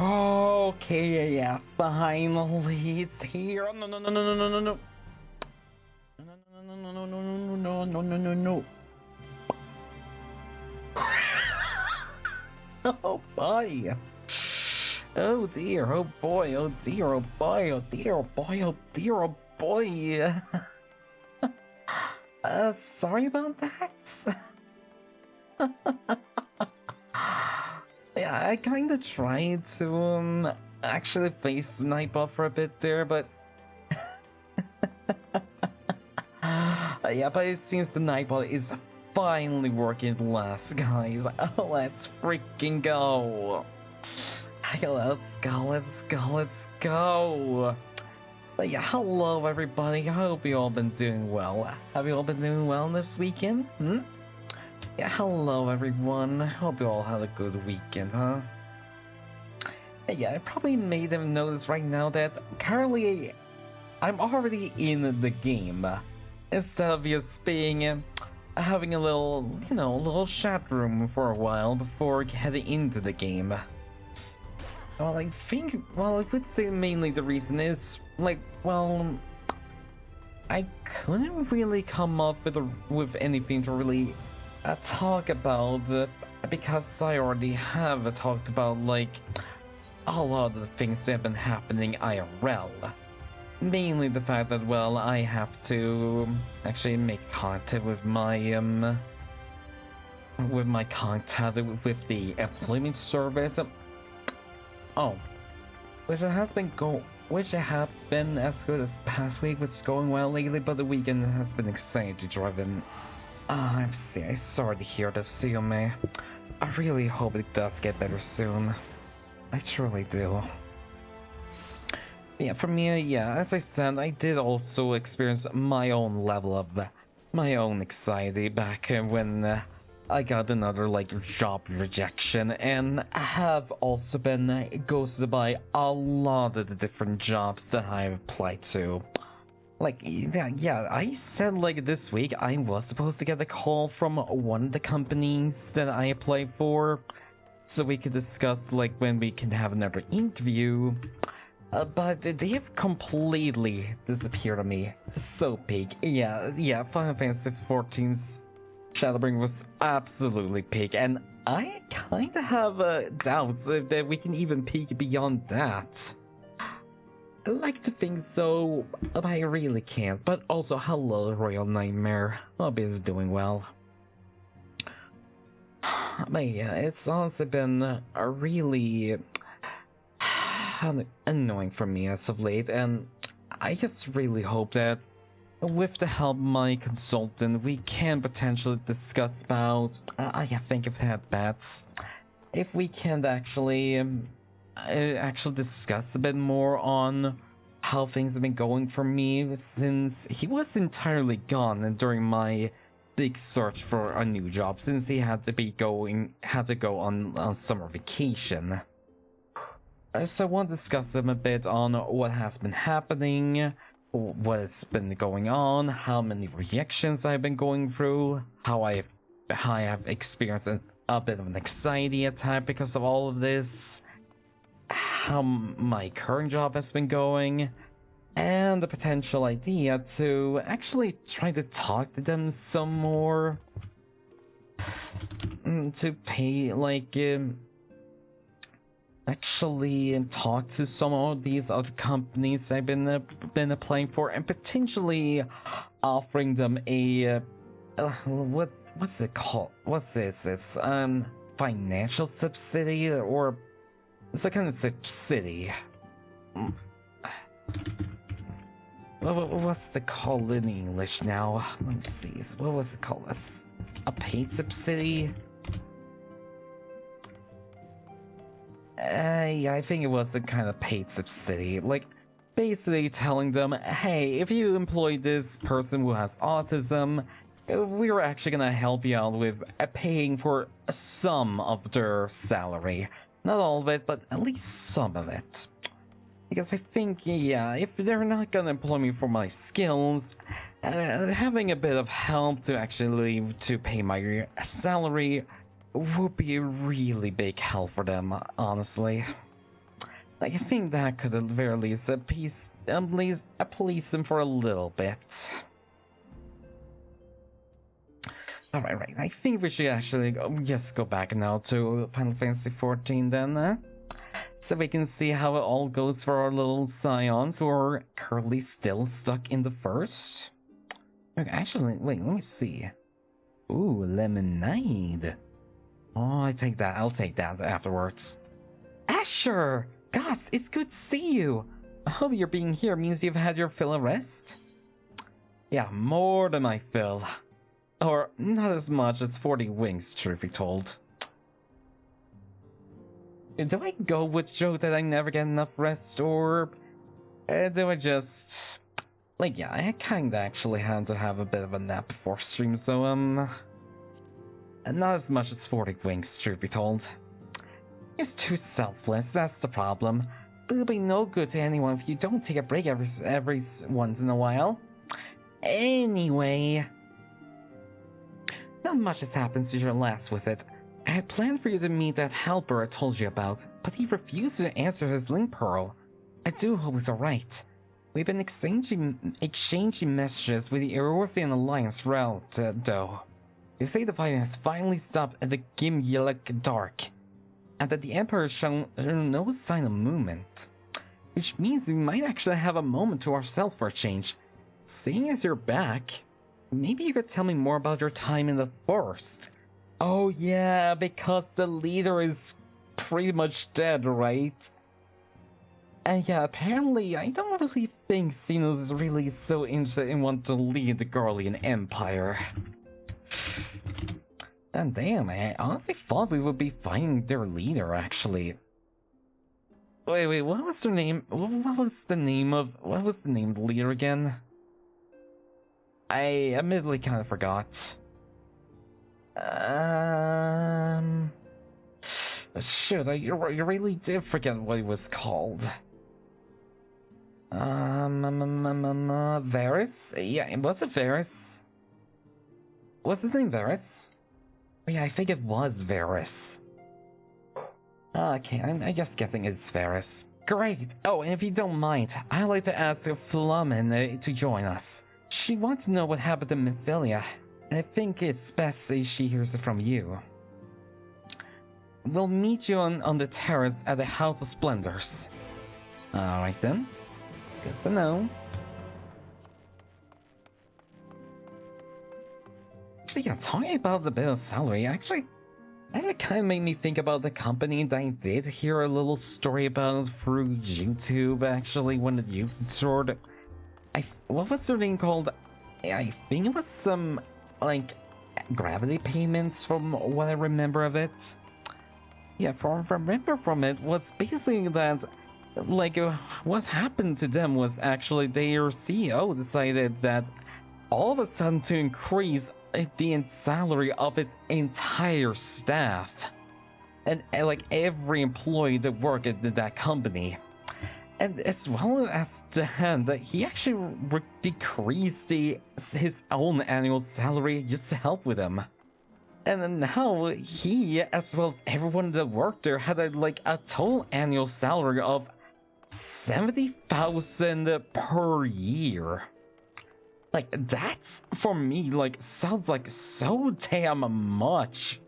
Okay, yeah, finally it's here. No, no, no, no, no, no, no, no. No, no, no, no, no, no, no, no, no, no, no. Oh boy. Oh dear, oh boy, oh dear, oh boy, oh dear, oh boy, oh dear, oh boy. Sorry about that. Yeah, I kinda tried to, actually face Nightbot for a bit there, but yeah, but it seems the Nightbot is finally working at last, guys. Let's freaking go. Let's go, let's go, let's go. But yeah, hello everybody. I hope you all been doing well. Have you all been doing well this weekend? Yeah, hello everyone. Hope you all had a good weekend, huh? Yeah, I probably made them notice right now that currently I'm already in the game. Instead of just being having a little, a little chat room for a while before heading into the game. Well, I would say mainly the reason is, I couldn't really come up with anything to really talk about, because I already have talked about, a lot of the things that have been happening IRL. Mainly the fact that, I have to actually make contact with my contact with the employment service. Oh, which it has been as good as past week, was going well lately, but the weekend has been excitingly driven. I'm sorry to hear this, Sume. I really hope it does get better soon. I truly do. Yeah, for me, yeah, as I said, I did also experience my own level of my own anxiety back when I got another job rejection, and I have also been ghosted by a lot of the different jobs that I've applied to. Yeah, I said this week I was supposed to get a call from one of the companies that I applied for, so we could discuss when we can have another interview. But they have completely disappeared on me. So big. Yeah, Final Fantasy XIV's Shadowbringers was absolutely peak, and I kinda have doubts that we can even peak beyond that. I like to think so, but I really can't. But also, hello, Royal Nightmare. Hope you're doing well. But yeah, it's honestly been a really annoying for me as of late, and I just really hope that with the help of my consultant, we can potentially discuss about, think of that, bats. If we can actually discuss a bit more on how things have been going for me since he was entirely gone during my big search for a new job, since he had to go on summer vacation. So I want to discuss them a bit on what has been happening, what has been going on, how many reactions I've been going through, how I have experienced a bit of an anxiety attack because of all of this, how my current job has been going, and the potential idea to actually try to talk to them some more, to pay actually talk to some of these other companies I've been applying for, and potentially offering them a what's it called? What's this? It's financial subsidy, or it's a kind of subsidy. What's it called in English now? Let me see. What was it called? A paid subsidy? Yeah, I think it was a kind of paid subsidy. Basically telling them, hey, if you employ this person who has autism, we're actually gonna help you out with paying for some of their salary. Not all of it, but at least some of it. Because I think, yeah, if they're not gonna employ me for my skills, having a bit of help to actually pay my salary would be a really big help for them, honestly. Like, I think that could at the very least appease him for a little bit. Alright, I think we should actually just go back now to Final Fantasy XIV then, so we can see how it all goes for our little scions who are currently still stuck in the first. Okay, actually, wait, let me see. Ooh, lemonade. Oh, I'll take that afterwards. Asher! Gus, it's good to see you! I hope your being here means you've had your fill of rest? Yeah, more than my fill. Or not as much as 40 wings, truth be told. Do I go with joke that I never get enough rest, or do I just... Like, yeah, I kinda actually had to have a bit of a nap before stream, so, not as much as 40 wings, truth be told. It's too selfless, that's the problem. But it'll be no good to anyone if you don't take a break every once in a while. Anyway... Not much has happened since your last visit. I had planned for you to meet that helper I told you about, but he refused to answer his link pearl. I do hope he's alright. We've been exchanging messages with the Eorzean Alliance route, though. They say the fighting has finally stopped at the Gimyelek Dark, and that the Emperor has shown no sign of movement. Which means we might actually have a moment to ourselves for a change. Seeing as you're back, maybe you could tell me more about your time in the forest. Oh yeah, because the leader is pretty much dead, right? And yeah, apparently I don't really think Xenos is really so interested in wanting to lead the Garlean Empire. And damn, I honestly thought we would be finding their leader, actually. Wait, what was their name? What was the name of the leader again? I admittedly kind of forgot. Shit, you really did forget what it was called. Varys? Yeah, was it Varys? Was his name Varys? Oh, yeah, I think it was Varys. Okay, I'm just guessing it's Varys. Great! Oh, and if you don't mind, I'd like to ask Flamen to join us. She wants to know what happened to Mephilia, and I think it's best if she hears it from you. We'll meet you on the terrace at the House of Splendors. Alright then. Good to know. Actually, yeah, talking about the bit of salary, actually, that kind of made me think about the company that I did hear a little story about through YouTube, actually, when the YouTube sword. What was their name called? I think it was some, like, gravity payments from what I remember of it. Yeah, from remember from it was basically that, like, what happened to them was actually their CEO decided that all of a sudden to increase the salary of its entire staff. And like, every employee that worked at that company. And as well as that he actually decreased his own annual salary just to help with him. And then now he, as well as everyone that worked there, had a total annual salary of 70,000 per year. Like, that's, for me, like, sounds like so damn much.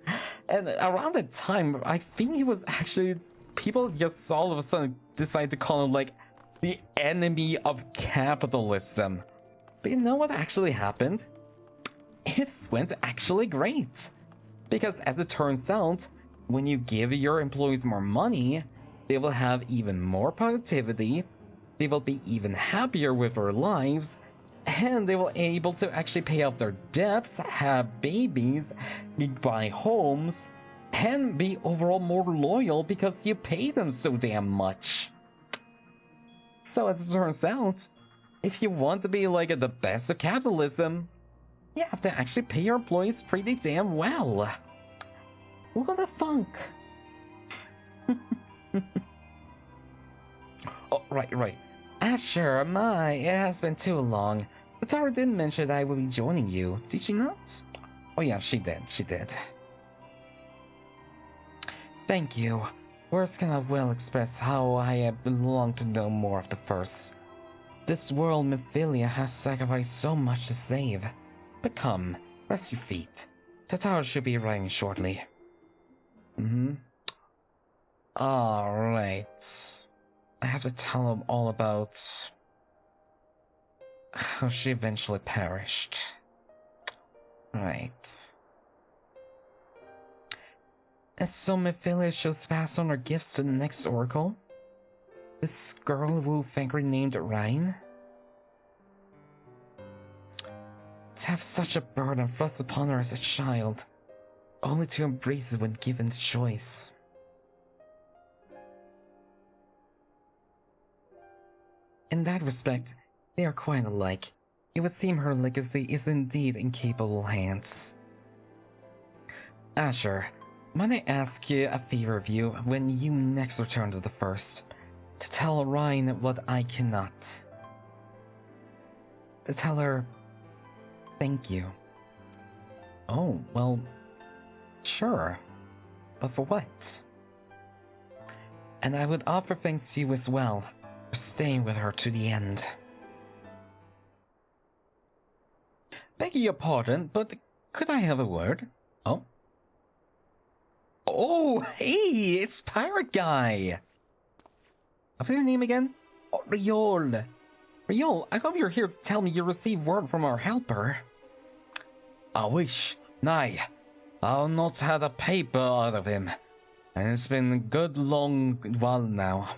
And around that time, I think he was actually, people just all of a sudden decided to call him, like, the enemy of capitalism. But you know what actually happened? It went actually great. Because as it turns out, when you give your employees more money, they will have even more productivity, they will be even happier with their lives, and they will be able to actually pay off their debts, have babies, buy homes, and be overall more loyal because you pay them so damn much. So as it turns out, if you want to be like the best of capitalism, you have to actually pay your employees pretty damn well. What the funk? Oh, right. Asher, it has been too long. The Tara did mention that I will be joining you, did she not? Oh yeah, she did. Thank you. Words cannot well express how I have longed to know more of the first. This world Mephilia has sacrificed so much to save. But come, rest your feet. The tower should be arriving shortly. Alright. I have to tell him all about how she eventually perished. Right. And so Mephilia shows pass on her gifts to the next oracle? This girl who Fangry named Rhine? To have such a burden thrust upon her as a child, only to embrace it when given the choice. In that respect, they are quite alike. It would seem her legacy is indeed in capable hands. Asher, might I ask you a favor of you when you next return to the First? To tell Rhine what I cannot. To tell her, thank you. Oh, well, sure. But for what? And I would offer thanks to you as well, for staying with her to the end. Begging your pardon, but could I have a word? Oh? Oh, hey, it's Pirate Guy! What's your name again? Oh, Riol. Riol, I hope you're here to tell me you received word from our helper. I wish. Nay, I've not had a paper out of him, and it's been a good long while now.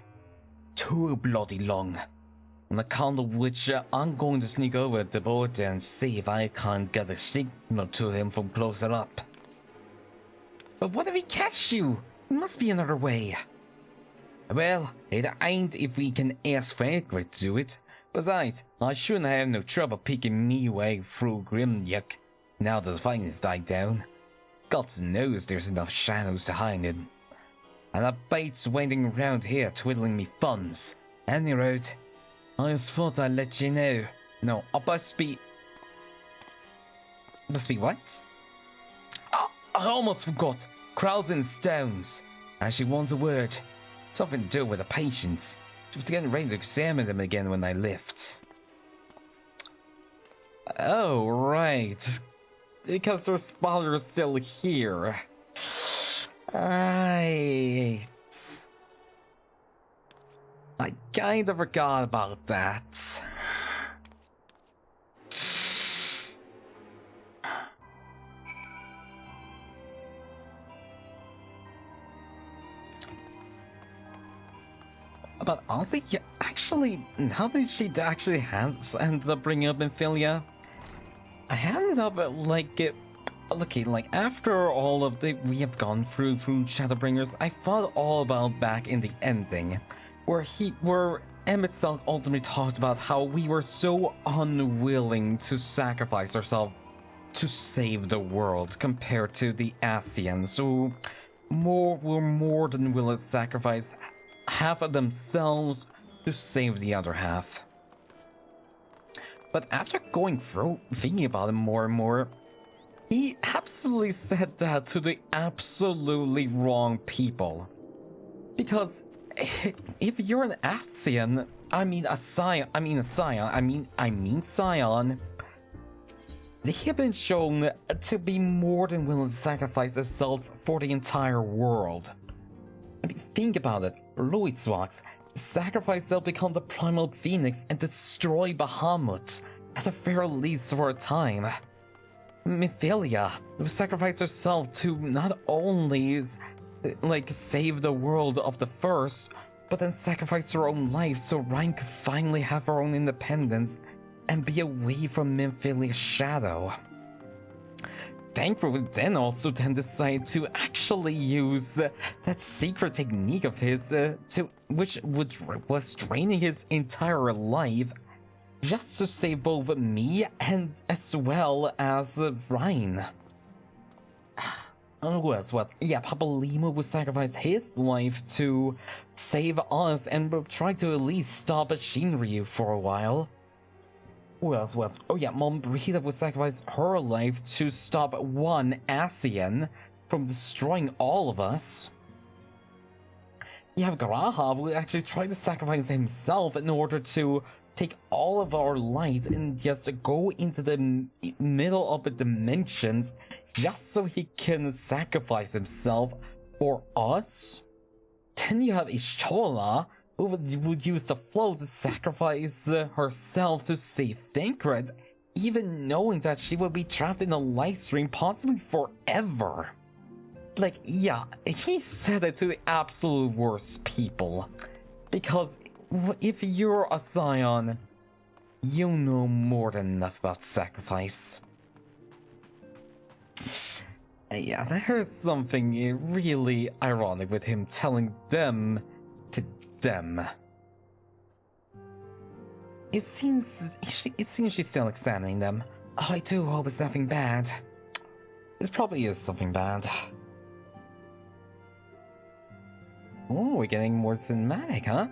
Too bloody long. On account of which I'm going to sneak over the border and see if I can't get a signal to him from closer up. But what if we catch you? There must be another way. Well, it ain't if we can ask Fangry to do it. Besides, I shouldn't have no trouble picking me way through Grimyuk now that the fighting has died down. God knows there's enough shadows to hide in. And a bait's waiting around here twiddling me thumbs. Any road, I just thought I'd let you know. No, I must be... Must be what? Oh, I almost forgot. Crowds and stones. And she wants a word. Something to do with the patients. She was getting ready to examine them again when I left. Oh, right. Because her spotter's still here. Right. I kinda forgot about that. But honestly, yeah, actually, how did she actually ended up bringing up Mephilia? I ended up okay, like after all of we have gone through Shadowbringers, I thought all about back in the ending, where Emmett Silk ultimately talked about how we were so unwilling to sacrifice ourselves to save the world compared to the Asians, who were more than willing to sacrifice half of themselves to save the other half. But after going through, thinking about it more and more, he absolutely said that to the absolutely wrong people. Because if you're an Asian, I mean Scion, they have been shown to be more than willing to sacrifice themselves for the entire world. I mean, think about it. Loitswaks sacrifice they'll become the primal phoenix and destroy Bahamut, at the very least for a time. Mephilia sacrificed herself to not only save the world of the First, but then sacrifice her own life so Rhine could finally have her own independence and be away from Mephilia's shadow. Thankfully, would then also decide to actually use that secret technique of his, which was draining his entire life, just to save both me and as well as Rhine. Who else? What? Yeah, Papa Lima would sacrifice his life to save us and try to at least stop Shinryu for a while. Who else? Oh yeah, Mom Brita would sacrifice her life to stop one Asian from destroying all of us. You have Graha who actually tried to sacrifice himself in order to take all of our light and just go into the middle of the dimensions just so he can sacrifice himself for us. Then you have Ishola who would use the flow to sacrifice herself to save Thancred, even knowing that she would be trapped in a light stream possibly forever. Like, yeah, he said it to the absolute worst people. Because if you're a Scion, you know more than enough about sacrifice. Yeah, there's something really ironic with him telling them to them. It seems she's still examining them. I do hope it's nothing bad. It probably is something bad. Oh, we're getting more cinematic, huh?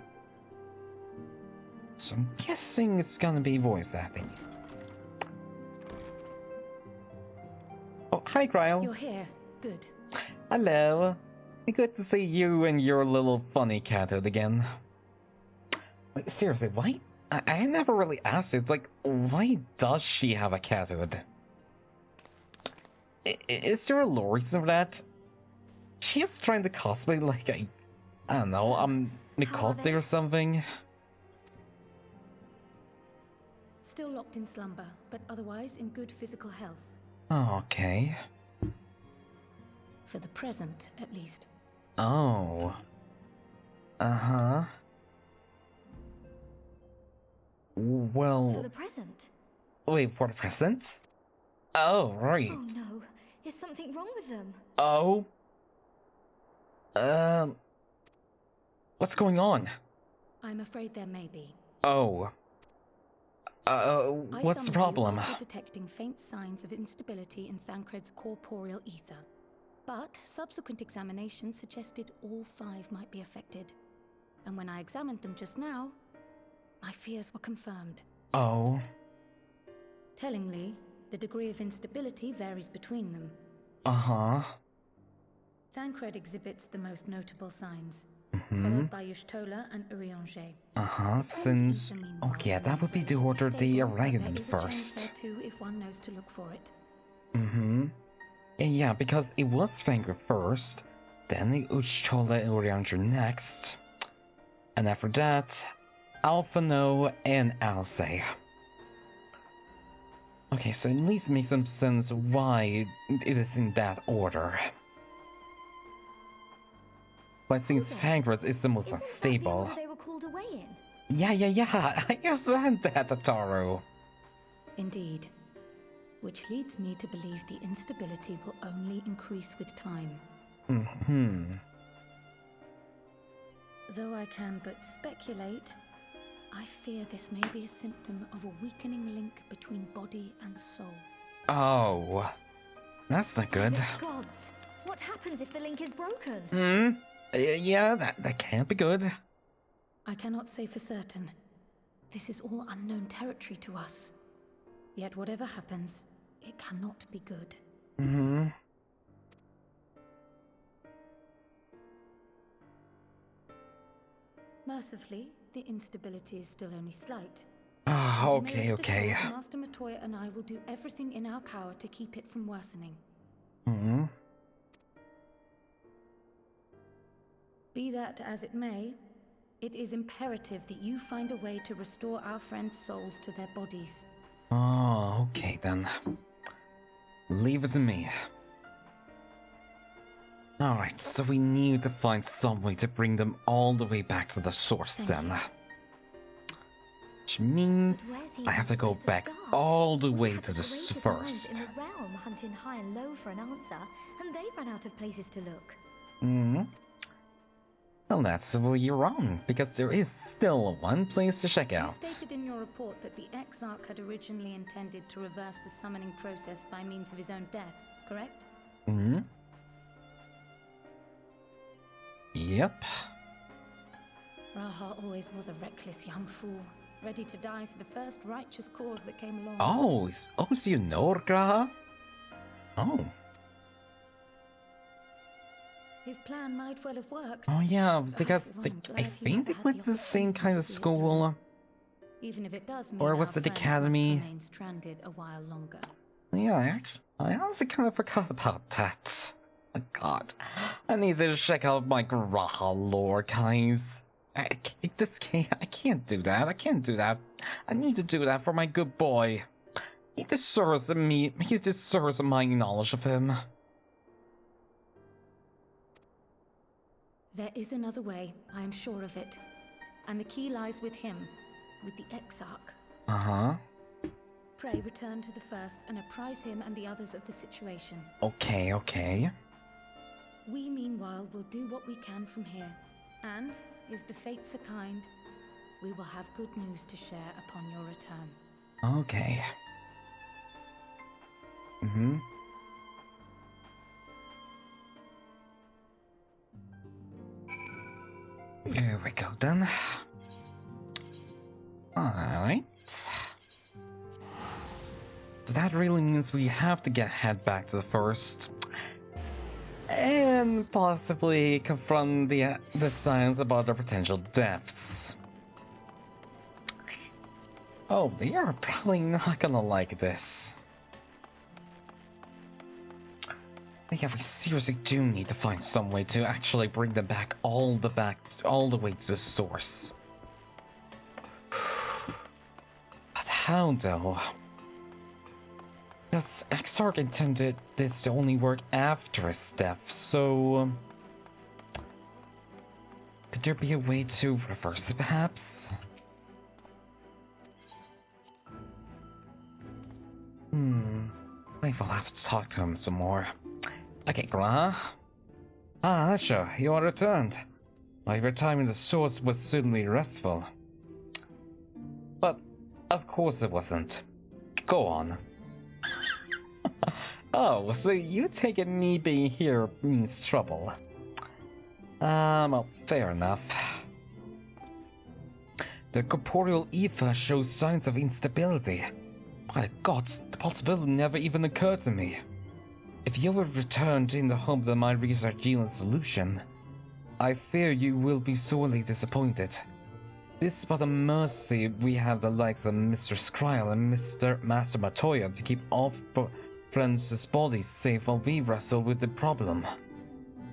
So I'm guessing it's gonna be voice acting. Oh, hi, Cryle. You're here. Good. Hello. Good to see you and your little funny cathood again. Wait, seriously, why? I never really asked it. Like, why does she have a cathood? Is there a lore reason for that? She is trying to cosplay like I don't know, Nicote or something. Still locked in slumber, but otherwise in good physical health. Okay. For the present, at least. Oh. Uh-huh. Well... For the present? Wait, for the present? Oh, right. Oh no, is something wrong with them? Oh? What's going on? I'm afraid there may be. Oh. What's the problem? I after detecting faint signs of instability in Thancred's corporeal ether. But subsequent examinations suggested all 5 might be affected. And when I examined them just now, my fears were confirmed. Oh. Tellingly, the degree of instability varies between them. Uh-huh. Thancred exhibits the most notable signs, Mm-hmm. followed by Yushtola and Urianger. Uh-huh, since... Oh yeah, that would be the order they arrived in first. Too, if one knows to look for it. Mm-hmm. Yeah, because it was Fangr first, then the Ushtola and Urianger next, and after that, Alphano and Alcei. Okay, so at least makes some sense why it is in that order. But since Fangr is the most unstable... They were called away in? Yeah, I just said that, Tataru. Indeed. Which leads me to believe the instability will only increase with time. Mm-hmm. Though I can but speculate, I fear this may be a symptom of a weakening link between body and soul. Oh. That's not good. Gods! What happens if the link is broken? Hmm? Yeah, that can't be good. I cannot say for certain. This is all unknown territory to us. Yet whatever happens, it cannot be good. Mm-hmm. Mercifully, the instability is still only slight. Ah, And you may okay, rest okay. assured Master Matoya and I will do everything in our power to keep it from worsening. Mm-hmm. Be that as it may, it is imperative that you find a way to restore our friends' souls to their bodies. Oh, okay then. Leave it to me. Alright, so we need to find some way to bring them all the way back to the source then. Which means I have to go back all the way to the first. In the realm hunting high and low for an answer, and they ran out of places to look. Hmm. Well, that's where you're wrong, because there is still one place to check out. You stated in your report that the Exarch had originally intended to reverse the summoning process by means of his own death, correct? Hmm. Yep. Raha always was a reckless young fool, ready to die for the first righteous cause that came along. Oh, so you know Graha? Oh. His plan might well have worked. Oh yeah, For because one, I'm I glad you think they never had went the to the same opportunity kind to of see it school. done. Even if it does mean Or was our it friends academy? must remain stranded a while longer. Yeah, I honestly kind of forgot about that. Oh god, I need to check out my Graha lore, guys. I can't do that. I can't do that. I need to do that for my good boy. He deserves me. He deserves my knowledge of him. There is another way, I am sure of it. And the key lies with him, with the Exarch. Uh-huh. Pray return to the first and apprise him and the others of the situation. Okay, okay. We, meanwhile, will do what we can from here. And, if the fates are kind, we will have good news to share upon your return. Okay. Mm-hmm. Here we go then. Alright. So that really means we have to head back to the first. And possibly confront the signs about their potential deaths. Oh, they are probably not gonna like this. But yeah, we seriously do need to find some way to actually bring them back all the way to the source. But how though? Because Exarch intended this to only work after his death, so... could there be a way to reverse it, perhaps? Maybe we'll have to talk to him some more. Okay, Graha. Ah, sure, you are returned. Your time in the source was certainly restful. But, of course it wasn't. Go on. Oh, so you take it me being here means trouble. Well, fair enough. The corporeal ether shows signs of instability. By the gods, the possibility never even occurred to me. If you have returned in the hope that my research yields a solution, I fear you will be sorely disappointed. This is but a mercy we have the likes of Mr. Skryl and Master Matoya to keep all friends' bodies safe while we wrestle with the problem.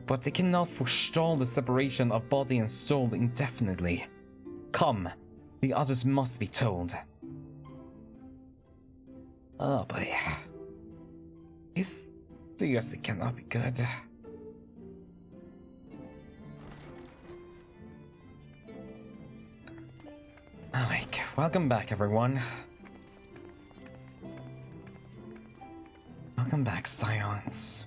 But they cannot forestall the separation of body and soul indefinitely. Come, the others must be told. Oh boy. This seriously cannot be good. Alright, welcome back everyone. Welcome back, Scions.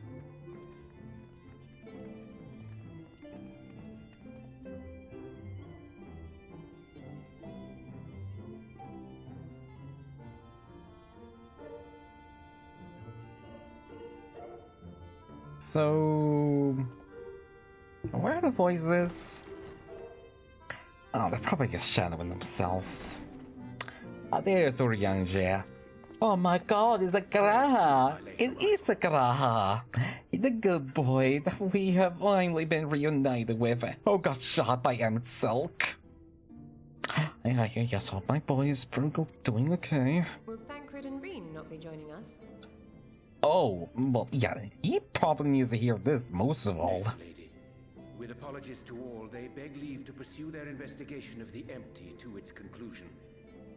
So... where are the voices? Oh, they're probably just shadowing themselves. Ah, there's Uriangea. Oh my god, it's a Graha! It is a Graha! The good boy that we have finally been reunited with, who got shot by Emmett Silk. I guess all my boys are doing okay. Will Thancred and Reen not be joining us? Oh, well, yeah, he probably needs to hear this most of all. Lady, with apologies to all, they beg leave to pursue their investigation of the empty to its conclusion.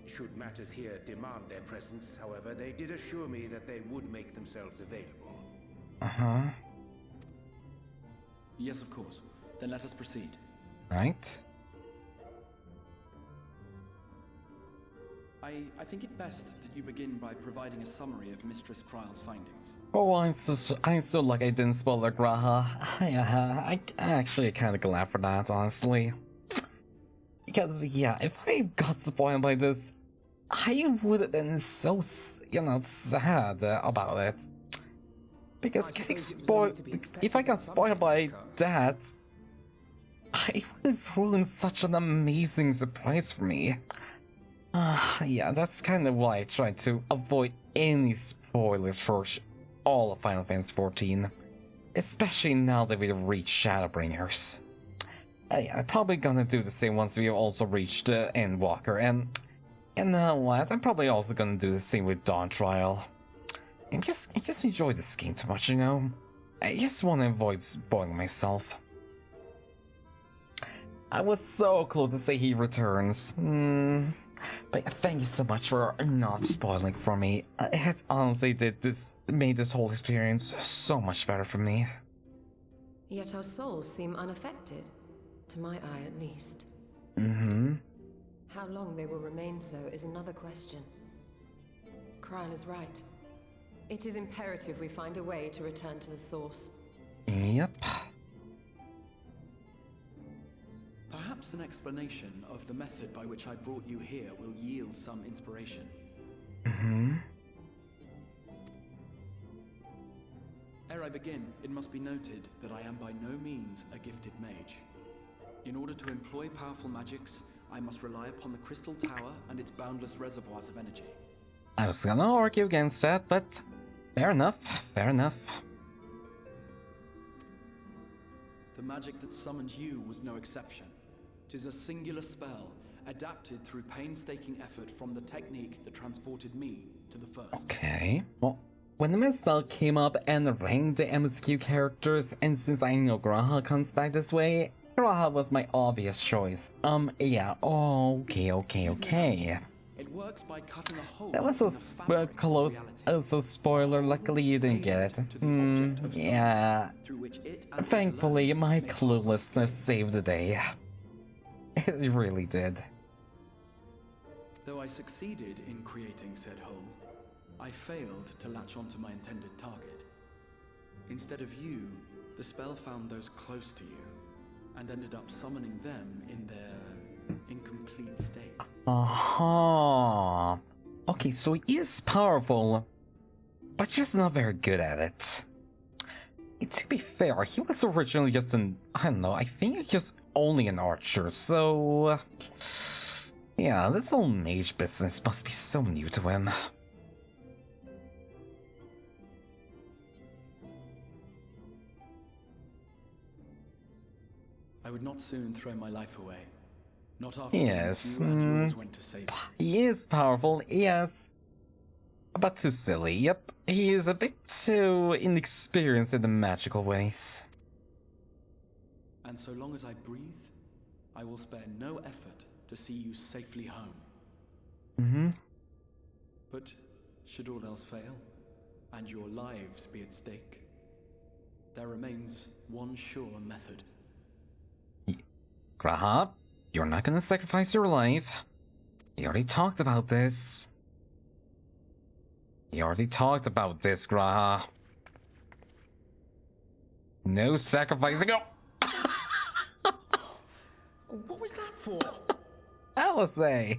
Should matters here demand their presence, however, they did assure me that they would make themselves available. Uh-huh. Yes, of course. Then let us proceed. Right. I think it best that you begin by providing a summary of Mistress Kryl's findings. Oh, I'm so lucky I didn't spoil the Graha. I actually kind of glad for that, honestly. Because, yeah, if I got spoiled by this, I would have been so, sad about it. Because getting spoiled, if I got spoiled by that, it would have ruined such an amazing surprise for me. Yeah, that's kind of why I tried to avoid any spoilers for all of Final Fantasy XIV. especially now that we've reached Shadowbringers. I'm probably gonna do the same once we've also reached Endwalker, and you know what? I'm probably also gonna do the same with Dawn Trial. I just enjoy this game too much, you know? I just want to avoid spoiling myself. I was so close to say he returns. But thank you so much for not spoiling for me. It honestly made this whole experience so much better for me. Yet our souls seem unaffected. To my eye, at least. How long they will remain so is another question. Kryl is right. It is imperative we find a way to return to the source. Yep. Perhaps an explanation of the method by which I brought you here will yield some inspiration. Ere I begin, it must be noted that I am by no means a gifted mage. In order to employ powerful magics, I must rely upon the Crystal Tower and its boundless reservoirs of energy. I was gonna argue against that, but fair enough, fair enough. The magic that summoned you was no exception. 'Tis a singular spell, adapted through painstaking effort from the technique that transported me to the first. Okay, well, when the Mistel came up and ranked the MSQ characters, and since I know Graha comes back this way, Graha was my obvious choice. Yeah, okay. It works by cutting a hole. That was so close, so spoiler, luckily you didn't get it. Yeah. Thankfully, my cluelessness saved the day. It really did. Though I succeeded in creating said hole, I failed to latch onto my intended target. Instead of you, the spell found those close to you, and ended up summoning them in their incomplete state. Okay, so he is powerful, but just not very good at it. To be fair, he was originally just I don't know, I think just only an archer, so... Yeah, this whole mage business must be so new to him. I would not soon throw my life away. Not after yes, you and yours went to save me. He is powerful, yes. But too silly, yep. He is a bit too inexperienced in the magical ways. And so long as I breathe, I will spare no effort to see you safely home. But should all else fail, and your lives be at stake, there remains one sure method. Graha, you're not gonna sacrifice your life. You already talked about this. Graha. No sacrificing. Oh! What was that for? Alizé.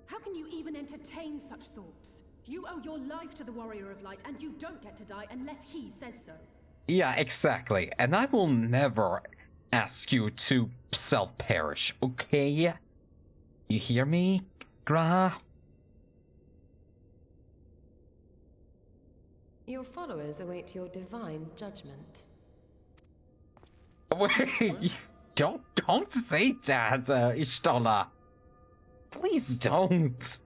How can you even entertain such thoughts? You owe your life to the Warrior of Light, and you don't get to die unless he says so. Yeah, exactly. And I will never ask you to self-perish, okay? You hear me, Graha? Your followers await your divine judgment. Wait, don't say that, Ishtola. Please don't.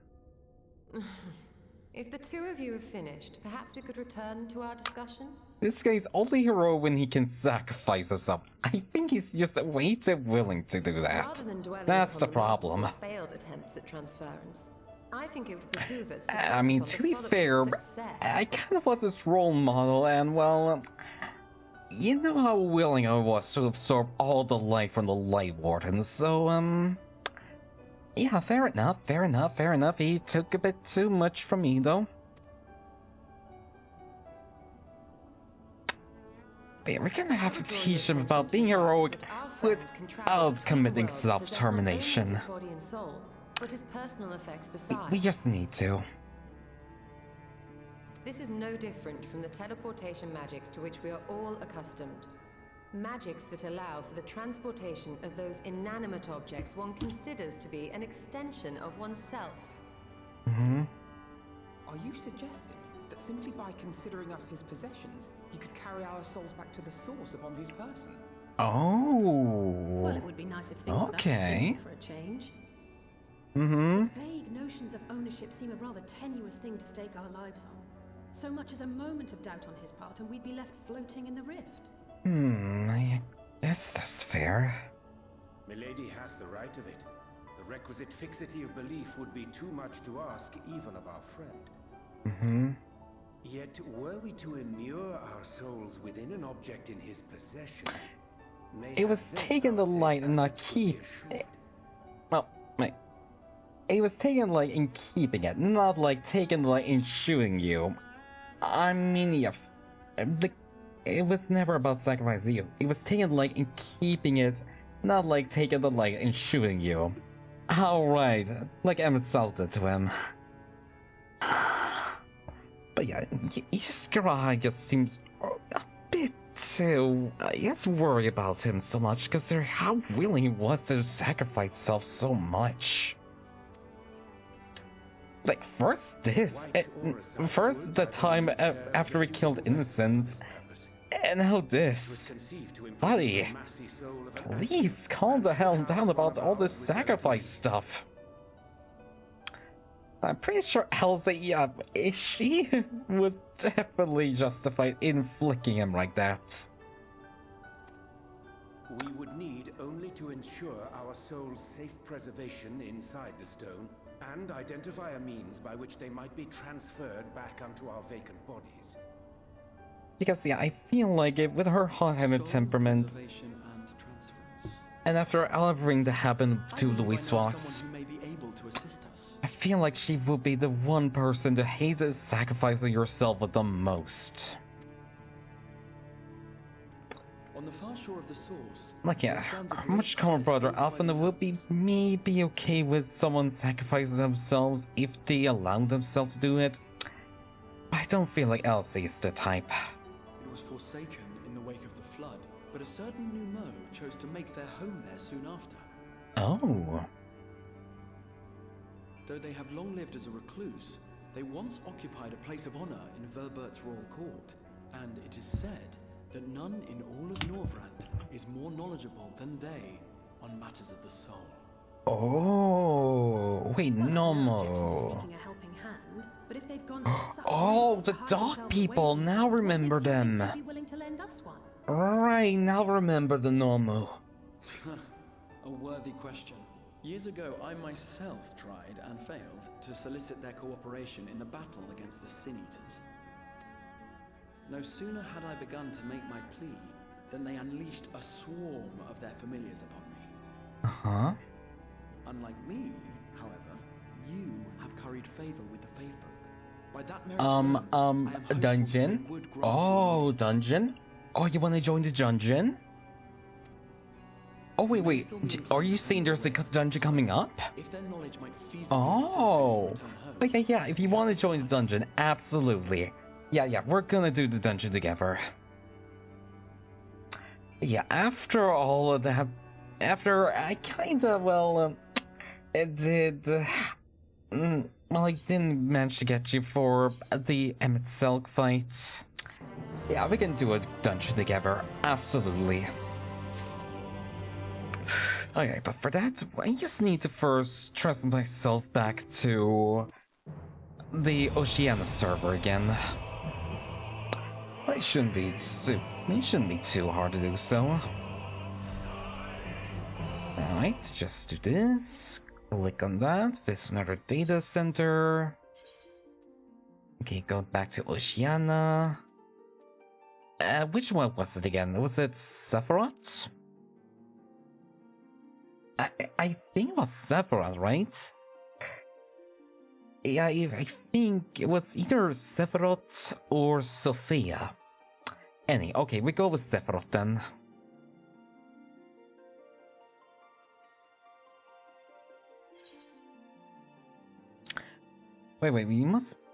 If the two of you have finished, perhaps we could return to our discussion? This guy's only hero when he can sacrifice himself. I think he's just way too willing to do that. Rather than dwelling That's upon the problem. multiple failed attempts at transference, I think it would behoove us to I mean, focus to on be the solitary fair, success. I kind of was this role model, and well, you know how willing I was to absorb all the light from the Light Warden, so, yeah, fair enough. He took a bit too much from me, though. But we're gonna have to teach him about being heroic without committing self-termination. But his personal effects besides. We just need to. This is no different from the teleportation magics to which we are all accustomed. Magics that allow for the transportation of those inanimate objects one considers to be an extension of oneself. Are you suggesting that simply by considering us his possessions, he could carry our souls back to the source upon his person. Oh. Well, it would be nice if things were that Okay. simple for a change. Mm-hmm. Vague notions of ownership seem a rather tenuous thing to stake our lives on. So much as a moment of doubt on his part, and we'd be left floating in the rift. I guess that's fair. Milady hath the right of it. The requisite fixity of belief would be too much to ask even of our friend. Mm-hmm. Yet, were we to immure our souls within an object in his possession, It was taken the light and not keep. Well, wait. It was taken like in keeping it, not like taken like in shooting you. I mean, yeah, it was never about sacrificing you. It was taken like in keeping it, not like taking the light and shooting you. Alright, like Emma salted to him. But yeah, Iskra just seems a bit too, I guess, worried about him so much, because how willing he was to sacrifice himself so much. Like, first this, first the time after we killed innocents, and now this. Buddy, please calm the hell down about all this sacrifice stuff. I'm pretty sure Elsa, she was definitely justified in flicking him like that. We would need only to ensure our souls' safe preservation inside the stone, and identify a means by which they might be transferred back onto our vacant bodies. Because I feel like with her hot-headed temperament, and after everything that happened to Louis Watts, I feel like she would be the one person to hate sacrificing yourself the most. On the far shore of the source, Like, yeah, how much calmer brother Alpha would be maybe okay with someone sacrificing themselves if they allow themselves to do it. I don't feel like Elsie is the type. It was forsaken in the wake of the flood, but a certain Numo chose to make their home there soon after. Oh. Though they have long lived as a recluse, they once occupied a place of honor in Verbert's royal court, and it is said that none in all of Norvrant is more knowledgeable than they on matters of the soul. Oh, wait, Nomo. Seeking a helping hand, but if they've gone to such Oh, lengths the to hide dog themselves people, away, now what remember makes you think them. they'd be willing to lend us one? Right, now remember the Nomu. A worthy question. Years ago, I myself tried and failed to solicit their cooperation in the battle against the Sin Eaters. No sooner had I begun to make my plea than they unleashed a swarm of their familiars upon me. Uh-huh. Unlike me, however, you have curried favor with the Fae folk. By that merit alone, I am a hopeful dungeon? they would grant Oh, you dungeon? Oh, you want to join the dungeon? Oh, wait, are you saying there's a dungeon coming up? if their knowledge might feasibly Oh, facilitate my return home. yeah, if you want to join the dungeon, absolutely. Yeah, we're gonna do the dungeon together. Yeah, after all of that, after I kinda, it did, I didn't manage to get you for the Emmett Selk fight. Yeah, we can do a dungeon together, absolutely. Okay, but for that, I just need to first transfer myself back to the Oceania server again. It shouldn't be too hard to do so. Alright, just do this. Click on that. Visit another data center. Okay, go back to Oceania. Which one was it again? Was it Sephiroth? I think it was Sephiroth, right? Yeah, I think it was either Sephiroth or Sophia. Okay, we go with Sephiroth then. Wait,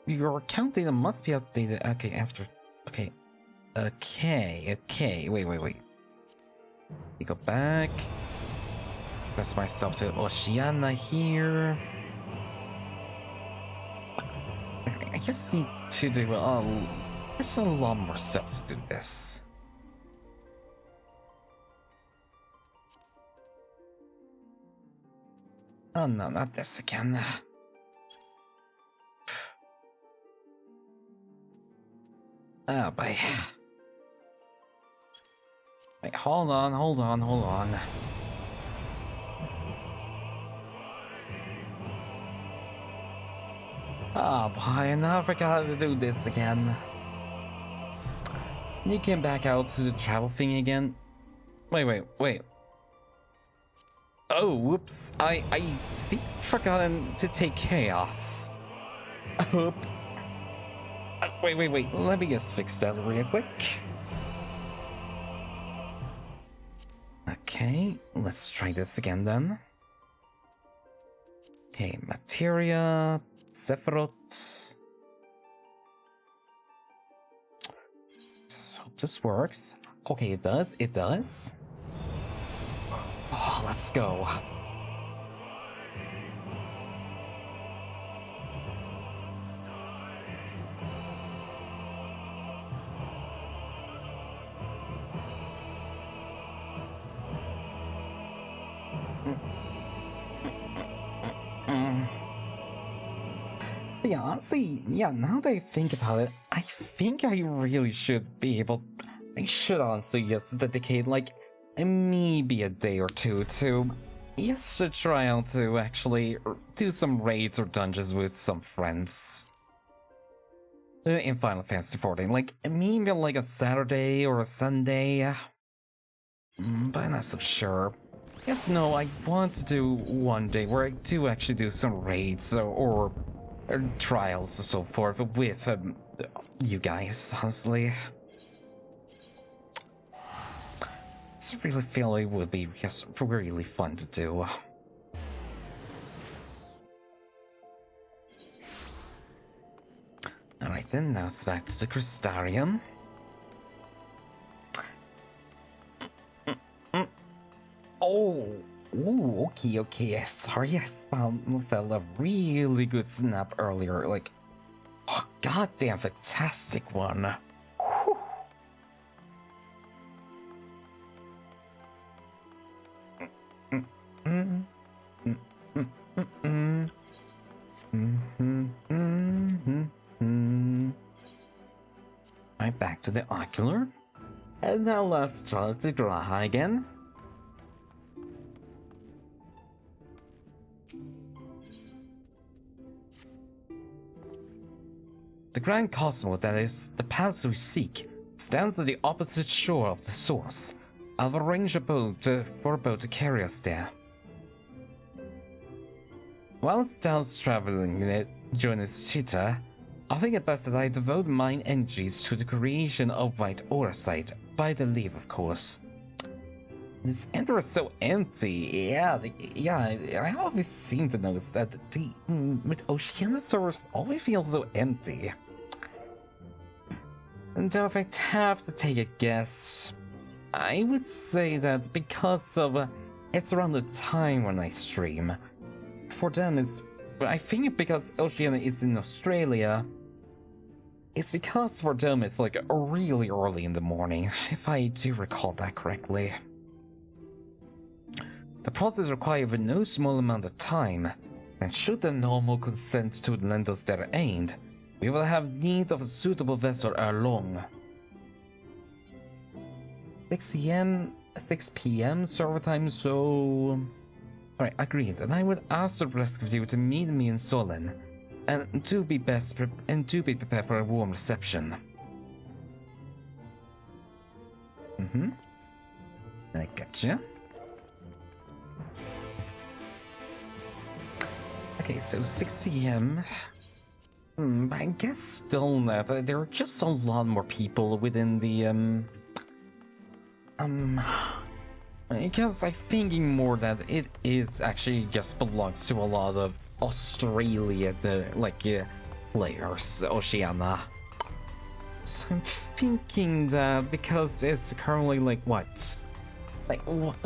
your account data must be outdated. Okay, wait. We go back. Press myself to Oceania here. I just need to do it's a lot more steps to do this. Oh no, not this again. Oh boy. Wait, hold on. Oh boy, now I forgot to do this again. You came back out to the travel thing again? Wait. Oh, whoops. I seem to have forgotten to take chaos. Oops. Wait. Let me just fix that real quick. Okay, let's try this again then. Okay, materia, Sephiroth. Just hope this works. Okay, it does. Oh, let's go. Yeah, honestly, now that I think about it, I think I really should be able... I should honestly just dedicate, like, maybe a day or two to... Yes, to try out to actually do some raids or dungeons with some friends. In Final Fantasy XIV, like, maybe like a Saturday or a Sunday. But I'm not so sure. Yes, no, I want to do one day where I do actually do some raids or trials and so forth with you guys, honestly. I really feel it would be just really fun to do. Alright then, now it's back to the Crystarium. Oh, ooh, okay. Sorry, I felt a really good snap earlier. Like, oh, goddamn, fantastic one. Whew. Right, back to the ocular. And now let's try the Graha again. The Grand Cosmo, that is, the path we seek, stands on the opposite shore of the source. I've arranged a boat for a boat to carry us there. While Styles traveling during his cheetah, I think it best that I devote mine energies to the creation of white auracite, by the leave, of course. This ender is so empty. Yeah, I always seem to notice that with Oceanosaurus always feels so empty. And though if I have to take a guess, I would say that because of it's around the time when I stream. For them, I think because Oceania is in Australia, it's because for them it's like really early in the morning, if I do recall that correctly. The process requires no small amount of time, and should the normal consent to lend us their aid, we will have need of a suitable vessel ere long. 6 p.m. server time, so... Alright, agreed, and I would ask the rest of you to meet me in Solin, and do be prepared for a warm reception. I gotcha. Okay, so 6 p.m. I guess still that there are just a lot more people within the because I'm thinking more that it is actually just belongs to a lot of Australia, players, Oceania. So I'm thinking that because it's currently what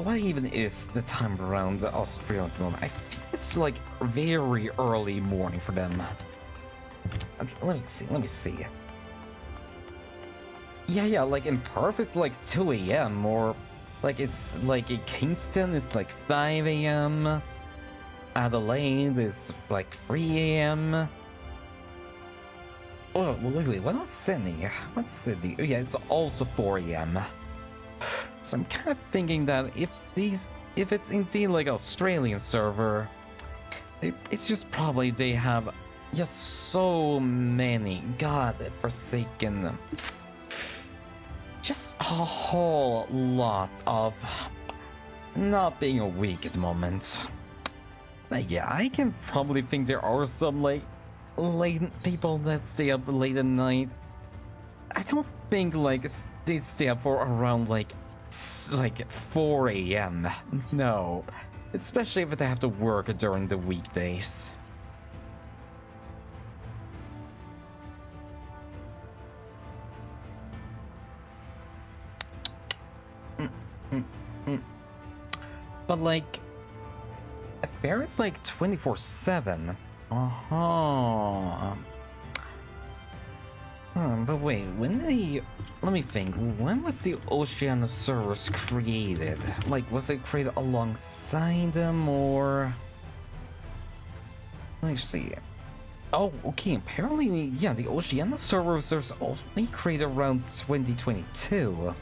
even is the time around Australia at the moment? I think it's like very early morning for them. Okay, let me see. Yeah, like in Perth it's like 2 a.m. or like it's like in Kingston it's like 5 a.m. Adelaide is like 3 a.m. Oh, wait, what about Sydney? What's Sydney? Oh yeah, it's also 4 a.m. So I'm kind of thinking that if it's indeed like Australian server, it's just probably they have just so many godforsaken, just a whole lot of not being awake at the moment. But yeah, I can probably think there are some like late people that stay up late at night. I don't think like they stay up for around like 4 a.m. No, especially if they have to work during the weekdays. But like, fair is like 24/7. But wait, let me think, when was the Oceania servers created? Like, was it created alongside them, or... Let me see. Oh, okay, apparently, yeah, the Oceania servers are only created around 2022.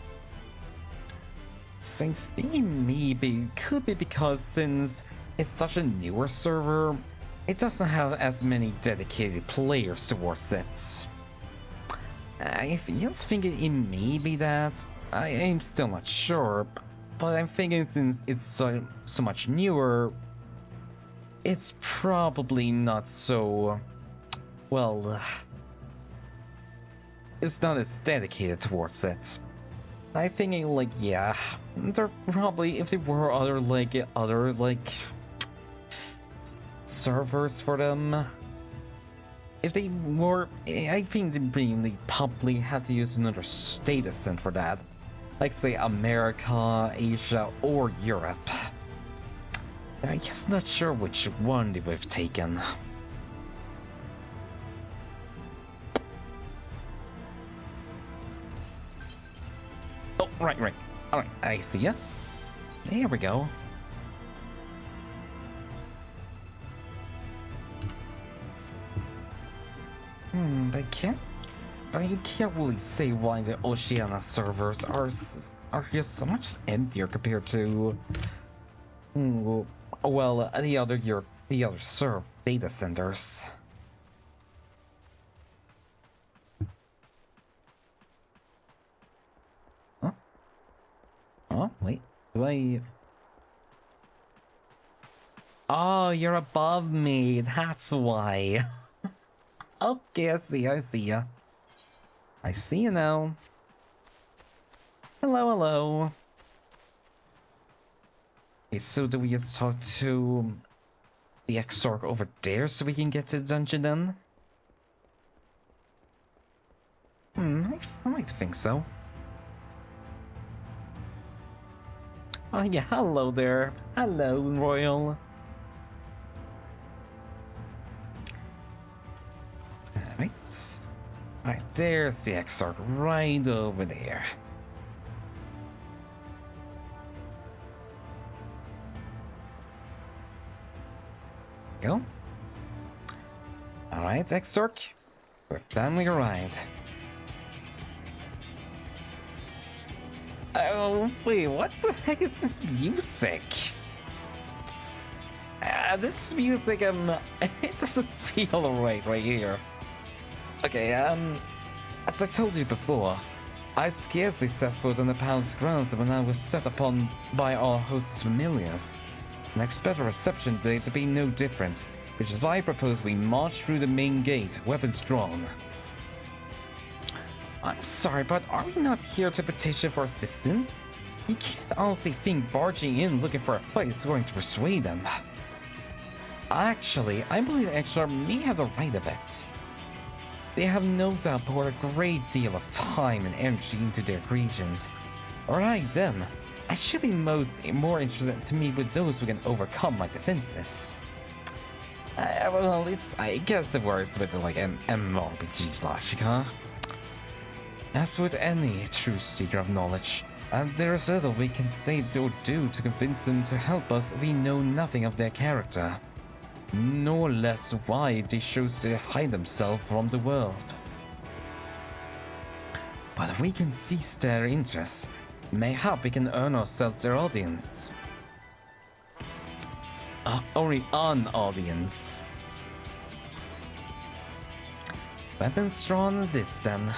So I think maybe could be because since it's such a newer server, it doesn't have as many dedicated players towards it. I just think it may be that. I'm still not sure, but I'm thinking since it's so much newer, it's probably not so... well... it's not as dedicated towards it. I'm thinking like, yeah, there probably, if there were other servers for them, if they were, I think they probably had to use another data center for that, like say America, Asia, or Europe. I'm just not sure which one they would have taken. Oh, right. Alright, I see ya. There we go. I can't really say why the Oceania servers are just so much emptier compared to, well, the other serve data centers. Huh? Oh, wait, do I... Oh, you're above me, that's why. Okay, I see ya. I see you now. Hello. Okay, so do we just talk to the Exarch over there so we can get to the dungeon then? I like to think so. Oh yeah, hello there. Hello, Royal. Alright, there's the Exarch right over there. Go. Alright, Exarch. We're finally arrived. Oh, wait, what the heck is this music? This music, it doesn't feel right here. Okay, as I told you before, I scarcely set foot on the palace grounds when I was set upon by our host's familiars, and I expect the reception day to be no different, which is why I propose we march through the main gate, weapons drawn. I'm sorry, but are we not here to petition for assistance? You can't honestly think barging in looking for a fight is going to persuade them. Actually, I believe Exarch may have the right of it. They have no doubt poured a great deal of time and energy into their regions. Alright then, I should be more interested to meet with those who can overcome my defenses. Well, I guess it works with like an MMORPG logic, huh? As with any true seeker of knowledge, and there is little we can say or do to convince them to help us. We know nothing of their character, nor less why they chose to hide themselves from the world. But if we can seize their interests, mayhap we can earn ourselves their audience. Only an audience. Weapons drawn this then.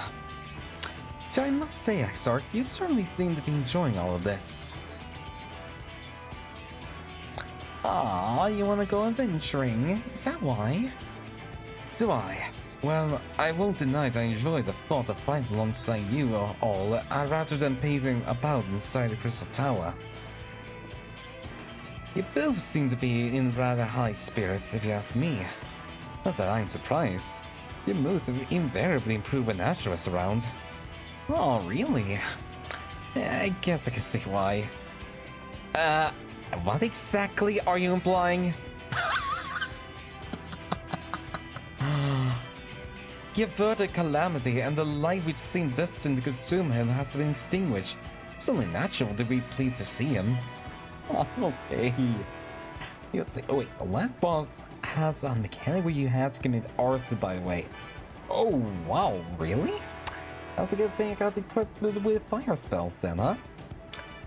So I must say, Exarch, you certainly seem to be enjoying all of this. Ah, you wanna go adventuring? Is that why? Do I? Well, I won't deny that I enjoy the thought of fighting alongside you all, rather than pacing about inside the Crystal Tower. You both seem to be in rather high spirits, if you ask me. Not that I'm surprised. Your moves have invariably improved when Asher is around. Oh, really? I guess I can see why. What exactly are you implying? He averted calamity, and the light which seemed destined to consume him has been extinguished. It's only natural to be pleased to see him. Okay. You'll see. Oh wait, last boss has a mechanic where you have to commit arson, by the way. Oh wow, really? That's a good thing I got equipped with fire spells then, huh?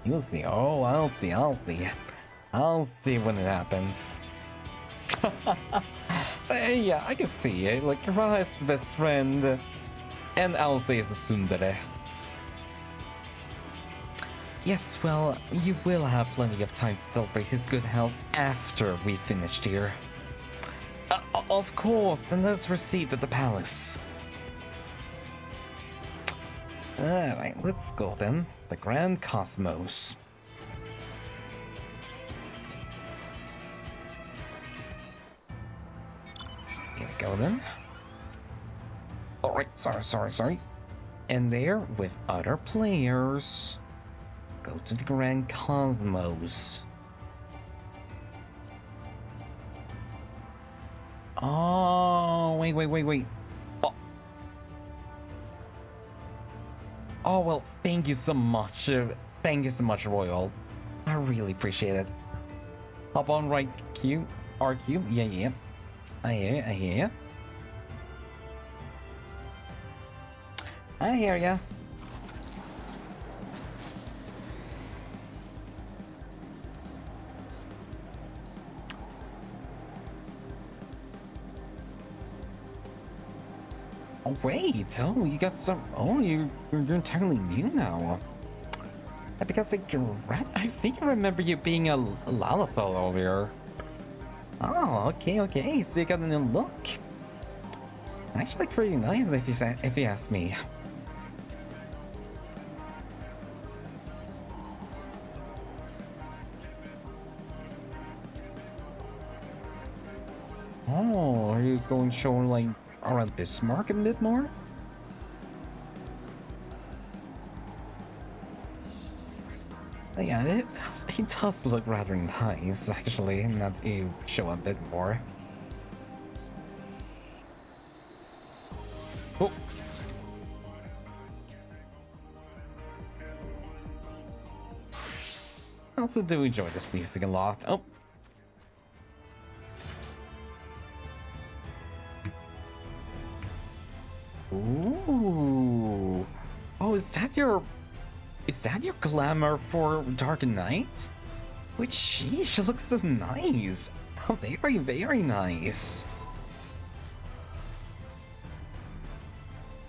You'll see. Oh, I'll see. I'll see when it happens. Yeah, I can see it. Like, Ra is the best friend, and Alcei is a tsundere. Yes, well, you will have plenty of time to celebrate his good health after we finished here. Of course, and let's proceed to the palace. Alright, let's go then. The Grand Cosmos. Here we go then. Alright, sorry. And there with other players. Go to the Grand Cosmos. Oh, wait. Oh, well, thank you so much. Thank you so much, Royal. I really appreciate it. Hop on right Q. RQ. Yeah. I hear ya. I hear ya. Oh wait, you got some. Oh, you're entirely new now. Because like, I think I remember you being a Lalafell over here. Oh, okay. So you got a new look. Actually, pretty nice if you ask me. Oh, are you going showing like around Bismarck a bit more? Yeah, it does look rather nice, actually, now that you show a bit more. Oh! I also do enjoy this music a lot. Oh! Ooh! Oh, is that your glamour for Dark Knight? Which, sheesh, it looks so nice. Oh, very nice.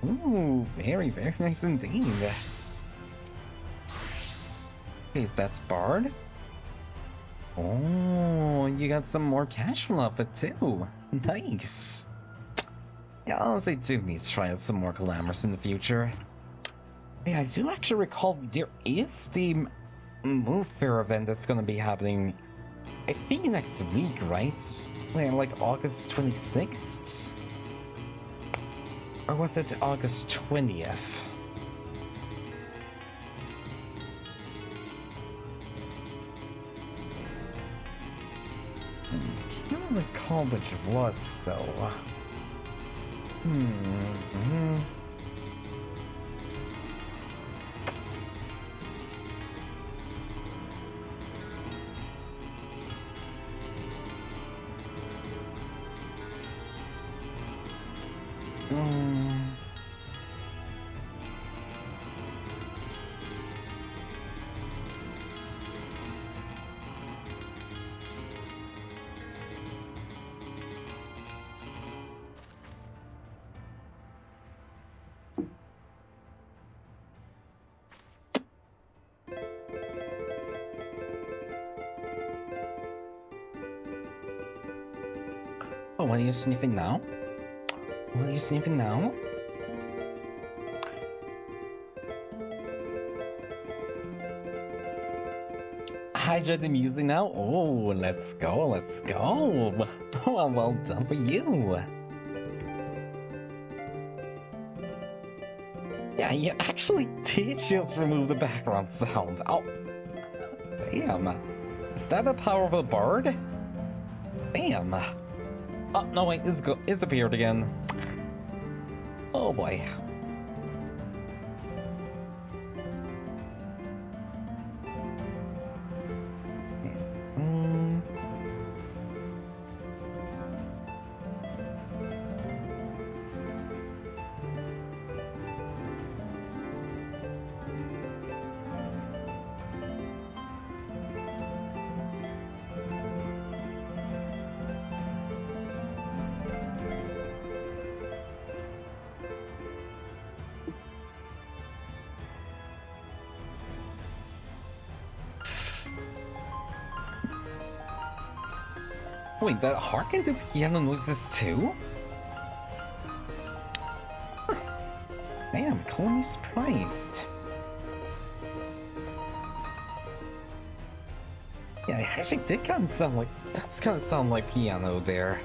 Ooh, very nice indeed. Okay, is that Bard? Oh, you got some more casual outfit too. Nice. Yeah, I honestly do need to try out some more glamours in the future. Yeah, I do actually recall there is the Moon Fair event that's gonna be happening, I think next week, right? Like August 26th? Or was it August 20th? the college was, though. Oh, what are you sniffing now? What are you sniffing now? Hijack the music now? Oh, let's go, let's go! Well done for you! Yeah, you actually did just remove the background sound. Oh, damn. Is that the power of a bard? Damn. Oh, no wait, it's appeared again. Oh boy. Wait, that harkened to piano noises too? Huh. Damn, calling me surprised. Yeah, it actually did kind of sound like, does kind of sound like piano there.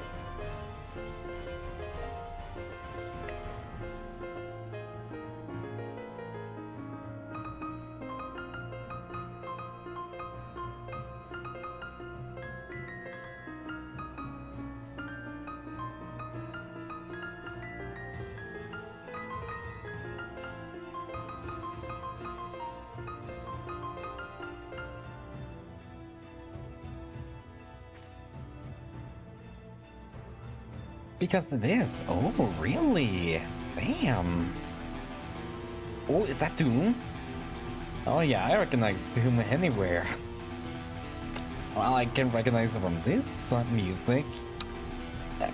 Because it is. Oh, really? Damn. Oh, is that Doom? Oh yeah, I recognize Doom anywhere. Well, I can recognize it from this music.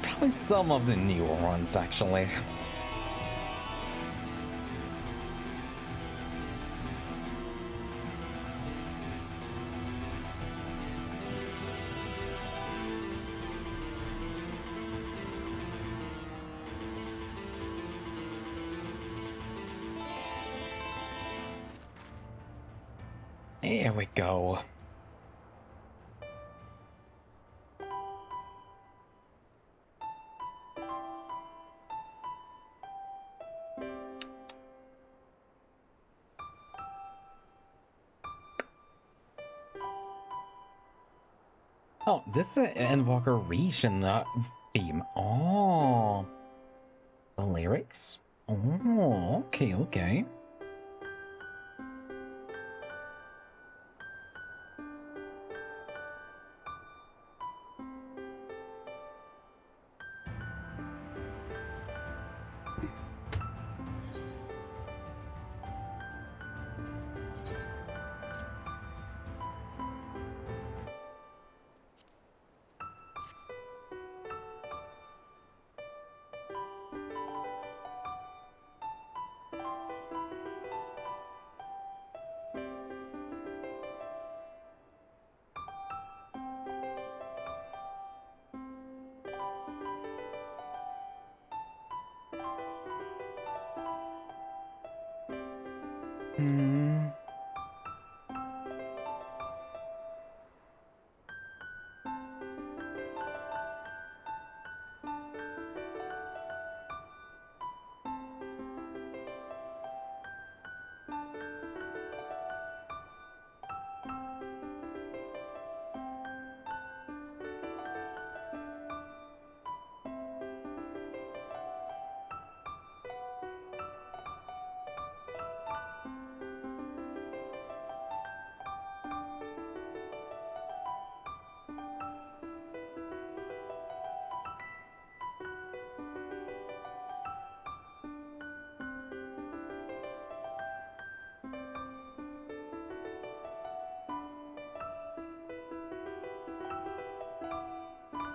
Probably some of the newer ones, actually. Here we go. Oh, this is an Endwalker region theme. Oh, the lyrics? Oh, okay, okay.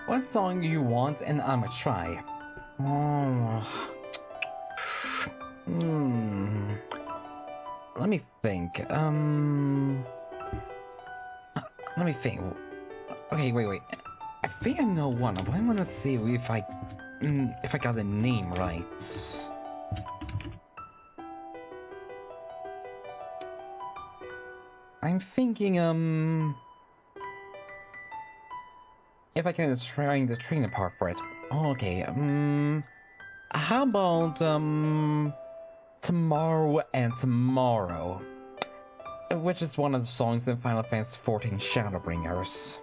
what song you want and I'ma try. Oh. Let me think. Let me think. Okay, wait. I think I know one, but I want to see if I got the name right. I'm thinking, if I can try the trainer part for it. Okay, how about, Tomorrow and Tomorrow? Which is one of the songs in Final Fantasy XIV Shadowbringers.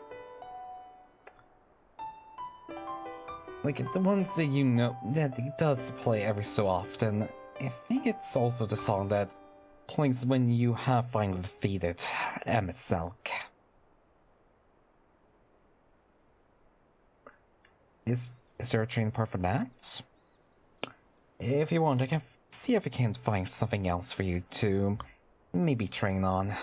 Like, the ones that you know, that it does play every so often. I think it's also the song that plays when you have finally defeated Emmett Selk. Is there a train part for that? If you want, I can see if I can't find something else for you to maybe train on.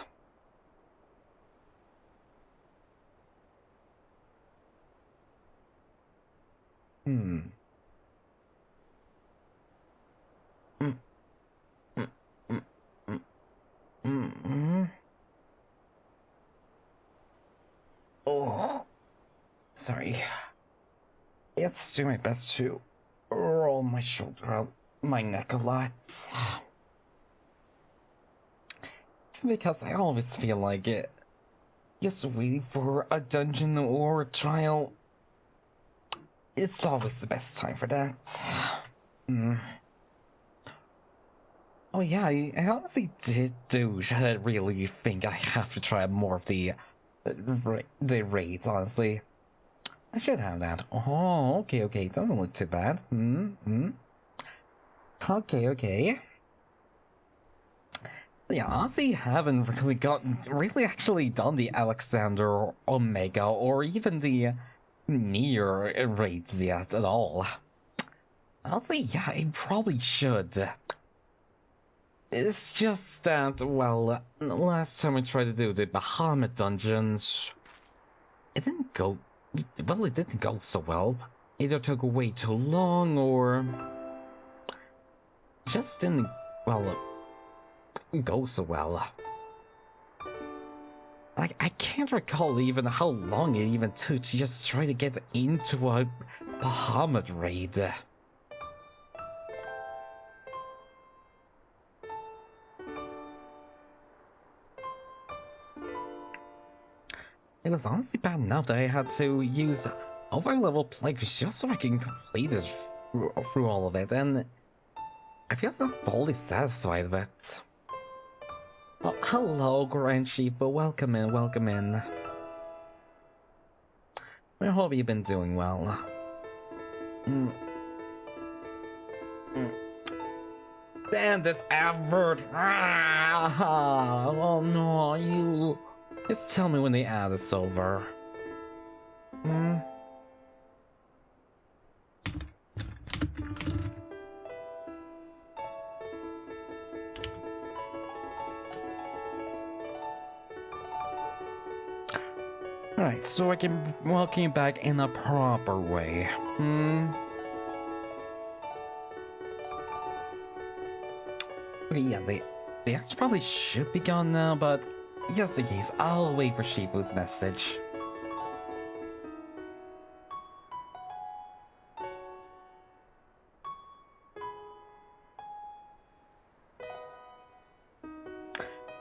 Oh, sorry. Let's do my best to roll my shoulder out my neck a lot. It's because I always feel like it. Just waiting for a dungeon or a trial. It's always the best time for that. Oh yeah, I honestly do really think I have to try more of the raids, honestly. I should have that. Oh, okay, doesn't look too bad. Okay. Yeah, honestly, haven't really actually done the Alexander Omega or even the Nier raids yet at all. Honestly, yeah, I probably should. It's just that, well, last time I tried to do the Bahamut dungeons, it didn't go so well. Either took way too long or just didn't, well, go so well. Like, I can't recall even how long it even took to just try to get into a Bahamut raid. It was honestly bad enough that I had to use over-level plagues just so I can complete it through all of it, and I feel not fully satisfied with it. Oh, hello, Grand Shifu. Welcome in. I hope you've been doing well. Damn this advert! Oh no, you... Just tell me when the ad is over. Alright, so I can welcome you back in a proper way. Okay, yeah, they actually probably should be gone now, but just in case, I'll wait for Shifu's message.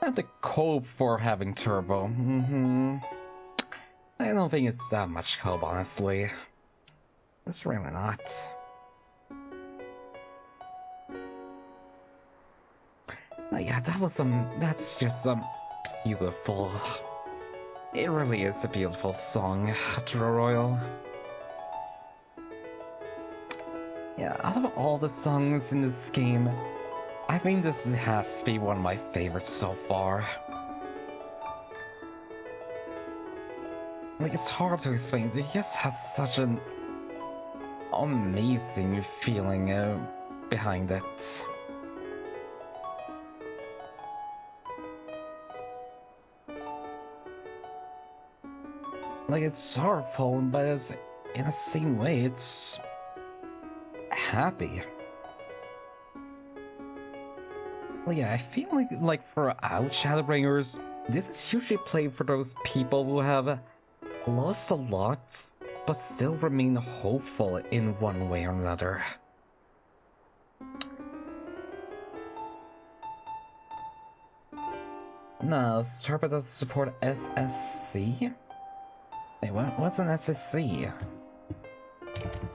I have to cope for having turbo. I don't think it's that much cope, honestly. It's really not. Yeah, that's just beautiful. It really is a beautiful song, Royal. Yeah, out of all the songs in this game, I think this has to be one of my favorites so far. Like, it's hard to explain, it just has such an amazing feeling behind it. Like, it's sorrowful, but in the same way, it's happy. Well, yeah, I feel like for Shadowbringers, this is usually played for those people who have lost a lot, but still remain hopeful in one way or another. No, Starbucks doesn't support SSC? Wait, what's an SSC?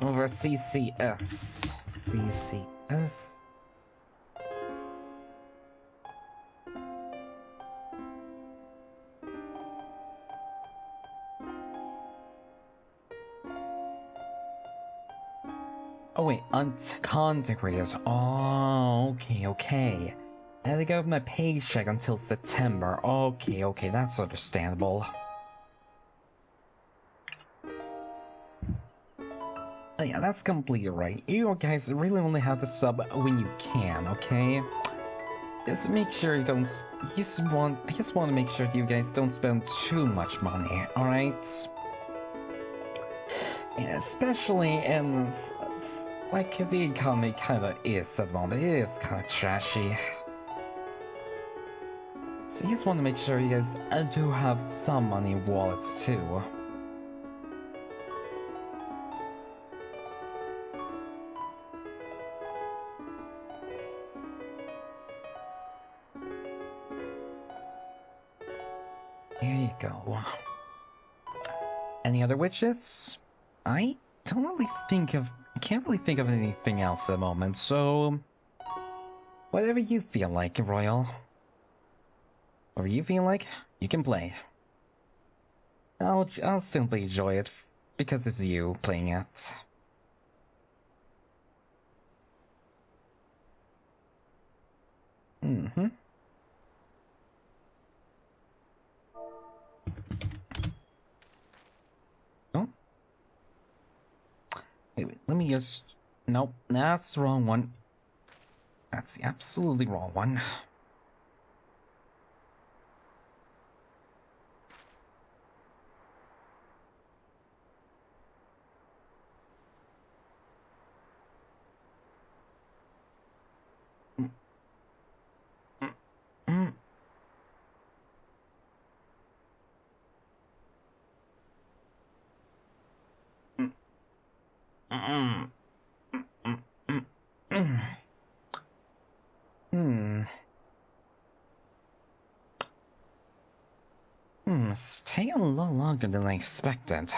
Over CCS. CCS? Oh wait, con degrees. Oh, okay. I had to give my paycheck until September. Okay, that's understandable. Oh, yeah, that's completely right. You guys really only have to sub when you can, okay? Just make sure you don't. I just want to make sure you guys don't spend too much money, all right? Yeah, especially in like the economy kind of is at the moment. It is kind of trashy. So you just want to make sure you guys do have some money in wallets too. There you go. Any other witches? I can't really think of anything else at the moment, so whatever you feel like, Royal. Whatever you feel like, you can play. I'll simply enjoy it because it's you playing it. Mm-hmm. Oh. Wait, let me just... Nope, that's the wrong one. That's the absolutely wrong one. It's taking a lot longer than I expected.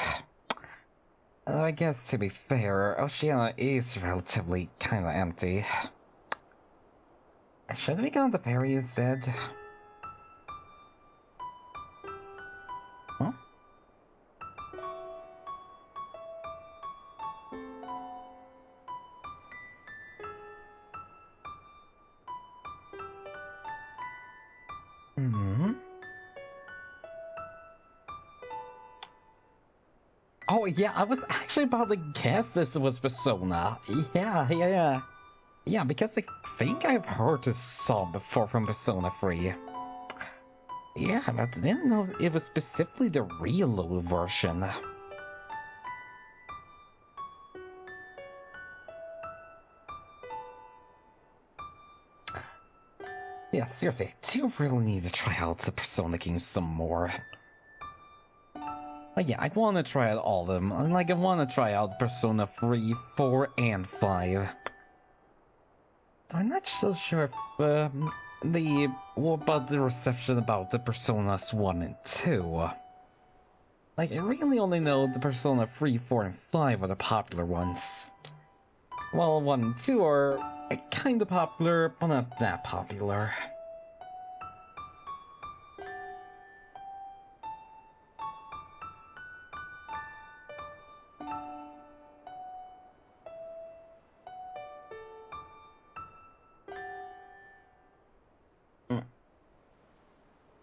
Although I guess to be fair, Oceania is relatively kinda empty. Should we go on the ferry instead? Huh? Hmm. Oh yeah, I was actually about to guess this was Persona. Yeah, because I think I've heard this song before from Persona 3. Yeah, but I didn't know it was specifically the reload version. Yeah, seriously, I do really need to try out the Persona games some more. Like, yeah, I want to try out all of them. Like, I want to try out Persona 3, 4, and 5. I'm not so sure if, what about the reception about the Personas 1 and 2? Like, I really only know the Persona 3, 4, and 5 are the popular ones. Well, 1 and 2 are kinda popular, but not that popular.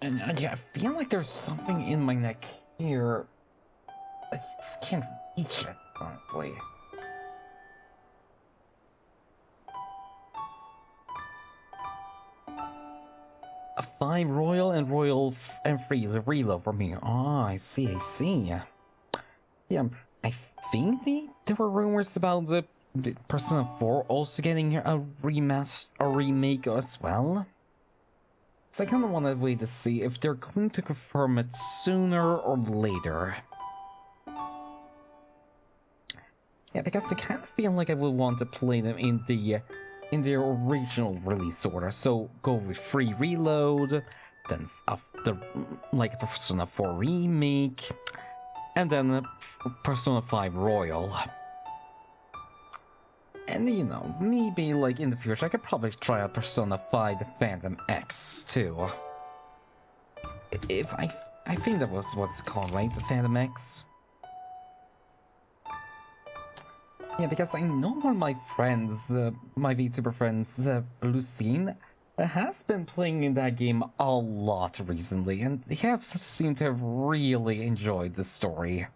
And yeah, I feel like there's something in my neck here. I just can't reach it, honestly. A 5 royal and royal and free reload for me. Oh, I see. Yeah, I think there were rumors about the Persona 4 also getting a remake as well. So I kind of want to wait to see if they're going to confirm it sooner or later. Yeah, because I kind of feel like I would want to play them in the original release order. So go with free reload, then after like the Persona 4 remake, and then Persona 5 Royal. And you know, maybe like in the future I could probably try out Persona 5 the Phantom X too. If I think that was what's called, right? The Phantom X. Yeah, because I know one of my friends, my VTuber friends, Lucine, has been playing in that game a lot recently, and they have seemed to have really enjoyed the story,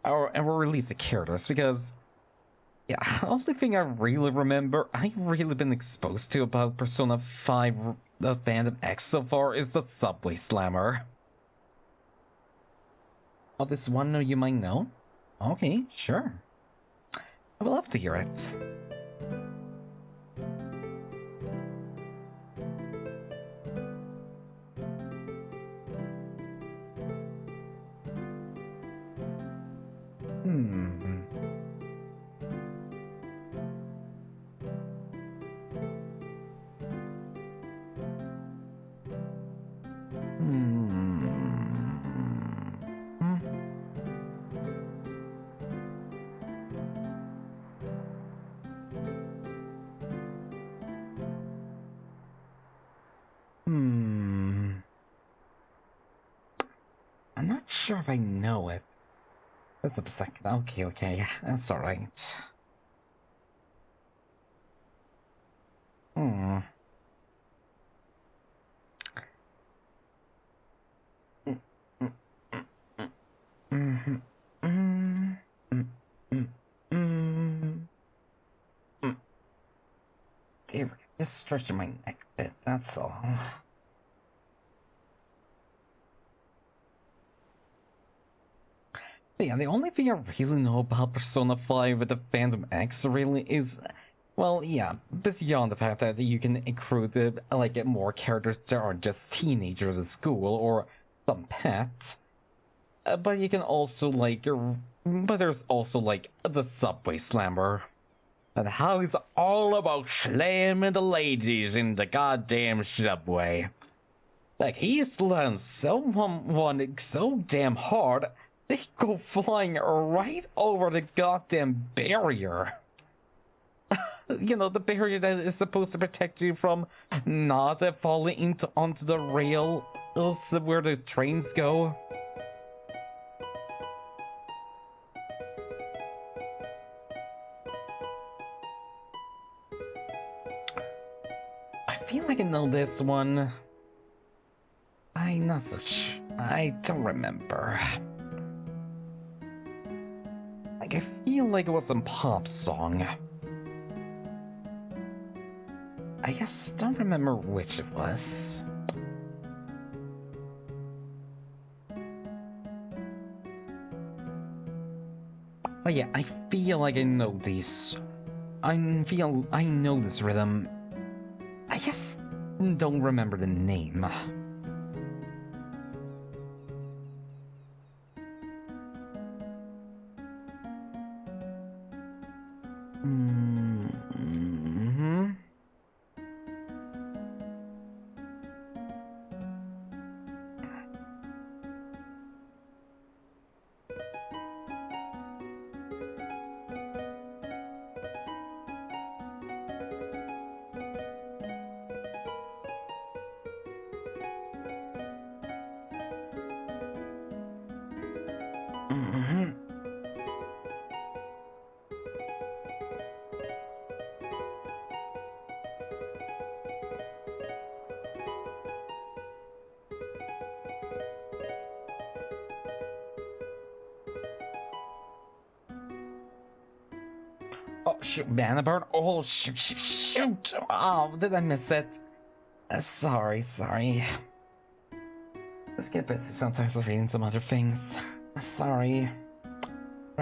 or at least the characters, because, yeah, the only thing I really remember, I've really been exposed to about Persona 5 the Phantom X so far is the Subway Slammer. Oh, this one you might know? Okay, sure. I would love to hear it. I'm not sure if I know it. That's a second. Okay, that's alright. Dear, just stretching my neck a bit, that's all. But yeah, the only thing I really know about Persona 5 with the Phantom X really is, well, yeah, beyond the fact that you can include like more characters that aren't just teenagers at school or some pet, but you can also like, but there's also like the Subway Slammer, and how he's all about slamming the ladies in the goddamn subway. Like he slams someone so damn hard, they go flying right over the goddamn barrier. You know, the barrier that is supposed to protect you from not falling onto the rails where those trains go. I feel like I know this one. I'm not so sure. I don't remember. Like, I feel like it was some pop song. I just don't remember which it was. Oh yeah, I feel like I know these. I know this rhythm. I just don't remember the name. Oh, shoot, Bannerbird. Oh, shoot. Oh, did I miss it? Sorry. Let's get busy sometimes with reading some other things. Sorry.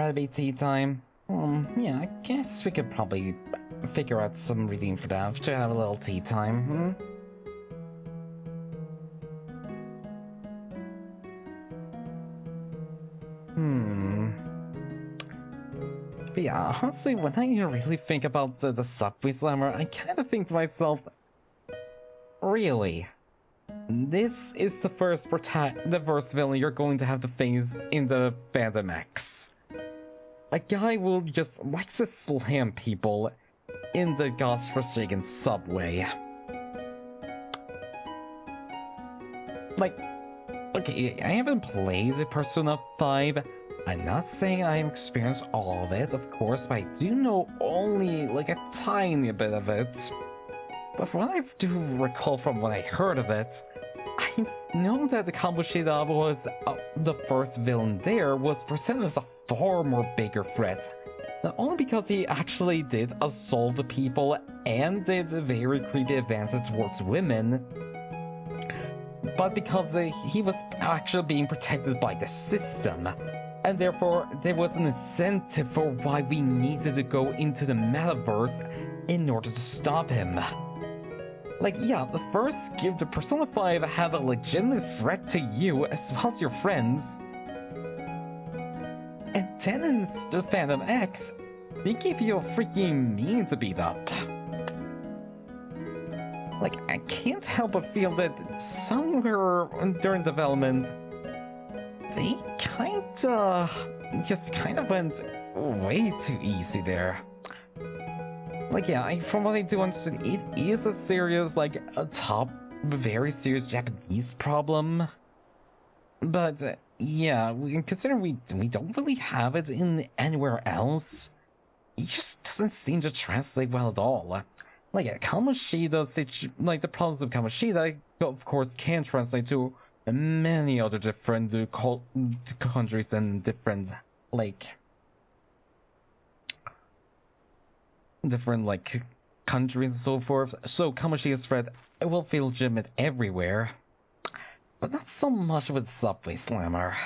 Rather be tea time? Yeah, I guess we could probably figure out some reading for that to have a little tea time, But yeah, honestly, when I really think about the subway slammer, I kind of think to myself, really? This is the first villain you're going to have to face in the Phantom X. A guy will just likes to slam people in the godforsaken subway. Like, okay, I haven't played Persona 5. I'm not saying I experienced all of it, of course, but I do know only like a tiny bit of it. But from what I do recall from what I heard of it, I know that the Kamoshida was the first villain there was presented as a far more bigger threat. Not only because he actually did assault the people and did very creepy advances towards women, but because he was actually being protected by the system. And therefore, there was an incentive for why we needed to go into the metaverse in order to stop him. Like, yeah, the first give the Persona 5 had a legitimate threat to you as well as your friends. And then in the Phantom X, they gave you a freaking mean to beat up. Like, I can't help but feel that somewhere during development, they just kind of went way too easy there. Like, yeah, from what I do understand, it is a serious, like, very serious Japanese problem. But, yeah, considering we don't really have it in anywhere else, it just doesn't seem to translate well at all. Like, Kamoshida, like, the problems of Kamoshida, of course, can translate to many other different countries and different, like, countries and so forth. So Kamoshida's threat will feel legitimate everywhere. But not so much with Subway Slammer.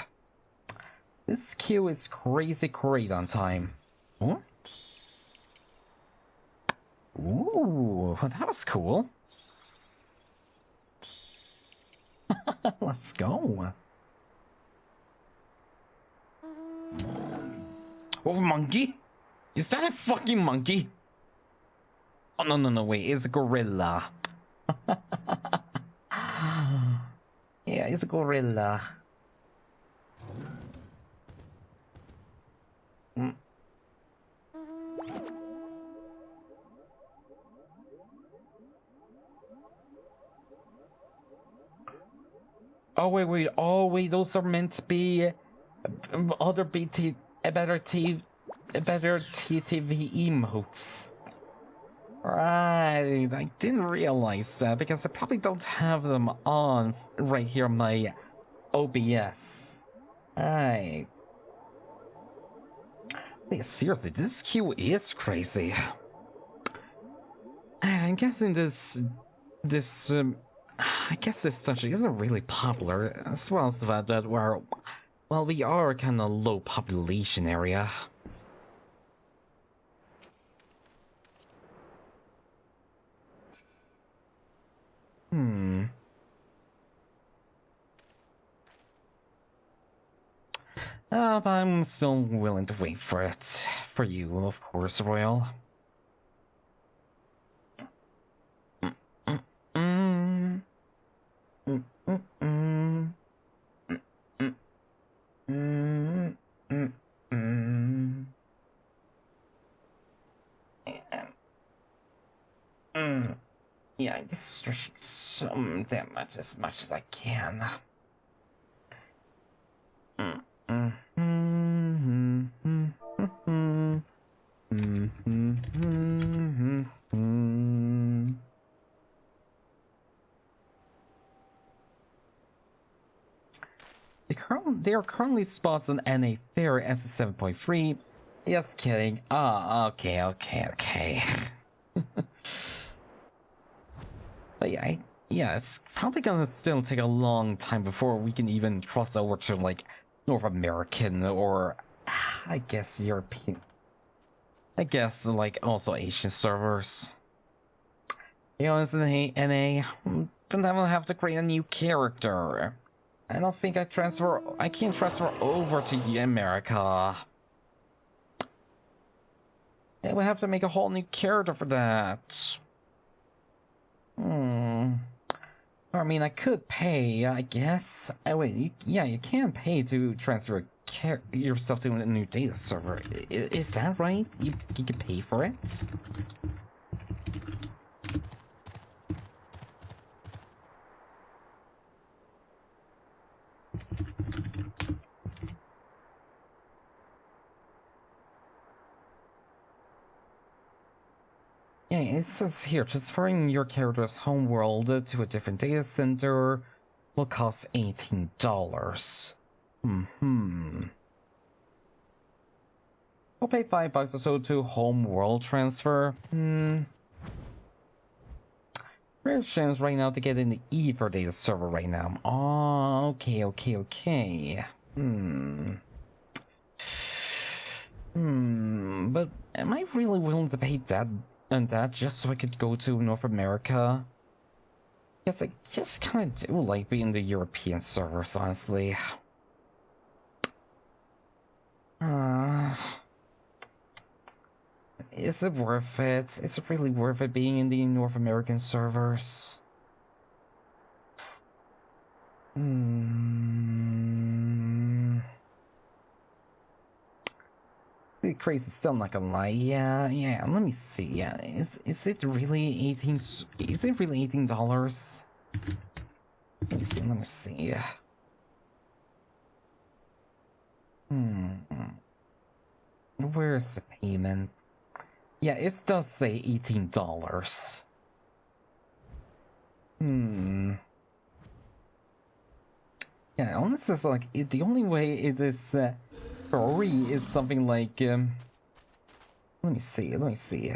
This queue is crazy great on time. Huh? Ooh, that was cool. Let's go. Oh, monkey? Is that a fucking monkey? Oh, no, wait, it's a gorilla. Yeah, it's a gorilla. Oh wait, those are meant to be other better TTV emotes. Right, I didn't realize that because I probably don't have them on right here on my OBS. Right. Wait, seriously, this queue is crazy. I'm guessing I guess this essentially isn't really popular, as well as the fact that we are a kind of low population area. But I'm still willing to wait for it. For you, of course, Royal. Yeah, I just stretch some damage as much as I can. They are currently spots on NA Fair as a 7.3. Just kidding. Okay. But yeah, it's probably gonna still take a long time before we can even cross over to like North American or I guess European. I guess like also Asian servers. You know, it's an NA, but then we'll have to create a new character. I don't think I can't transfer over to America. Yeah, we have to make a whole new character for that. I mean, I could pay, I guess. Oh, wait, you can pay to transfer yourself to a new data server. Is that right? You can pay for it? Yeah, it says here, transferring your character's homeworld to a different data center will cost $18. I'll pay $5 or so to homeworld transfer. Real chance right now to get in the Ether data server right now. Oh, okay. But am I really willing to pay that and that just so I could go to North America? Yes, I just kind of do like being the European servers, honestly. Is it worth it? Is it really worth it being in the North American servers? The crazy still not gonna lie. Yeah, let me see. Yeah, is it really 18? Is it really $18? Let me see. Where's the payment? Yeah, it does say $18. Yeah, honestly, it's like the only way it is free is something like let me see. Let's see,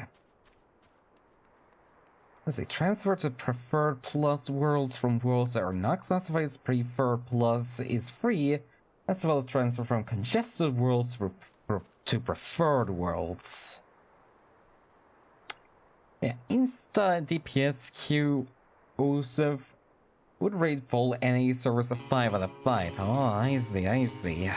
transfer to preferred plus worlds from worlds that are not classified as preferred plus is free, as well as transfer from congested worlds to preferred worlds. Yeah, Insta DPSQ OSEF would rate full NA servers a 5 out of 5. Oh, I see.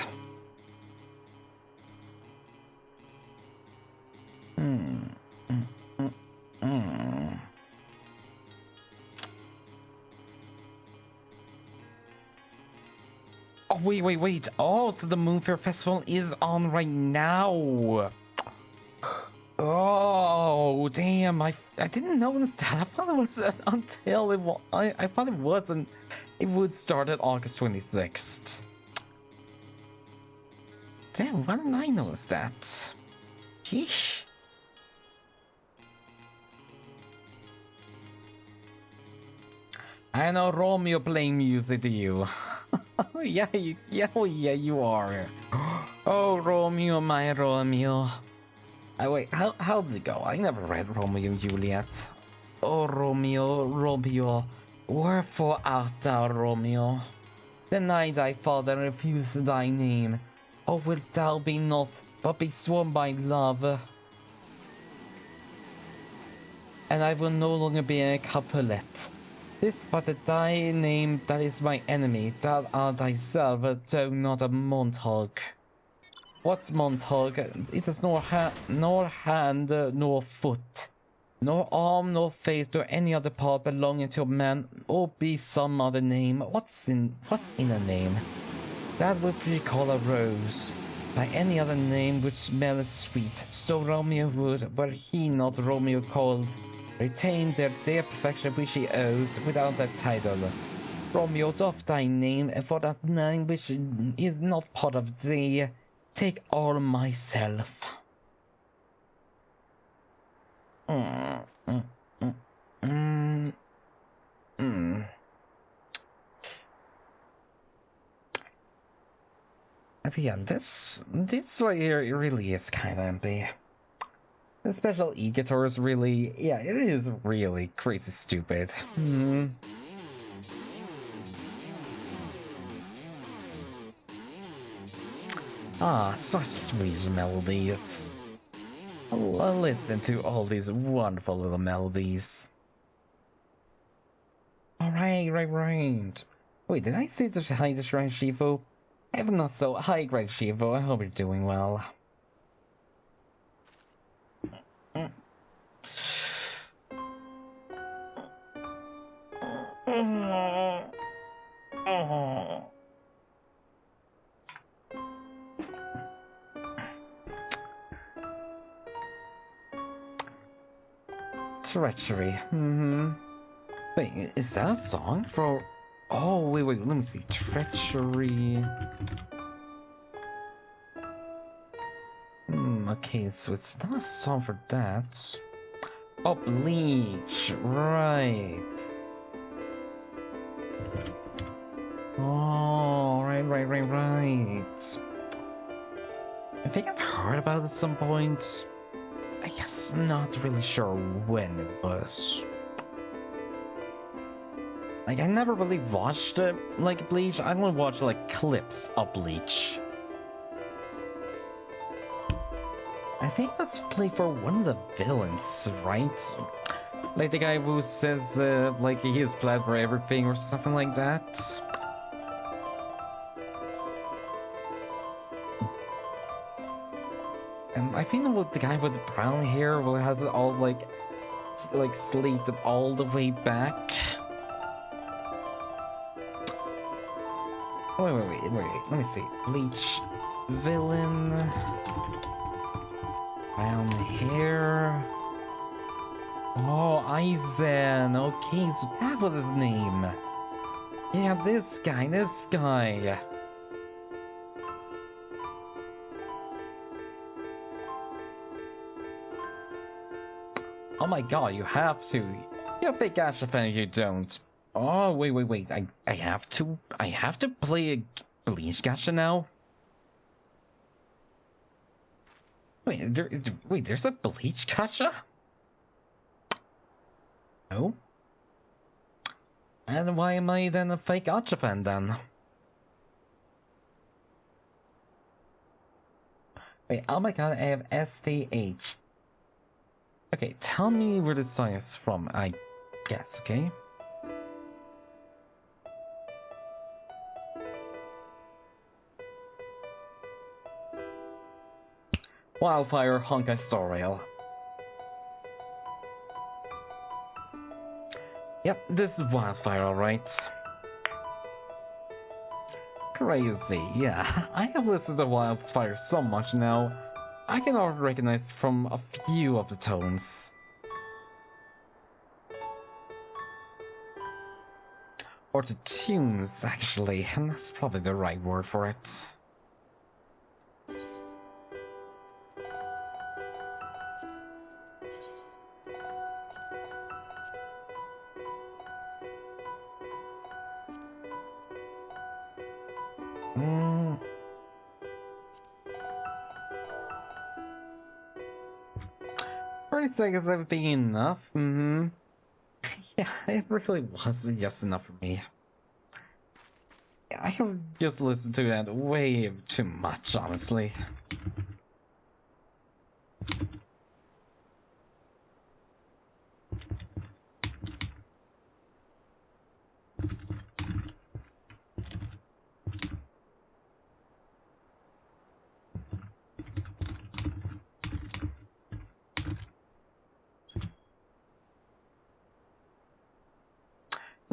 Oh, wait. Oh, so the Moonfair Festival is on right now. Oh, damn. I didn't notice that. I thought it was until it was... I thought it wasn't. It would start at August 26th. Damn, why didn't I notice that? Sheesh. I know Romeo playing music to you. yeah, you are. Oh, Romeo, my Romeo. Wait, how did it go? I never read Romeo and Juliet. Oh, Romeo, wherefore art thou, Romeo? Deny thy father and refuse thy name. Or wilt thou be not, but be sworn by love? And I will no longer be a Capulet. This but thy name that is my enemy, thou art thyself, though not a Montague. What's Montague? It is nor hand, nor foot, nor arm, nor face, nor any other part belonging to a man, or be some other name. What's in a name? That which we call a rose. By any other name which smelleth sweet, so Romeo would, were he not Romeo called, retain their dear perfection which he owes, without that title. Romeo, doff thy name, and for that name which is not part of thee, take all myself. Yeah, this right here, it really is kind of empty. The special e-guitar is really, yeah, it is really crazy stupid. Ah, such sweet melodies. Listen to all these wonderful little melodies. Alright, right. Wait, did I say to hi to Shrine Shivo? If not so, hi Greg Shivo, I hope you're doing well. Treachery. Wait, is that a song for... Oh, wait, let me see. Treachery. Okay, so it's not a song for that. Oh, Bleach. Right. Oh, right. I think I've heard about it at some point. I guess not really sure when it was. Like, I never really watched it, like, Bleach. I only watched, like, clips of Bleach. I think that's played for one of the villains, right? Like the guy who says, like, he is glad for everything or something like that. And I think the guy with the brown hair who has it all, like sleeved all the way back. Wait, let me see. Bleach villain. Brown hair. Oh, Aizen. Okay, so that was his name. Yeah, this guy. Oh my god, you have to. You're a fake Asha fan if you don't. Oh, wait. I have to play a Bleach gacha now? Wait, there's a Bleach gacha? Oh? And why am I then a fake gacha fan then? Wait, oh my god, I have STH. Okay, tell me where this song is from, I guess, okay? Wildfire Honkai Star Rail. Yep, this is Wildfire, alright. Crazy, yeah. I have listened to Wildfire so much now, I can already recognize from a few of the tones. Or the tunes, actually, and that's probably the right word for it. Right, so I guess that'd be enough. Yeah, it really was just enough for me. I have just listened to that way too much, honestly.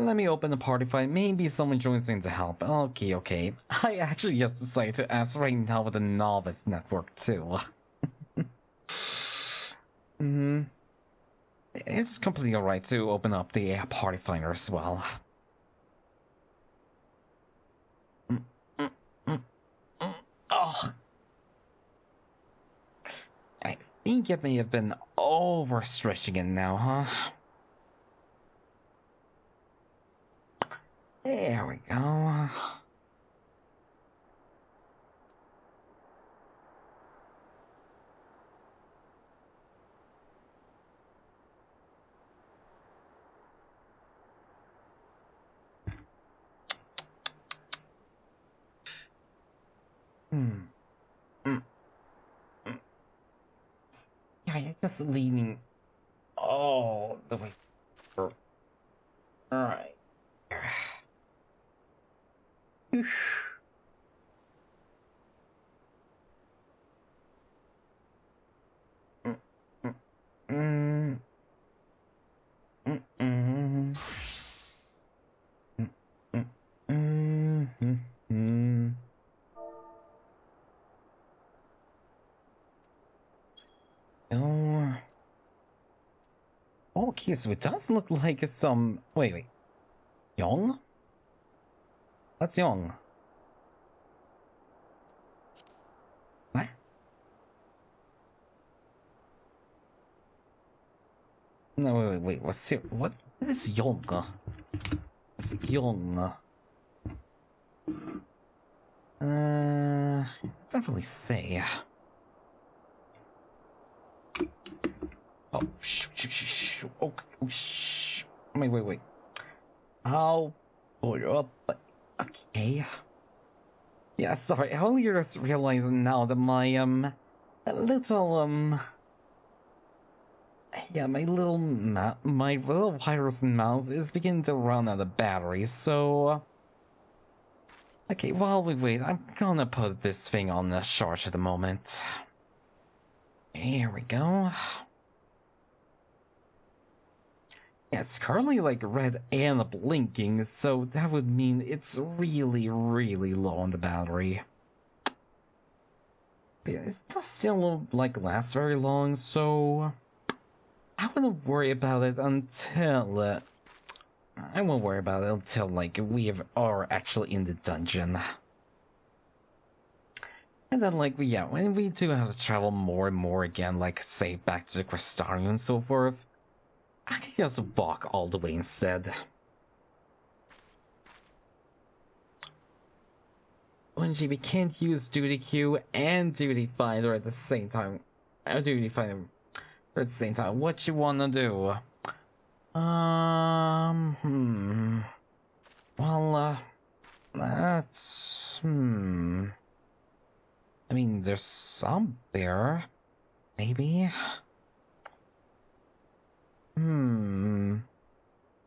Let me open the party fight. Maybe someone joins in to help. Okay. I actually just decided to ask right now with the novice network too. It's completely alright to open up the party finder as well. Oh. I think it may have been overstretching it now, huh? There we go. I'm just leaning all the way through. Alright. Oh. Okay, so it does look like some. Wait. Young? That's young. What? No, wait. What's it? What is young? What's young? Doesn't really say. Oh, shoot. Okay. Oh, shh. Wait. I'll pull you up. Okay. Yeah, sorry. I only just realized now that my, little, yeah, my little virus mouse is beginning to run out of battery, so... Okay, while we wait, I'm gonna put this thing on the charge at the moment. Here we go. Yeah, it's currently like red and blinking, so that would mean it's really, really low on the battery. But yeah, it does still like last very long, so I wouldn't worry about it until I won't worry about it until like we are actually in the dungeon. And then like when we do have to travel more and more again, like say back to the Crystarium and so forth, I can just walk all the way instead. OMG, we can't use Duty Queue and Duty Finder at the same time. Duty Finder at the same time. What you wanna do? Well, that's... I mean, there's some there. Maybe?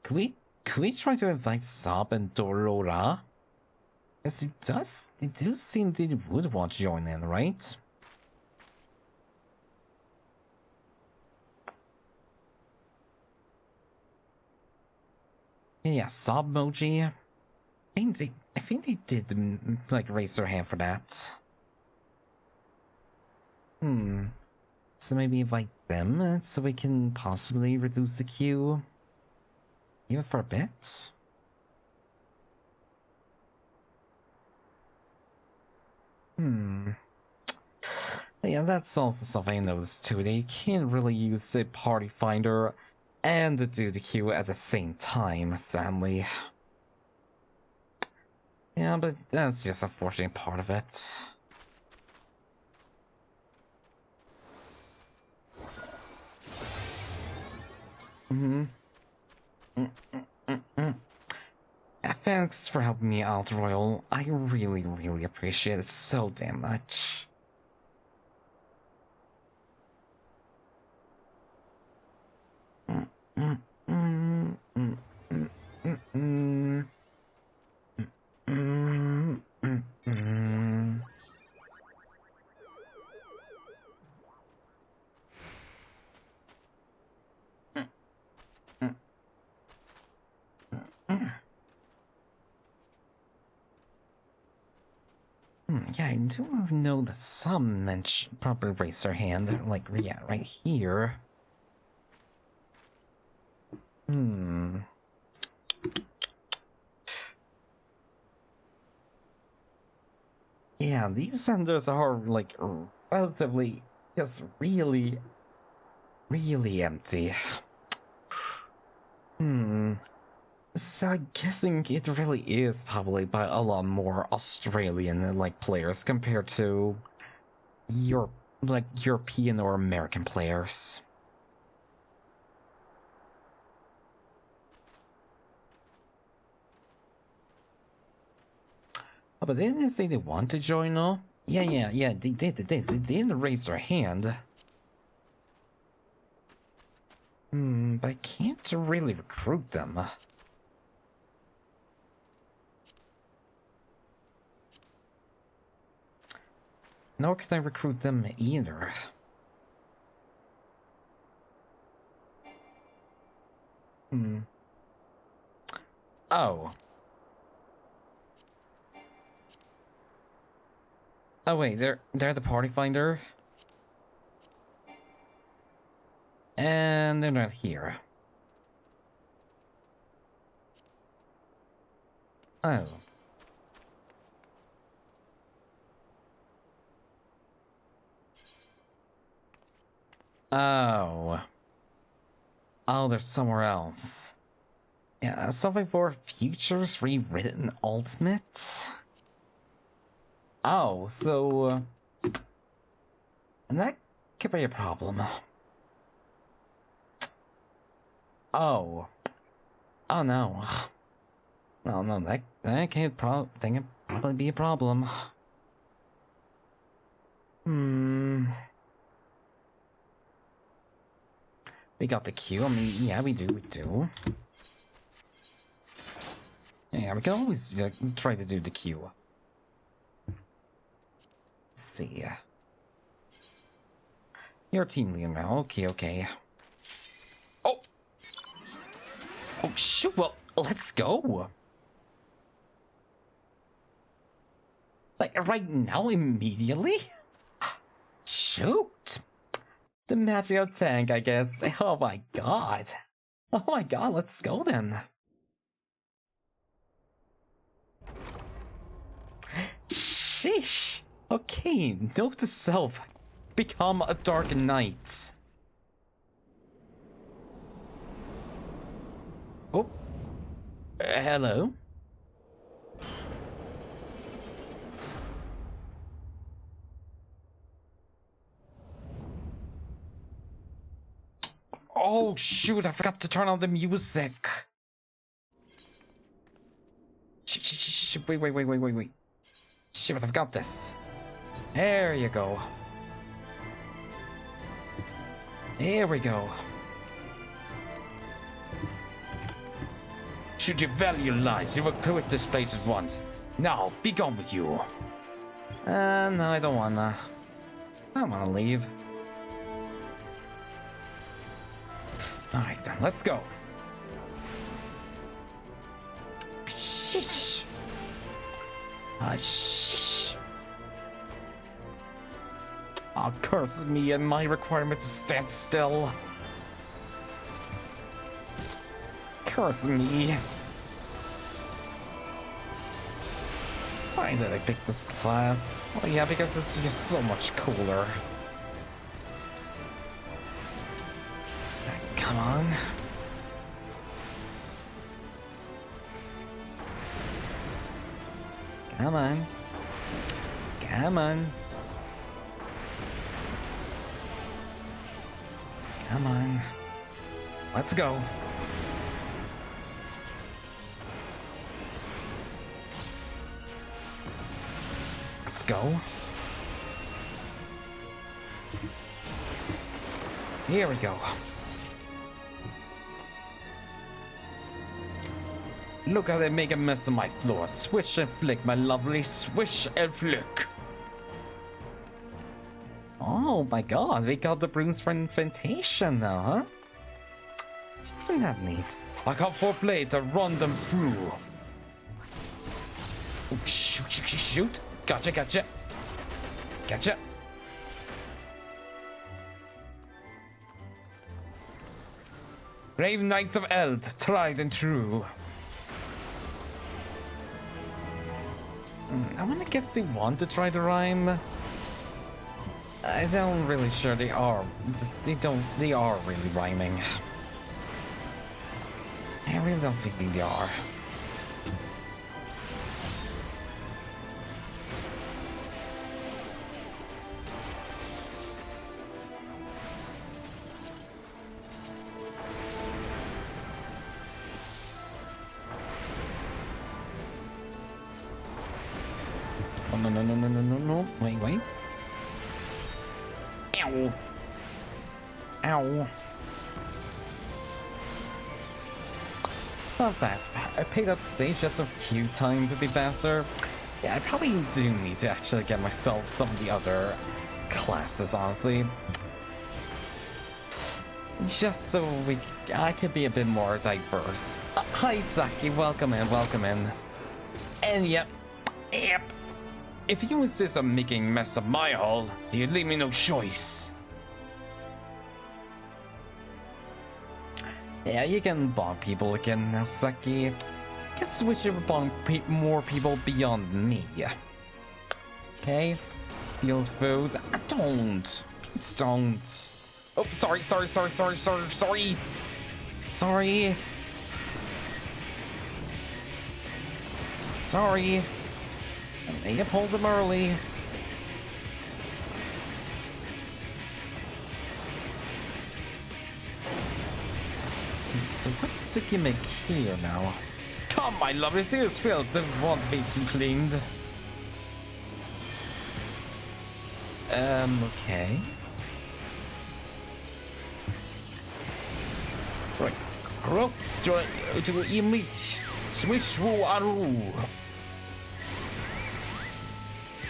Could we try to invite Sob and Dorora? Yes, it do seem they would want to join in, right? Yeah, Sob emoji. I think they did like raise their hand for that. So maybe invite them so we can possibly reduce the queue. Even for a bit? Yeah, that's also something I noticed too. That you can't really use the party finder and do the queue at the same time, sadly. Yeah, but that's just a unfortunate part of it. Thanks for helping me out, Royal. I really, really appreciate it so damn much. Yeah, I do know that some mention probably raise their hand, like, yeah, right here. Yeah, these centers are, like, relatively, just really, really empty. So I'm guessing it really is probably by a lot more Australian like players compared to European or American players. Oh, but they didn't say they want to join, no? Yeah, they didn't raise their hand. But I can't really recruit them. Nor can I recruit them either. Oh. Oh wait, they're the party finder. And they're not here. Oh. Oh. Oh, they're somewhere else. Yeah, something for Futures Rewritten Ultimate? Oh, so... and that could be a problem. Oh. Oh no. Well, no, that can't probably be a problem. We got the queue. I mean, yeah, we do. Yeah, we can always try to do the queue. Let's see. You're team leader now. Okay. Oh! Oh, shoot. Well, let's go. Like, right now, immediately? Shoot. The Magio tank, I guess. Oh my god. Oh my god, let's go then. Sheesh. Okay, note to self. Become a Dark Knight. Oh. Hello? Oh shoot, I forgot to turn on the music. Wait. Shit, I've got this. There you go. Here we go. Should you value your lives, you will quit this place at once. Now, be gone with you. No, I don't wanna. I don't wanna leave. Alright then, let's go. Shish. Shish. Oh, curse me and my requirement to stand still. Curse me. Why did I pick this class? Oh yeah, because it's just so much cooler. Come on. Come on. Come on. Come on. Let's go. Let's go. Here we go. Look how they make a mess of my floor. Swish and flick, my lovely. Swish and flick. Oh my god, we got the Bruins Fermentation now, huh? Isn't that neat? I come for play to run them through. Oh, shoot. Gotcha. Brave Knights of Eld, tried and true. I wanna guess they want to try to rhyme. I don't really sure they are. They are really rhyming. I really don't think they are. Oh, no. Wait. Ow. Not bad. I paid up stage just of queue time to be faster. Yeah, I probably do need to actually get myself some of the other classes, honestly. Just so I could be a bit more diverse. Hi, Saki. Welcome in, welcome in. And yep. If you insist on making a mess of my hall, you leave me no choice. Yeah, you can bomb people again now, Saki. Just switch to bomb more people beyond me. Okay? Steals food. Don't. Please don't. Oh, sorry. Sorry. I may have pulled them early. So what's the gimmick here now? Come, my lovely, serious field that won't be cleaned. Okay. Right. Rope to image. Switch Wu Aru.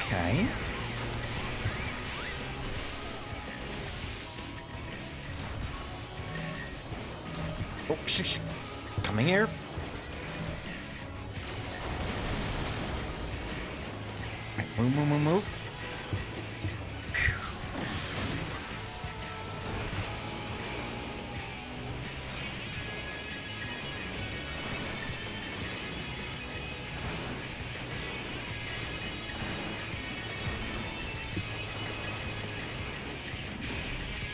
Okay. Oh, shh. Coming here. Move.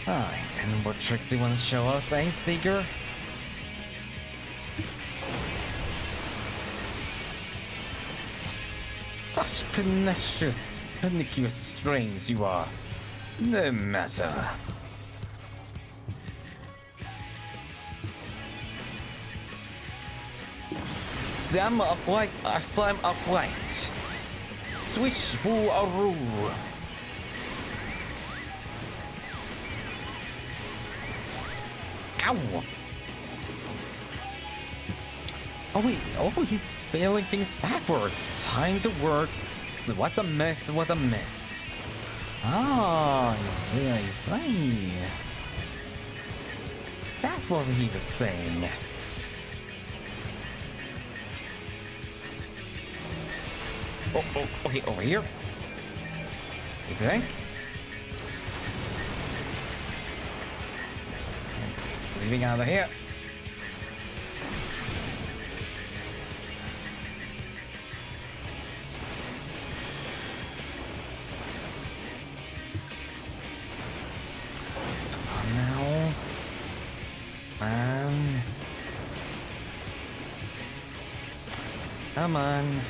Alright, and what tricks you want to show us, eh, Seeker? Such pernicious strains you are. No matter. Slam upright. Switch Wu Aru. Ow! Oh wait, he's spelling things backwards. Time to work. So what a mess. Ah, I see. That's what he was saying. Oh, okay, over here. You think? Leaving out of here. Come on.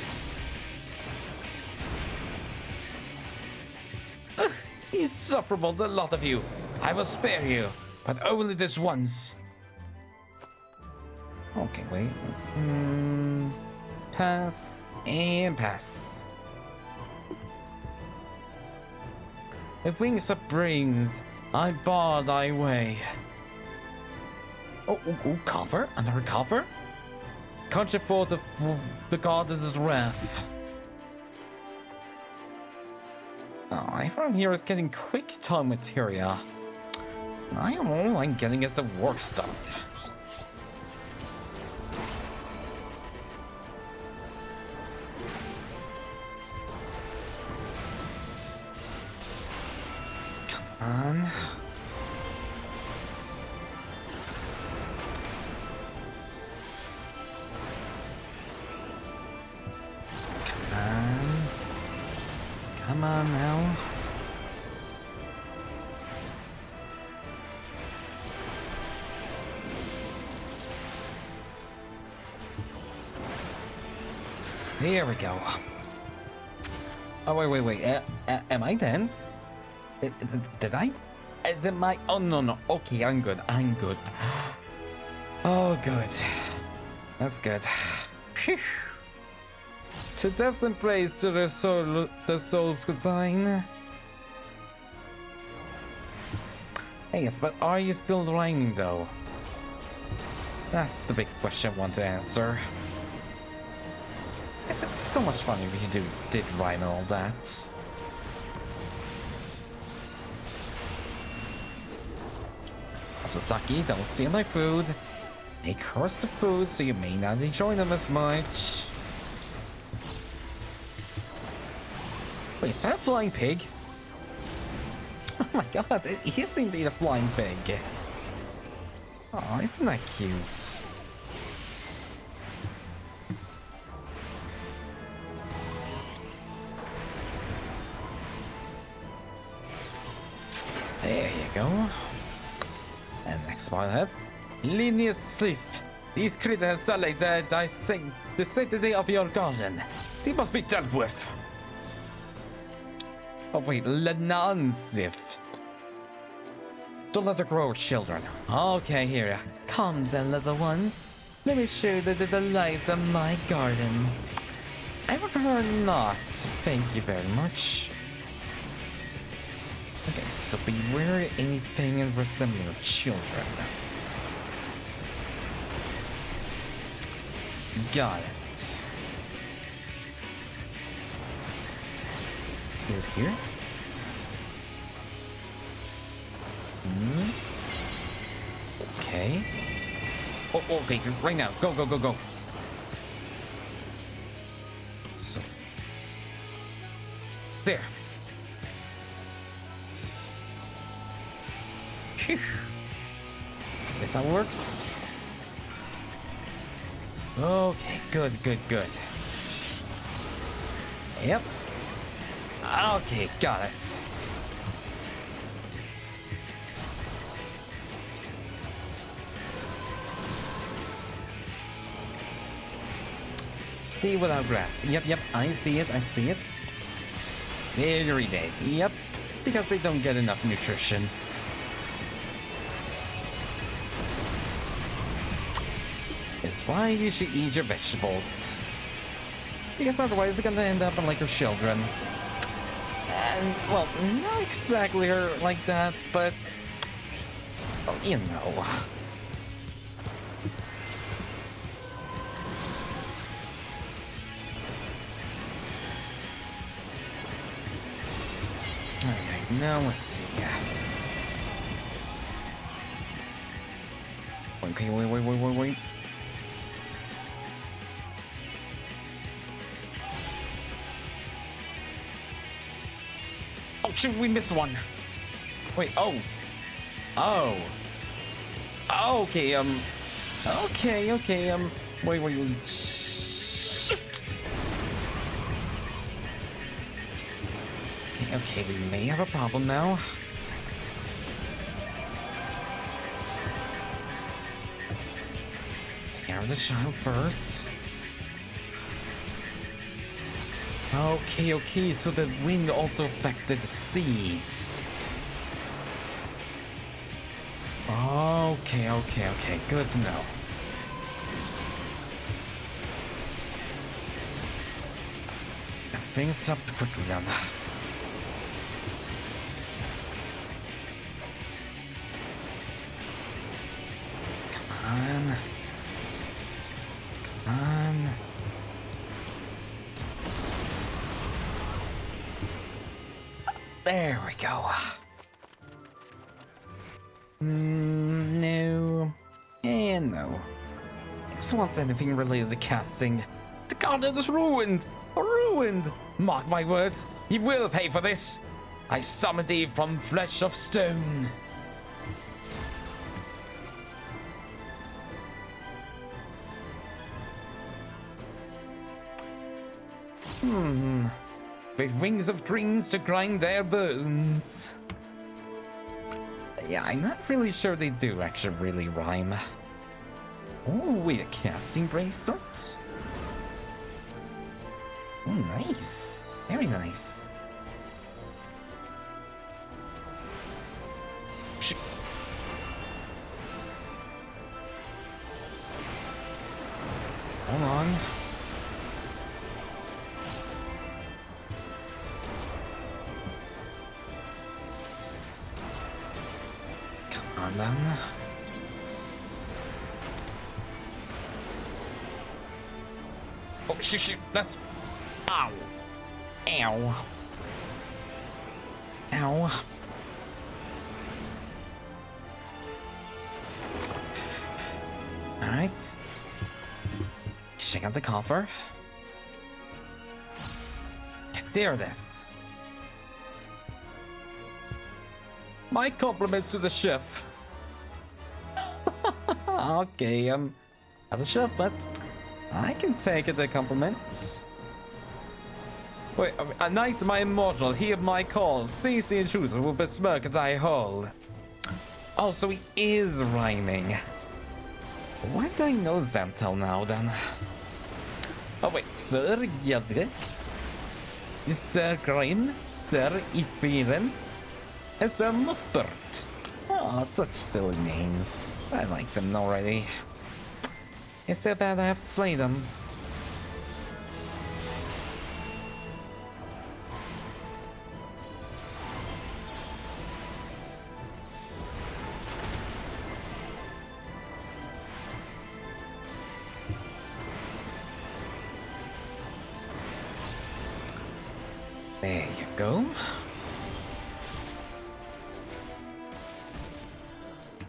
Insufferable, the lot of you. I will spare you, but only this once. Okay, wait. Pass and pass. With wings of brains, I bar thy way. Oh, cover? Another cover? Conjure forth the goddess's wrath. Oh, everyone here is getting quick time materia. All I'm getting is the work stuff. Come on. Come on now. Here we go. Oh, wait. Am I then? Did I? Am I? Oh, no. Okay, I'm good. Oh, good. That's good. Phew. To depths and praise to the soul's design. Hey, yes, but are you still rhyming though? That's the big question I want to answer. It's so much fun if you did rhyme and all that. Also, Saki, don't steal my food. They curse the food, so you may not enjoy them as much. Wait, is that a flying pig? Oh my god, it is indeed a flying pig. Oh, isn't that cute? There you go. And next spot ahead. Linear Sif. These critters are like the sanctity of your garden. They must be dealt with. Oh wait, Lenansif. Don't let her grow children. Okay, here. Come then, little ones. Let me show you the delights of my garden. I would prefer not. Thank you very much. Okay, so beware anything resembling children. Got it. Is it here? Okay. Oh, okay, right now. Go, go, go, go. So. There. Phew. Guess that works. Okay, good, good, good. Yep. Okay, got it. See without grass. Yep, yep, I see it, I see it. Very dead. Yep, because they don't get enough nutrition. It's why you should eat your vegetables. Because otherwise you're gonna end up like your children. And, well, not exactly like that, but... well, you know. Alright, now let's see. Okay, wait. Oh, shoot, we missed one. Wait, oh. Oh. Okay, okay, wait. Shit. Okay, we may have a problem now. Take care of the child first. Okay, so the wind also affected the seeds. Okay, good to know. Things up quickly then. Come on. There we go. No. And no. If wants anything related to casting, the garden is ruined! Ruined! Mark my words, he will pay for this! I summon thee from flesh of stone. With wings of dreams to grind their bones. Yeah, I'm not really sure they do actually really rhyme. Oh, wait, a casting bracelet? Oh, nice. Very nice. Hold on. Come on then. shoot, that's... Ow. Ow. Ow. Alright. Check out the coffer. There it is. My compliments to the chef. Okay, not a chef, but I can take it, the compliments. Wait, a knight my immortal, hear my call. Seize the intruder will besmirk as I hold. Oh, so he is rhyming. Why did I know that till now then? Oh wait, Sir Gjedre, Sir Green, Sir Ifiren, and Sir Muffert. Oh, such silly names. I like them already. It's so bad I have to slay them. There you go.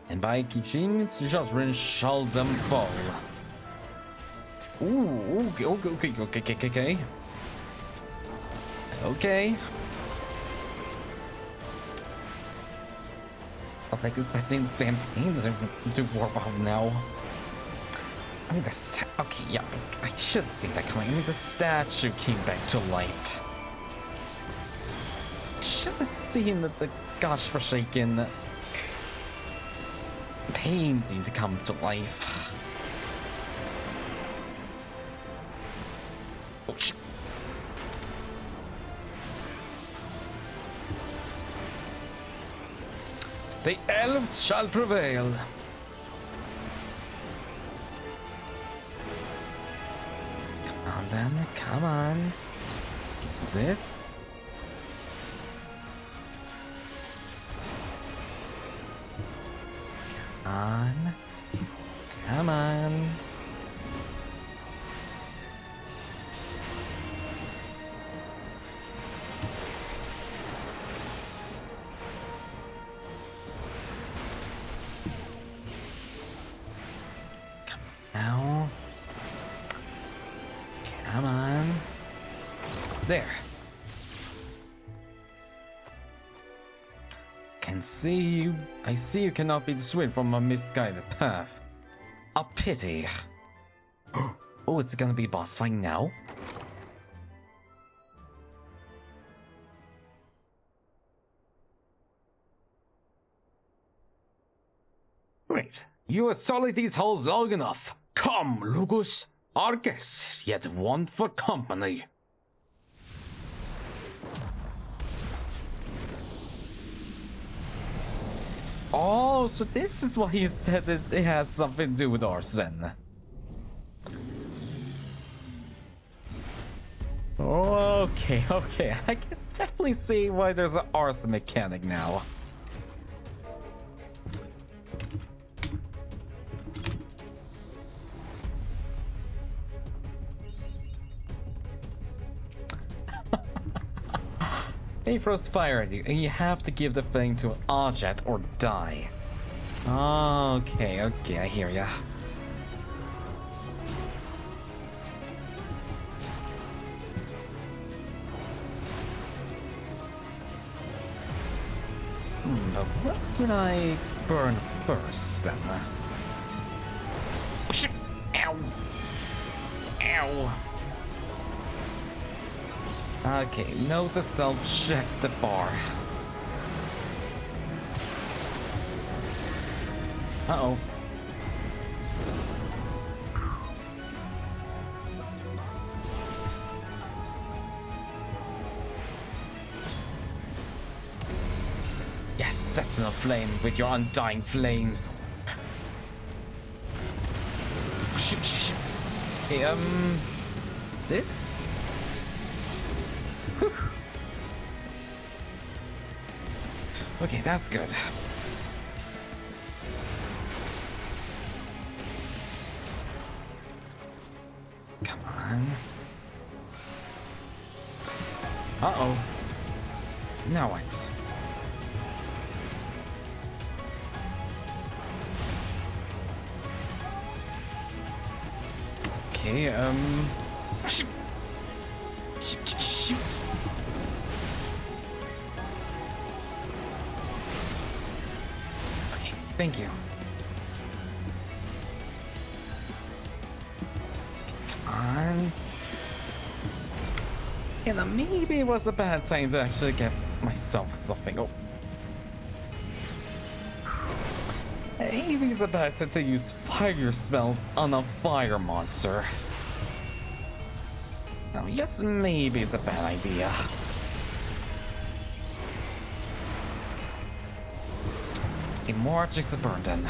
And by Kishin's judgment shall them fall. Ooh, okay. Okay. I'm like expecting the damn pain to warp out now. I mean, okay, yeah, I should have seen that coming. I mean, the statue came back to life. Should have seen that the godforsaken painting to come to life. Oh, shit. The elves shall prevail. Come on then, come on. This. On. Come on. Come now. Come on. There. Can see you. I see you cannot be dissuaded from a misguided path. A pity. Oh, it's gonna be boss fight now? Great. You have solid these halls long enough. Come, Lugus. Our guests yet want for company. Oh, so this is why he said that it has something to do with arson. Okay, I can definitely see why there's an arson mechanic now. He throws fire at you, and you have to give the thing to an object or die. Okay, I hear ya. But what would I burn first then? Oh, shit! Ow! Ow! Okay, note to self, check the bar. Uh-oh. Yes, set them aflame with your undying flames. Okay, this? Whew. Okay, that's good. Come on. Uh-oh. Now what? Okay, shoot! Shoot! Okay, thank you. Come on. Yeah, now maybe it was a bad time to actually get myself something. Oh. Maybe it's about to use fire spells on a fire monster. Oh, yes, maybe it's a bad idea. Okay, more objects to burn then.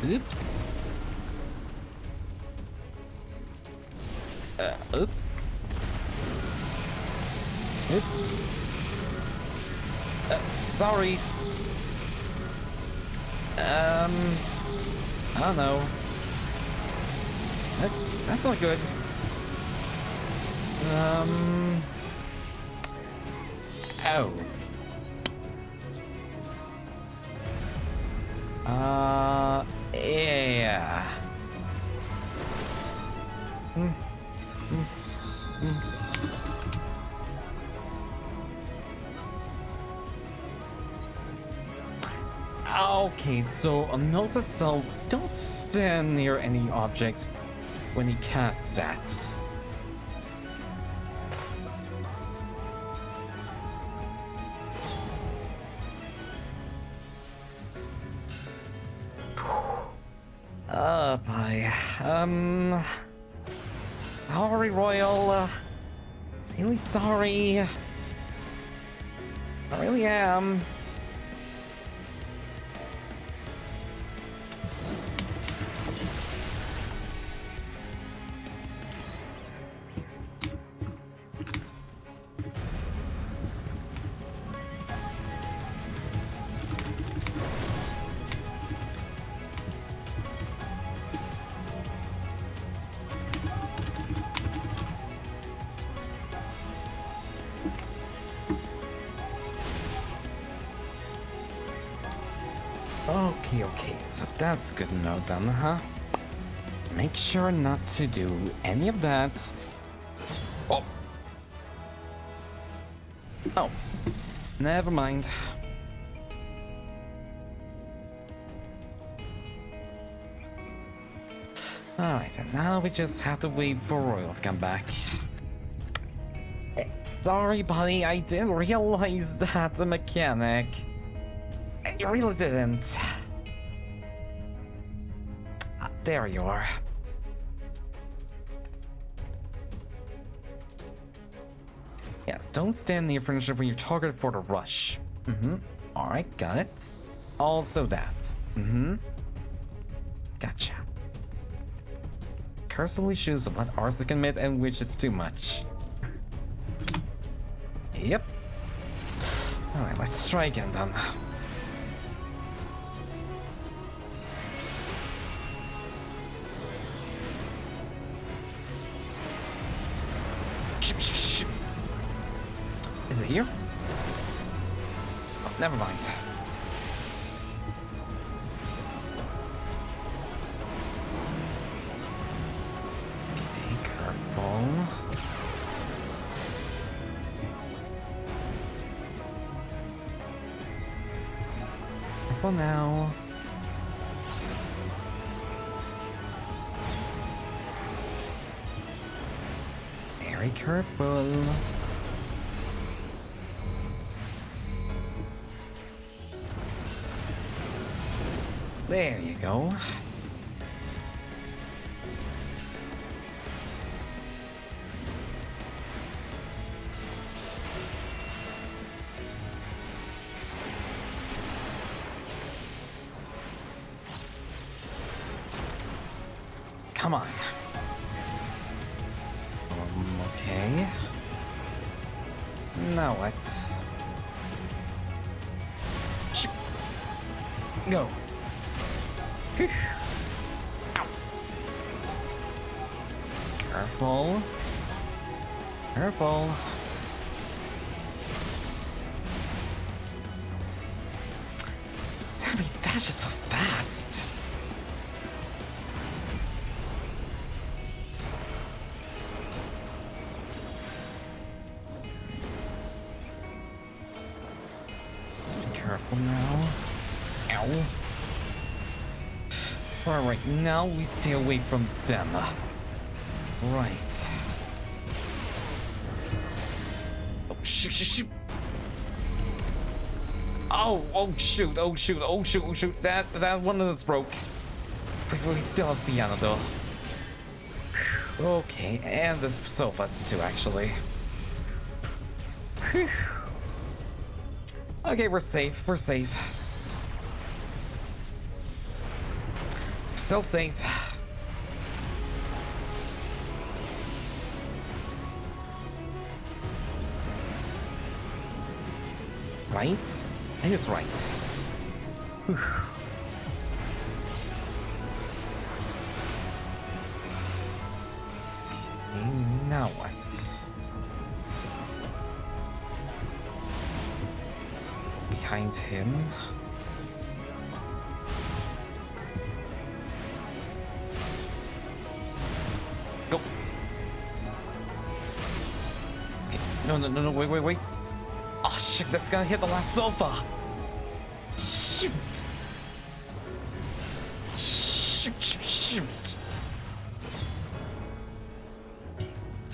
Oops. Oops. Oops. Sorry. Oh no. That's not good. Oh. Yeah. Okay, so note to self, don't stand near any objects when he casts that. Bye. Sorry, Royal. Really sorry. I really am. Okay, so that's good to know then, huh? Make sure not to do any of that. Oh! Oh. Never mind. Alright, and now we just have to wait for Royal to come back. Sorry, buddy, I didn't realize that's a mechanic. I really didn't. There you are. Yeah, don't stand near furniture when you're targeted for the rush. Alright, got it. Also that. Gotcha. Cursively choose what ours to commit and which is too much. Yep. Alright, let's try again then. Is it here? Oh, never mind. Okay, curveball. Careful now. Very careful. There you go. Come on. Okay. Now what? Go. Careful. Careful. Damn, his dash is so fast. Just be careful now. Ow. Alright, now we stay away from them. Right. Oh, shoot. Oh, shoot. That one of us broke. We still have piano though. Okay, and the sofas too, actually. Okay, we're safe. Still safe. Right? I think it's right. Whew. Okay, now what? Behind him. Go. Okay. No, wait. Oh shit, that's gonna hit the last sofa. Shoot.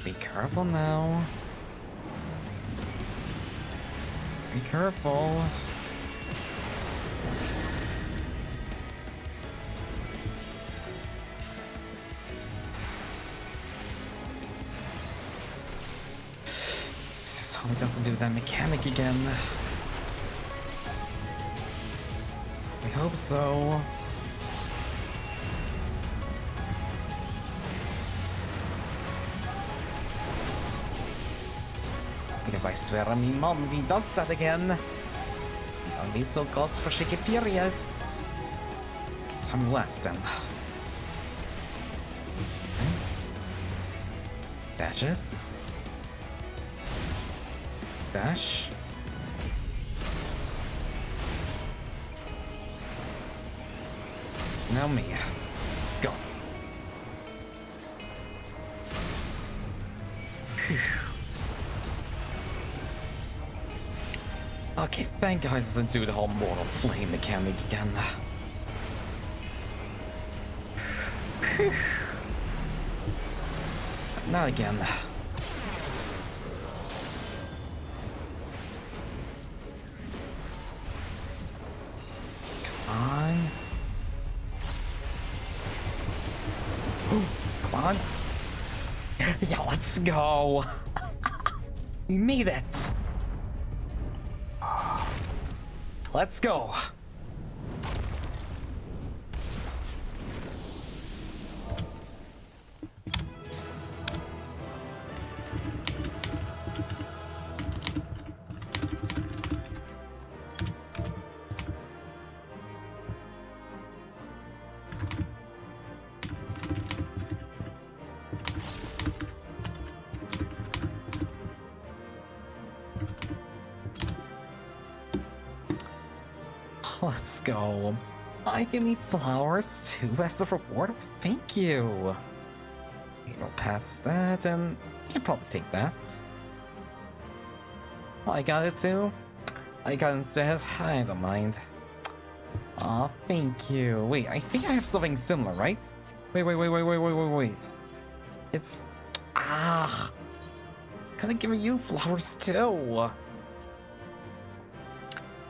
Be careful now. Be careful. It doesn't do that mechanic again. I hope so. Because I swear on me mom, if he does that again, I'll be so godforsaken furious. Okay, some less then. Right. Dashes. Dash. It's now me. Go. Whew. Okay, thank God it doesn't do the whole mortal flame mechanic again. Whew. Not again. Come on. Yeah, let's go. We made it. Let's go. Let's go. I give me flowers too as a reward. Thank you. Go past that, and you can probably take that. Oh, I got it too. I got it instead. I don't mind. Aw, thank you. Wait, I think I have something similar, right? Wait. It's gotta give you flowers too.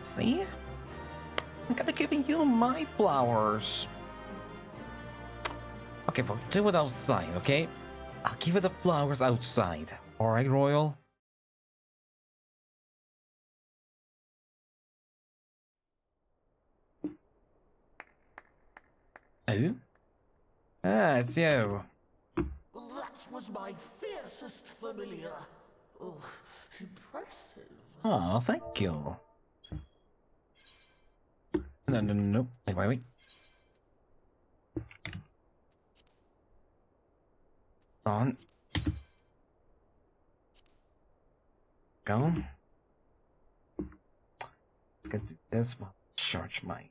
See? I'm gonna give you my flowers. Okay, we'll do it outside, okay? I'll give you the flowers outside. Alright, Royal? Oh? Ah, it's you. That was my fiercest familiar. Oh, impressive. Oh, thank you. No. Wait. On. Go. Let's go do this while I charge my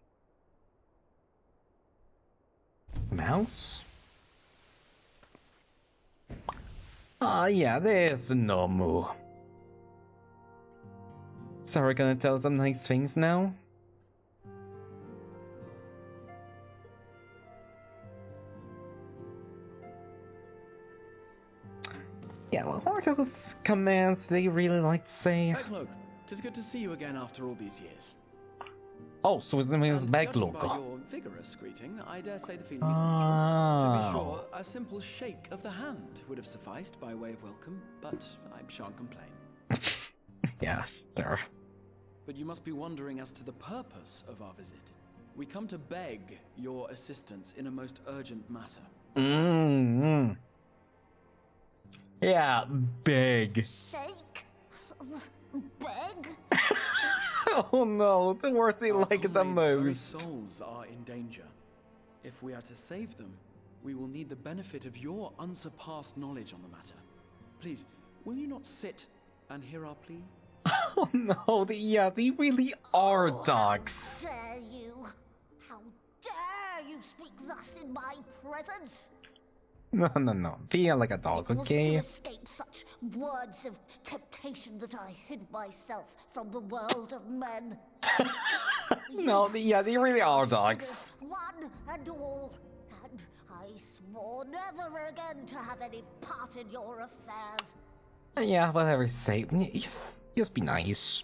mouse. Ah, yeah, there's Nomu. So we're gonna tell some nice things now? Yeah, well, what are those commands they really like to say? Beglog, tis good to see you again after all these years. Oh, so his name is And judging by Beglog. your vigorous greeting, I dare say the feeling is mutual. To be sure, Oh. a simple shake of the hand would have sufficed by way of welcome, but I shan't complain. Yeah, sure. But you must be wondering as to the purpose of our visit. We come to beg your assistance in a most urgent matter. Mm-hmm. Yeah, big. Sake? Beg? Oh no, the words they Our like it the comrades' very most. souls are in danger. If we are to save them, we will need the benefit of your unsurpassed knowledge on the matter. Please, will you not sit and hear our plea? Oh no, they really are dogs. How dare you? How dare you speak thus in my presence? No. Be like a dog, It was okay? to escape such words of temptation that I hid myself from the world of men. No, they really are dogs. One and all, and I swore never again to have any part in your affairs. Yeah, whatever you say. Just be nice.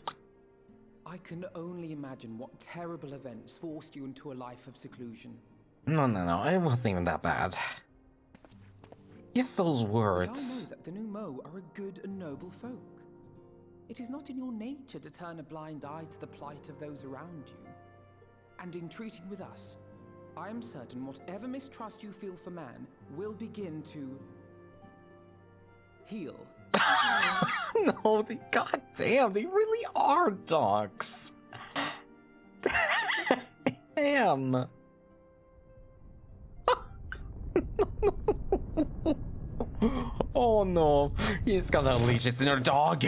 I can only imagine what terrible events forced you into a life of seclusion. No, it wasn't even that bad. Yes, those But I words. know that the Numo are a good and noble folk. It is not in your nature to turn a blind eye to the plight of those around you. And in treating with us, I am certain whatever mistrust you feel for man will begin to heal. No, goddamn, they really are dogs. Damn. Oh no, he's gonna unleash his inner dog.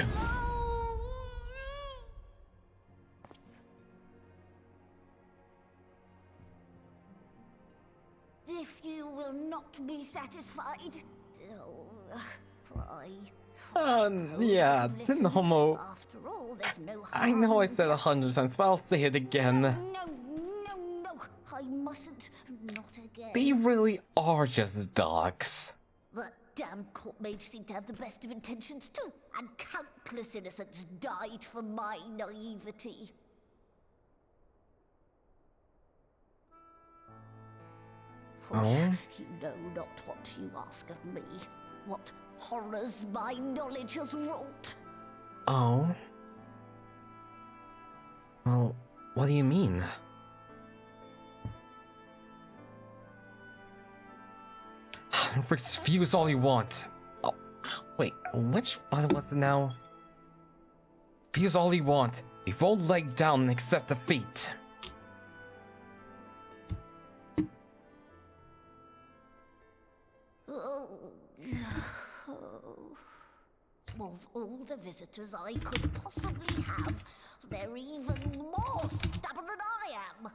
If you will not be satisfied, I Yeah, listen. the homo. After all, there's no I know I harm said in just- 100 times, but I'll say it again. No, I mustn't. Not again. They really are just dogs. That damn court mage seemed to have the best of intentions too, and countless innocents died for my naivety. Oh? You know not what you ask of me, what horrors my knowledge has wrought. Oh? Well, what do you mean? Refuse all you want. Oh, wait, which one was it now? Refuse all you want. We won't lay down and accept defeat. Of all the visitors I could possibly have, they're even more stubborn than I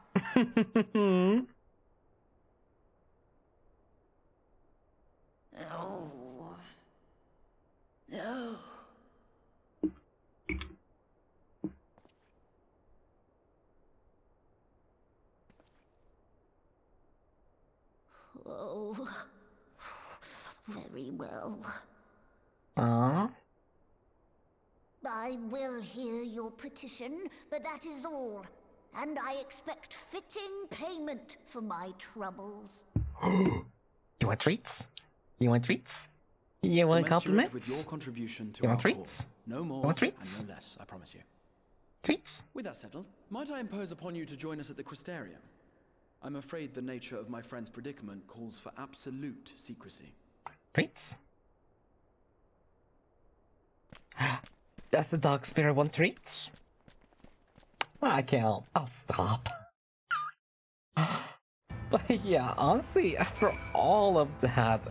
am. Oh. No. Oh, very well. I will hear your petition, but that is all. And I expect fitting payment for my troubles. You want treats? You want treats? You want Commensurate with your compliments? contribution to You our want treats? cause. No more want treats? and no less, I promise you. Treats? With that settled, might I impose upon you to join us at the Crystarium? I'm afraid the nature of my friend's predicament calls for absolute secrecy. Treats? Does the dog spirit want treats? I can't. I'll stop. But yeah, honestly, after all of that,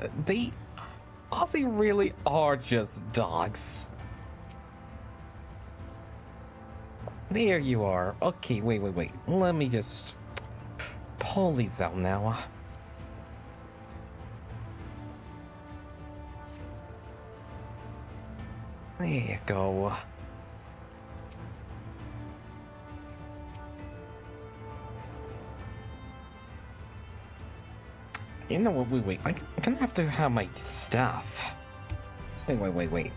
Aussie really are just dogs. There you are. Okay, wait. Let me just pull these out now. There you go. You know what, wait. I'm gonna have to have my staff. Wait.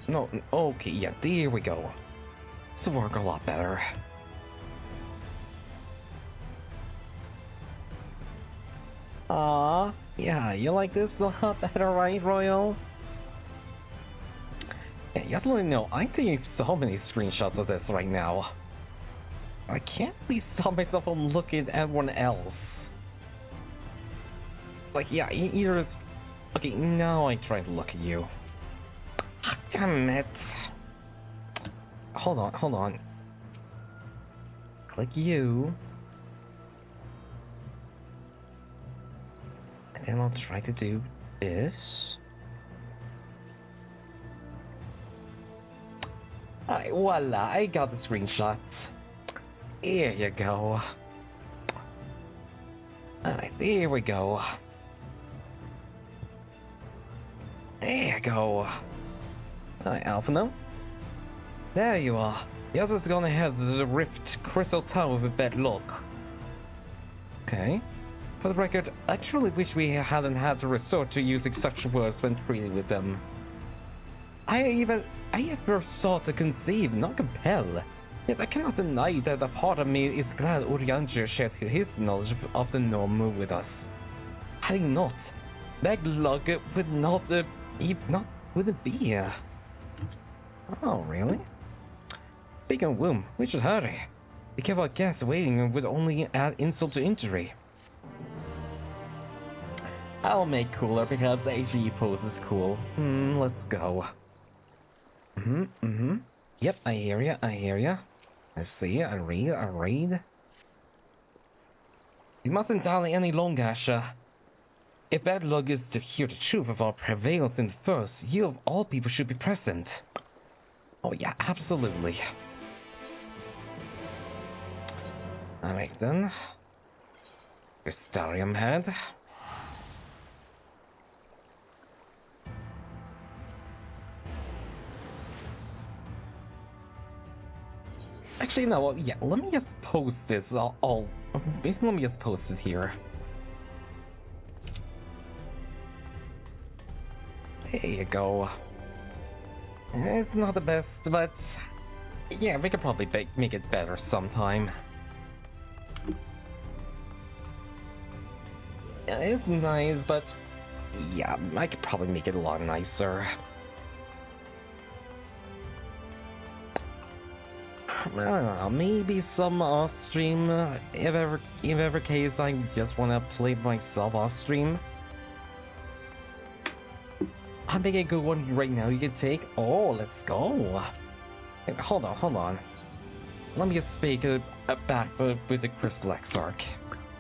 No, okay, yeah, there we go. This will work a lot better. Yeah, you like this a lot better, right, Royal? Yeah, just let me know, I'm taking so many screenshots of this right now. I can't really stop myself from looking at everyone else. Like, yeah, either is... Okay, now I try to look at you. Damn it. Hold on. Click you. And then I'll try to do this. Alright, voila, I got the screenshot. Here you go. Alright, there we go. There you go. Alright, Alphino. There you are. The other's gonna head to the Rift Crystal Tower with bad luck. Okay. For the record, I truly wish we hadn't had to resort to using such words when treating with them. I ever sought to conceive, not compel. Yet I cannot deny that a part of me is glad Urianger shared his knowledge of the norm with us. Had he not, bad luck would not wouldn't be here. Oh, really? Speaking of whom, we should hurry. We kept our guests waiting would only add insult to injury. I'll make cooler because AG pose is cool. Let's go. Yep, I hear ya. I see, I read. We mustn't dally any longer, Asher. If bad luck is to hear the truth of our prevails in the first, you of all people should be present. Oh yeah, absolutely. Alright then. Crystarium head. Actually, no, yeah, let me just post this let me just post it here. There you go. It's not the best, but yeah, we could probably make it better sometime. Yeah, it's nice, but yeah, I could probably make it a lot nicer. I don't know, maybe some off stream, if ever case I just want to play myself off stream. I'm making a good one right now you can take. Oh, let's go. Hey, hold on. Let me just speak back with the Crystal Exarch.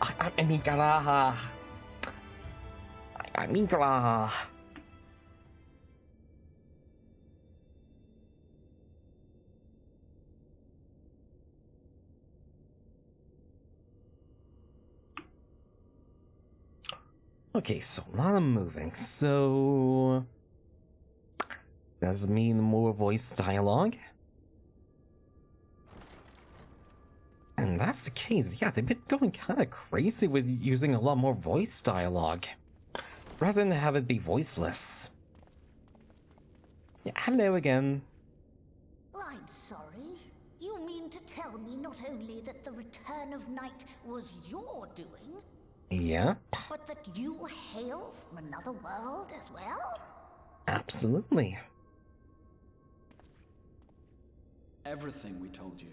I mean, okay, so a lot of moving. So does it mean more voice dialogue? And that's the case, yeah, they've been going kind of crazy with using a lot more voice dialogue, rather than have it be voiceless. Yeah, hello again. I'm sorry. You mean to tell me not only that the return of night was your doing, Yeah. but that you hail from another world as well? Absolutely. Everything we told you,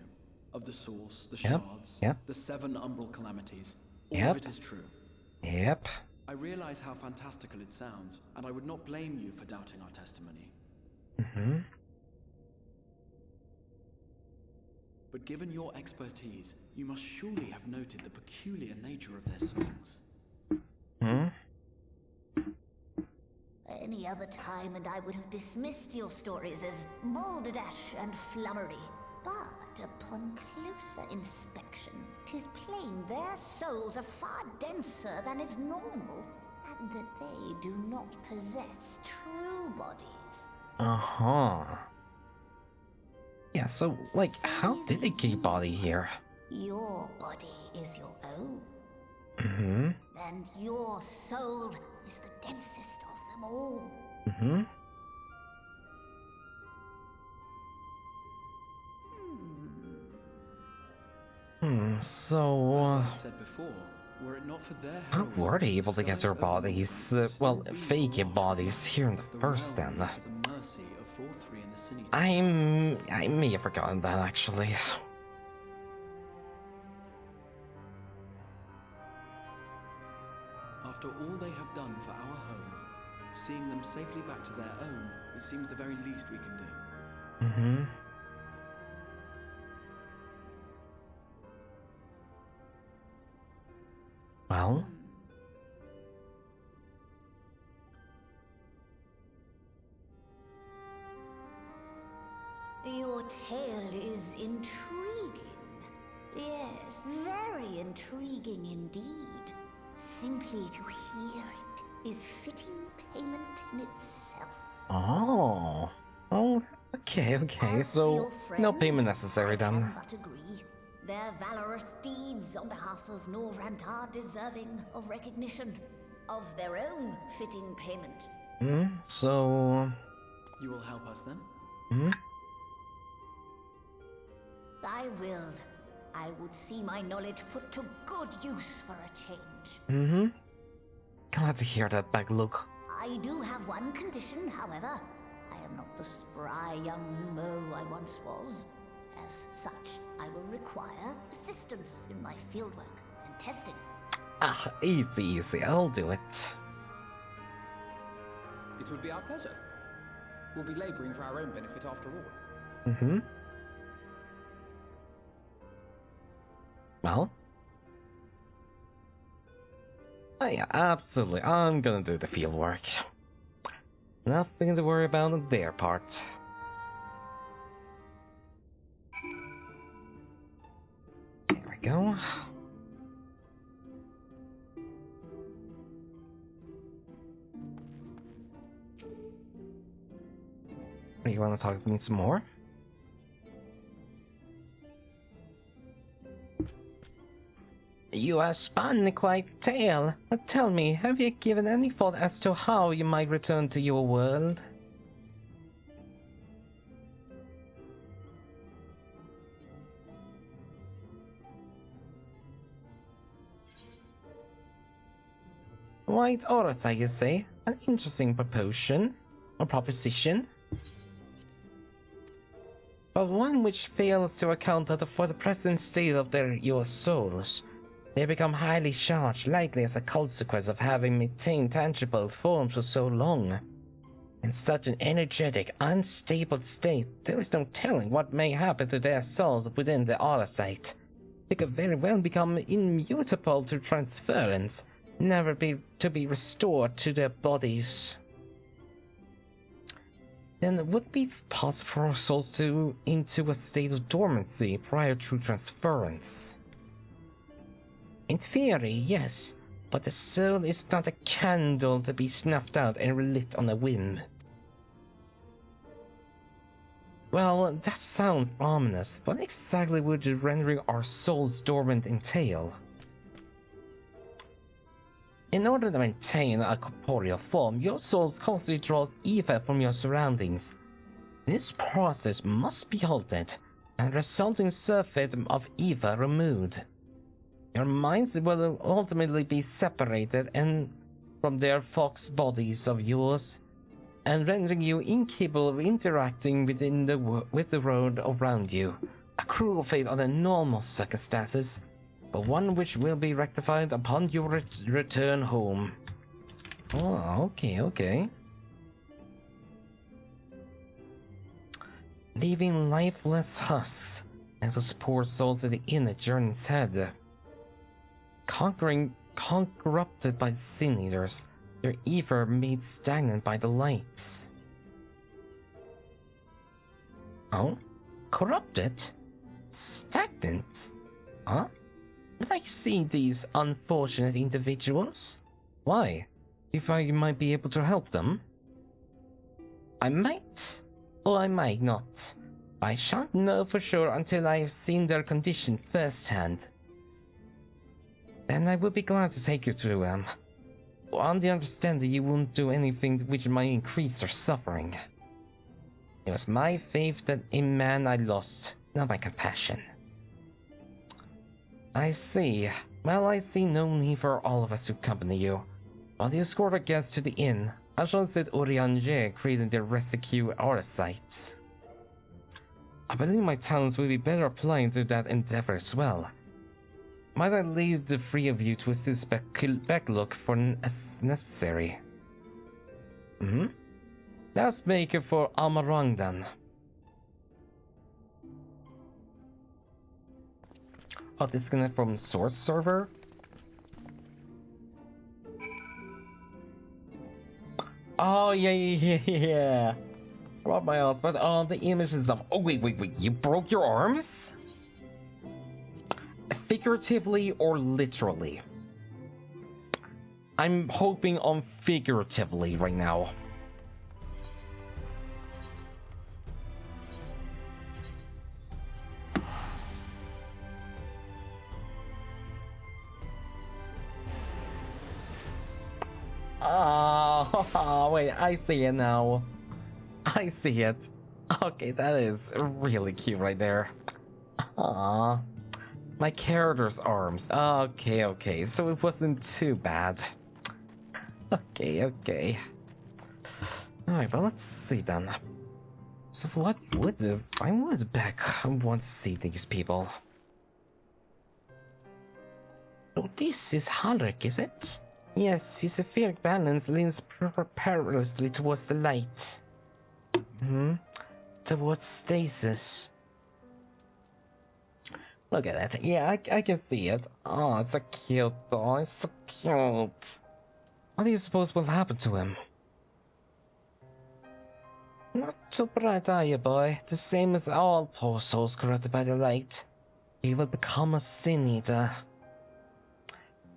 of the source, the Yep, shards, yep. the 7 umbral calamities, all Yep. of it is true. Yep. I realize how fantastical it sounds, and I would not blame you for doubting our testimony. But given your expertise, you must surely have noted the peculiar nature of their songs. other time and I would have dismissed your stories as balderdash and flummery. But upon closer inspection, 'tis plain their souls are far denser than is normal, and that they do not possess true bodies. Uh-huh. Yeah, so, like, how did they get body here? Your body is your own. Mm-hmm. And your soul is the densest of them all. Mm-hmm. So, As I said before, were it not for their how heroism, were they able to get their Sky's own bodies, would well, still be fake lost bodies here in the the first realm then? to the mercy of all three in the Synod. I may have forgotten that, actually. After all they have done for our home, seeing them safely back to their own, it seems the very least we can do. Mm-hmm. Well? Your tale is intriguing. Yes, very intriguing indeed. Simply to hear it is fitting payment in itself. Oh. Oh, okay. As for So, your no friends, payment necessary I then. can but agree. Their valorous deeds on behalf of Norvrant are deserving of recognition, of their own fitting payment. So... You will help us then? I will. I would see my knowledge put to good use for a change. Glad to hear that, Baglug. I do have one condition, however. I am not the spry young Numo I once was. As such, I will require assistance in my fieldwork and testing. Ah, easy. I'll do it. It would be our pleasure. We'll be laboring for our own benefit after all. Well? Oh yeah, absolutely. I'm gonna do the field work. Nothing to worry about on their part. There we go. You want to talk to me some more? You have spun quite a tale, but tell me, have you given any thought as to how you might return to your world? Quite alright, I say. An interesting proposition. But one which fails to account for the present state of your souls. They become highly charged, likely as a consequence of having maintained tangible forms for so long. In such an energetic, unstable state, there is no telling what may happen to their souls within the Arasite. They could very well become immutable to transference, never to be restored to their bodies. Then would it be possible for our souls to into a state of dormancy prior to transference? In theory, yes, but the soul is not a candle to be snuffed out and relit on a whim. Well, that sounds ominous. What exactly would rendering our souls dormant entail? In order to maintain a corporeal form, your soul constantly draws ether from your surroundings. This process must be halted, and the resulting surfeit of ether removed. Your minds will ultimately be separated from their fox bodies of yours, and rendering you incapable of interacting with the world around you. A cruel fate under normal circumstances, but one which will be rectified upon your return home. Oh, okay. Leaving lifeless husks and to support souls in the inner journey's head. Corrupted by sin eaters, Your ether made stagnant by the light. Oh? Corrupted? Stagnant? Huh? Did I see these unfortunate individuals? Why? Do you think you might be able to help them? I might, or I might not. I shan't know for sure until I have seen their condition firsthand. Then I would be glad to take you through them. On the understanding you won't do anything which might increase their suffering. It was my faith that in man I lost, not my compassion. I see. Well, I see no need for all of us to accompany you. While you escort our guests to the inn, I shall sit Oriange creating the rescue site. I believe my talents will be better applied to that endeavor as well. Might I leave the three of you to assist Backlook for as necessary? Let's make it for Amarang then. Oh, disconnect from source server? Oh, yeah. About my ass, but the images of. Oh, wait, you broke your arms? Figuratively or literally? I'm hoping on figuratively right now. Oh, wait, I see it now. I see it. Okay, that is really cute right there. Aww. My character's arms. Okay, so it wasn't too bad. Okay. Alright, but let's see then. So what would I would back want to see these people. Oh, this is Halric, is it? Yes, his etheric balance leans perilously towards the light. Towards stasis. Look at that. Yeah, I can see it. Oh, it's so cute though. It's so cute. What do you suppose will happen to him? Not too bright, are you, boy? The same as all poor souls corrupted by the light. He will become a sin eater.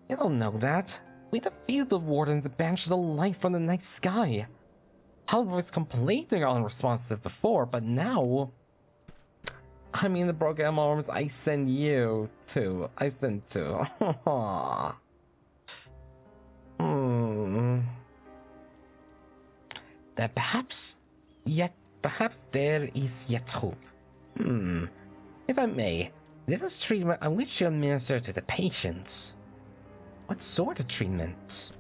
You don't know that. We defeated the wardens and banished the light from the night sky. Halvor was completely unresponsive before, but now... I mean, the broken arms I send you to. I send to. That perhaps there is yet hope. If I may, let us treatment on which you administer to the patients. What sort of treatment?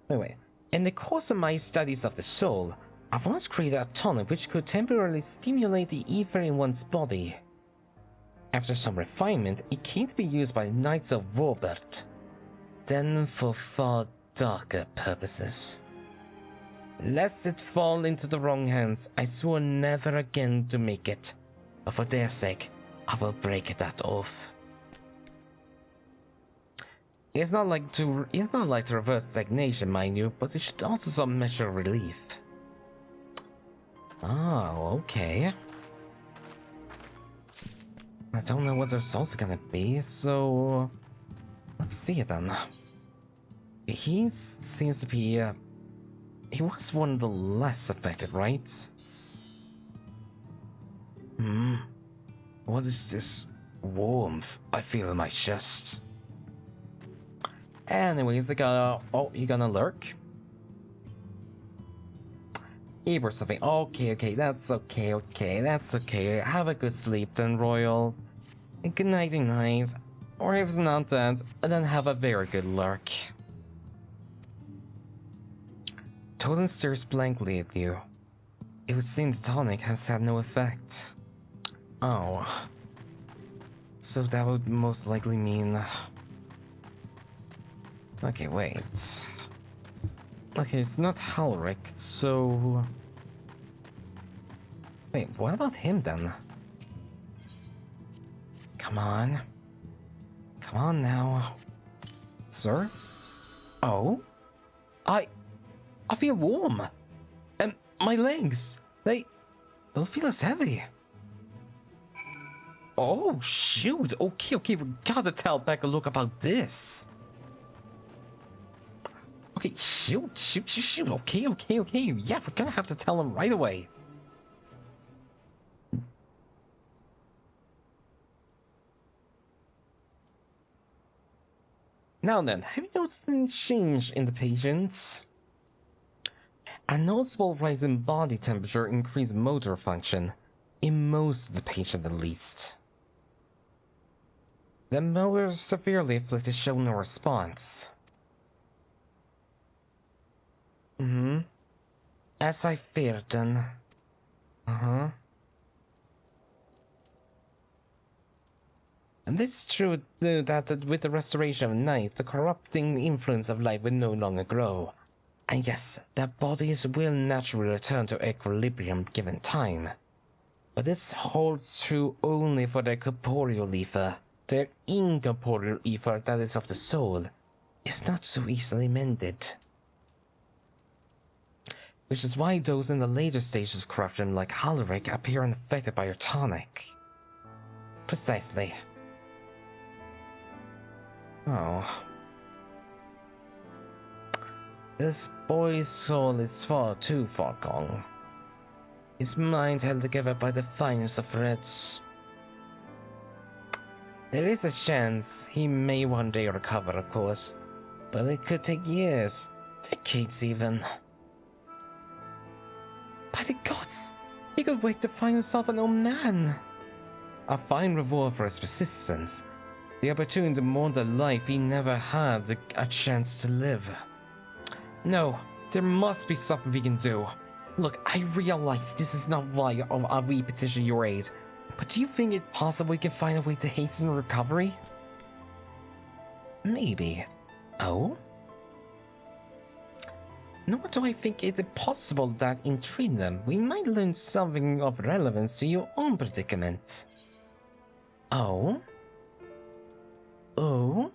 Wait. In the course of my studies of the soul, I once created a tonic which could temporarily stimulate the ether in one's body. After some refinement, it came to be used by the Knights of Robert. Then for far darker purposes. Lest it fall into the wrong hands, I swore never again to make it. But for their sake, I will break that oath. It's not like to reverse stagnation, mind you, but it should also some measure of relief. Oh, okay. I don't know what the results are gonna be, so let's see it then. He seems to be he was one of the less affected, right? What is this warmth I feel in my chest? Anyways, you gonna lurk? Or something. Okay, that's okay. Have a good sleep then, Royal. And good nighty night. Or if it's not that, then have a very good lurk. Totem stares blankly at you. It would seem the tonic has had no effect. Oh. So that would most likely mean... Okay, wait. Okay, it's not Halric, so... Wait, what about him then? Come on now. Sir? Oh? I feel warm. And my legs, they don't feel as heavy. Oh, shoot. Okay, we gotta tell Beck a look about this. Okay, shoot. Okay. Yeah, we're gonna have to tell him right away. Now then, have you noticed any change in the patients? A noticeable rise in body temperature, increased motor function. In most of the patients, at least. The more severely afflicted show no response. As I feared then. And this is true that with the restoration of night, the corrupting influence of light will no longer grow. And yes, their bodies will naturally return to equilibrium given time. But this holds true only for their corporeal ether. Their incorporeal ether, that is of the soul, is not so easily mended. Which is why those in the later stages of corruption, like Halric, appear unaffected by your tonic. Precisely. Oh. This boy's soul is far too far gone. His mind held together by the finest of threads. There is a chance he may one day recover, of course, but it could take years, decades even. By the gods, he could wake to find himself an old man. A fine reward for his persistence. The opportunity to mourn the life he never had a chance to live. No, there must be something we can do. Look, I realize this is not why we petition your aid, but do you think it's possible we can find a way to hasten recovery? Maybe. Oh? Nor do I think it possible that in treating them, we might learn something of relevance to your own predicament. Oh? Oh?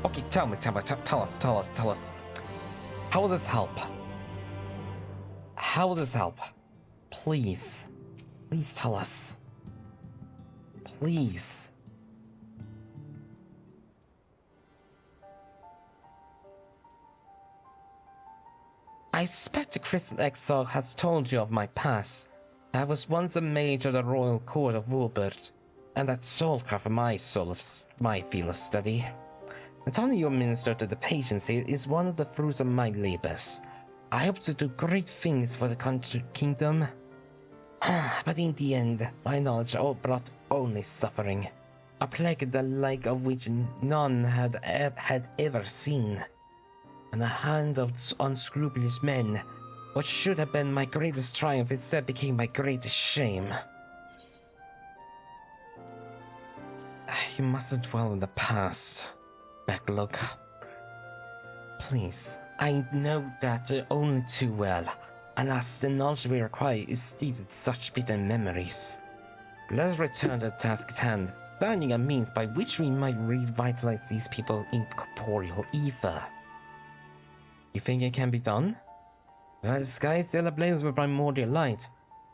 Okay, tell us. How will this help? How will this help? Please. Please tell us. Please. I suspect the Crystal Exile has told you of my past. I was once a mage of the Royal Court of Wilbert, and that soul carved my field of study. The honor you administer to the patients here is one of the fruits of my labors. I hope to do great things for the kingdom. But in the end, my knowledge brought only suffering. A plague the like of which none had ever seen. And the hand of unscrupulous men, what should have been my greatest triumph instead became my greatest shame. You mustn't dwell in the past, Backlog. Please, I know that only too well. Alas, the knowledge we require is steeped in such bitter memories. Let us return to the task at hand, finding a means by which we might revitalize these people in corporeal ether. You think it can be done? Well, the sky is still ablaze with primordial light.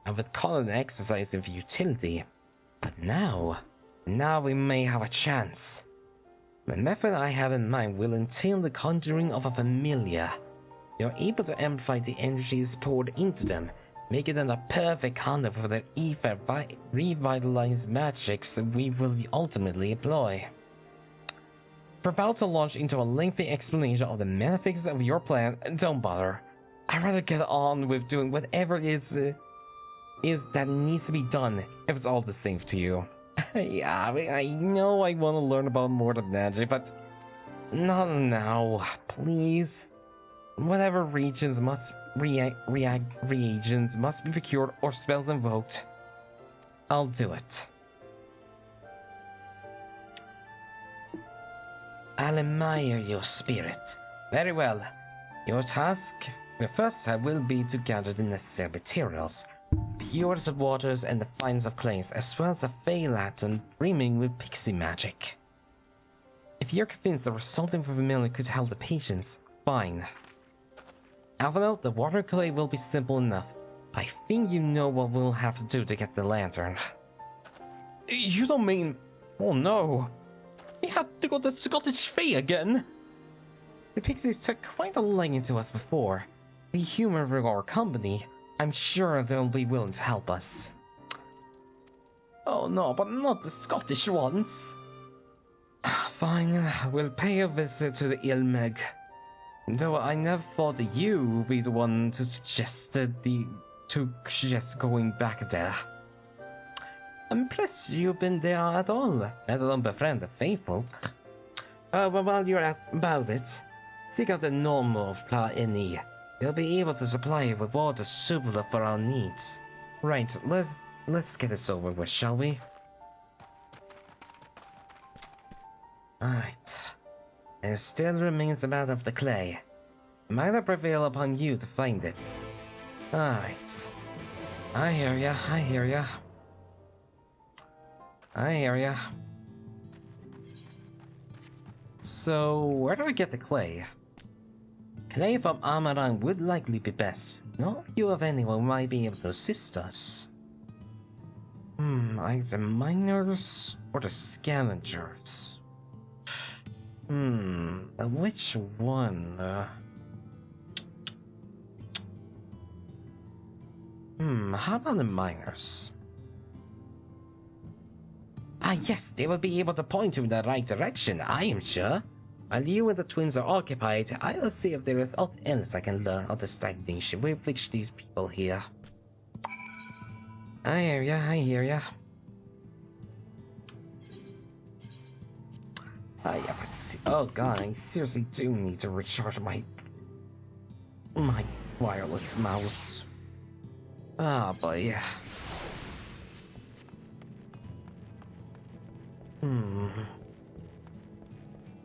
I would call it an exercise in futility. But now we may have a chance. The method I have in mind will entail the conjuring of a familiar. You're able to amplify the energies poured into them, making them a perfect conduit for their ether revitalized magics we will ultimately employ. We're about to launch into a lengthy explanation of the metaphysics of your plan. Don't bother. I'd rather get on with doing whatever it is that needs to be done, if it's all the same to you. Yeah, I know I want to learn about more of magic, but not now, please. Whatever reagents must be procured or spells invoked, I'll do it. I'll admire your spirit. Very well. Your task, your first step will be to gather the necessary materials. Purest of waters and the finest of clays, as well as a fey lantern brimming with pixie magic. If you're convinced the resulting familiar could help the patients, fine. Alvaro, the water clay will be simple enough. I think you know what we'll have to do to get the lantern. You don't mean... Oh no. We have to go to Scottish Fae again. The pixies took quite a liking to us before. The humor of our company, I'm sure they'll be willing to help us. Oh no, but not the Scottish ones. Fine, we'll pay a visit to the Ilmeg. Though I never thought that you would be the one to suggest going back there. I'm impressed you've been there at all, let alone befriend the faithful. But while you're about it, seek out the Normo of Pla Inni. They'll be able to supply you with water suitable for our needs. Right, let's get this over with, shall we? Alright. There still remains a matter of the clay. Might I prevail upon you to find it? Alright. I hear ya, I hear ya. I hear ya. So, where do I get the clay? Clay from Amarang would likely be best. Not you of anyone might be able to assist us. Like the miners or the scavengers? Which one? How about the miners? Ah yes, they will be able to point you in the right direction, I am sure. While you and the twins are occupied, I'll see if there is aught else I can learn of the stagnation with which these people here. I hear ya, I hear ya. Yeah, but see, oh god, I seriously do need to recharge my wireless mouse. Ah, boy.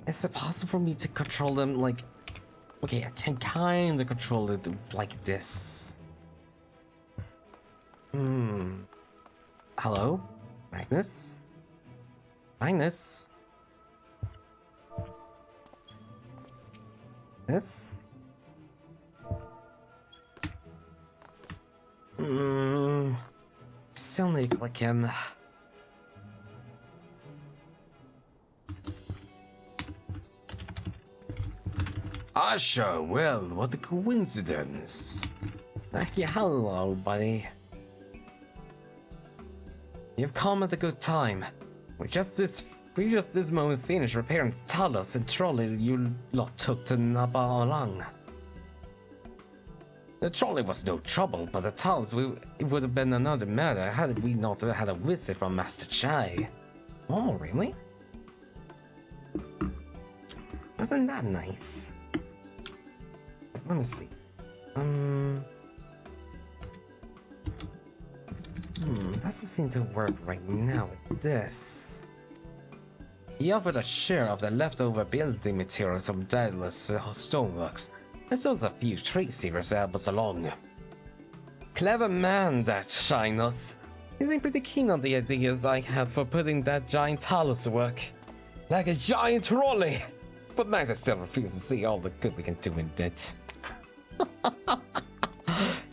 Is it possible for me to control them like... Okay, I can kinda control it like this. Hello? Magnus? Magnus? This? Still need to click him. Asha, well, what a coincidence. Yeah, hello, buddy. You've come at a good time. We just this moment finished repairing the Talos and trolley you lot took to Nabalang. The trolley was no trouble, but the Talos it would have been another matter had we not had a visit from Master Chai. Oh, really? Isn't that nice? Let me see. Doesn't seem to work right now with this. He offered a share of the leftover building materials from Daedalus stoneworks, as well as a few trees he was help us along. Clever man, that Shinos. He seemed pretty keen on the ideas I had for putting that giant Talos to work. Like a giant trolley! But Magda still refuses to see all the good we can do in it.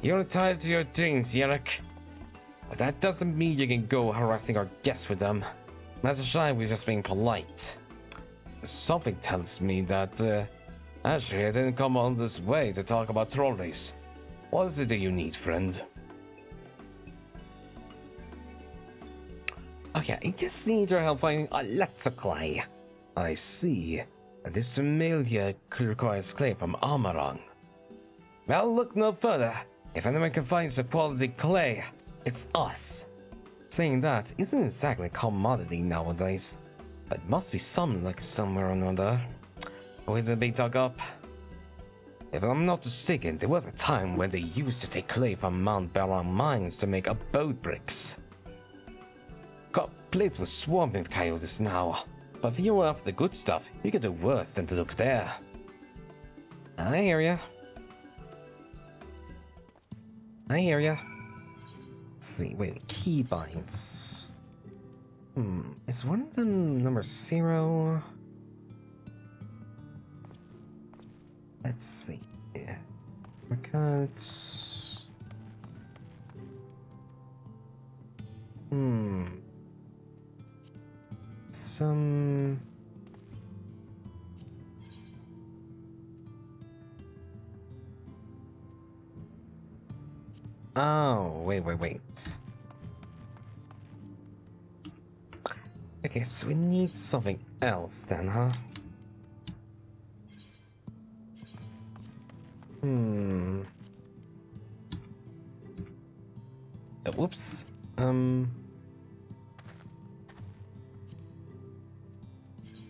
You're entitled to your dreams, Yerek. But that doesn't mean you can go harassing our guests with them. Master Shai was just being polite. Something tells me that Ashley didn't come all this way to talk about trolleys. What is it that you need, friend? Okay, I just need your help finding lots of clay. I see. This familiar requires clay from Amarang. Well, look no further. If anyone can find the quality clay, it's us. Saying that isn't exactly a commodity nowadays, but it must be some like somewhere or another. Where to be dug up? If I'm not mistaken, there was a time when they used to take clay from Mount Baron mines to make up boat bricks. Plates were swarming with coyotes now, but if you were after the good stuff, you could do worse than to look there. I hear ya. I hear ya. Let's see, wait, keybinds. Is one of them number 0? Let's let's see. We can't. Some. Oh, wait. Okay, so we need something else then, huh? Whoops.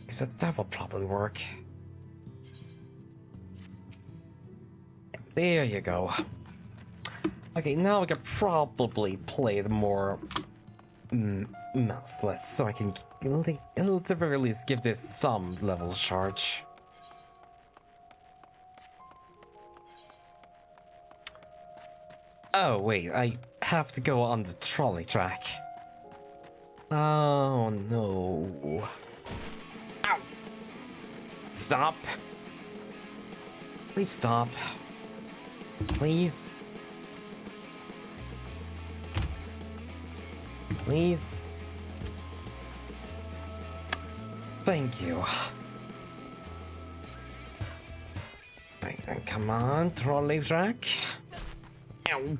So that will probably work. There you go. Okay, now we can probably play the more mouseless, so I can at the very least give this some level charge. Oh wait, I have to go on the trolley track. Oh no. Ow! Stop. Please stop. Please. Please. Thank you. Right then, come on, trolley track. Ow.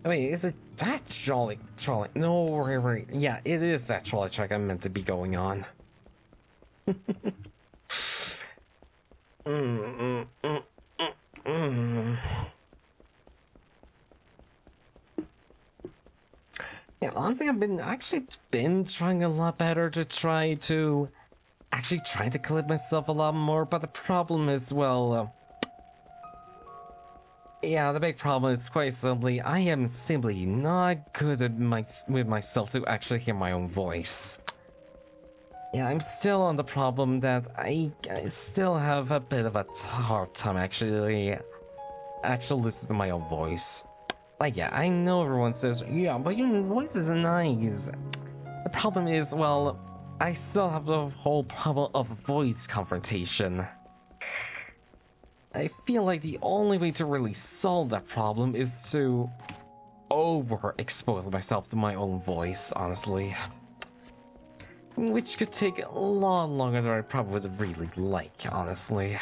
Wait, is it that trolley? No, wait. Yeah, it is that trolley track I'm meant to be going on. Yeah, honestly, I've been trying a lot better to try to collect myself a lot more, but the problem is, well, yeah, the big problem is quite simply, I am simply not good at with myself to actually hear my own voice. Yeah, I'm still on the problem that I still have a bit of a hard time actually listening to my own voice. Like, yeah, I know everyone says, yeah, but your voice is nice. The problem is, well, I still have the whole problem of voice confrontation. I feel like the only way to really solve that problem is to overexpose myself to my own voice, honestly. Which could take a lot longer than I probably would really like, honestly.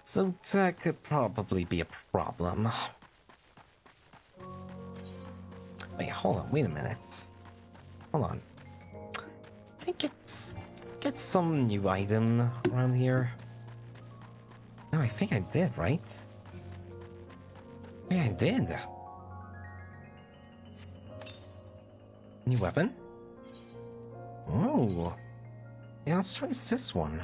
So that could probably be a problem. Wait, hold on, wait a minute. Hold on. I think it's get some new item around here. No, I think I did, right? Yeah, I did. New weapon? Oh. Yeah, let's try this one.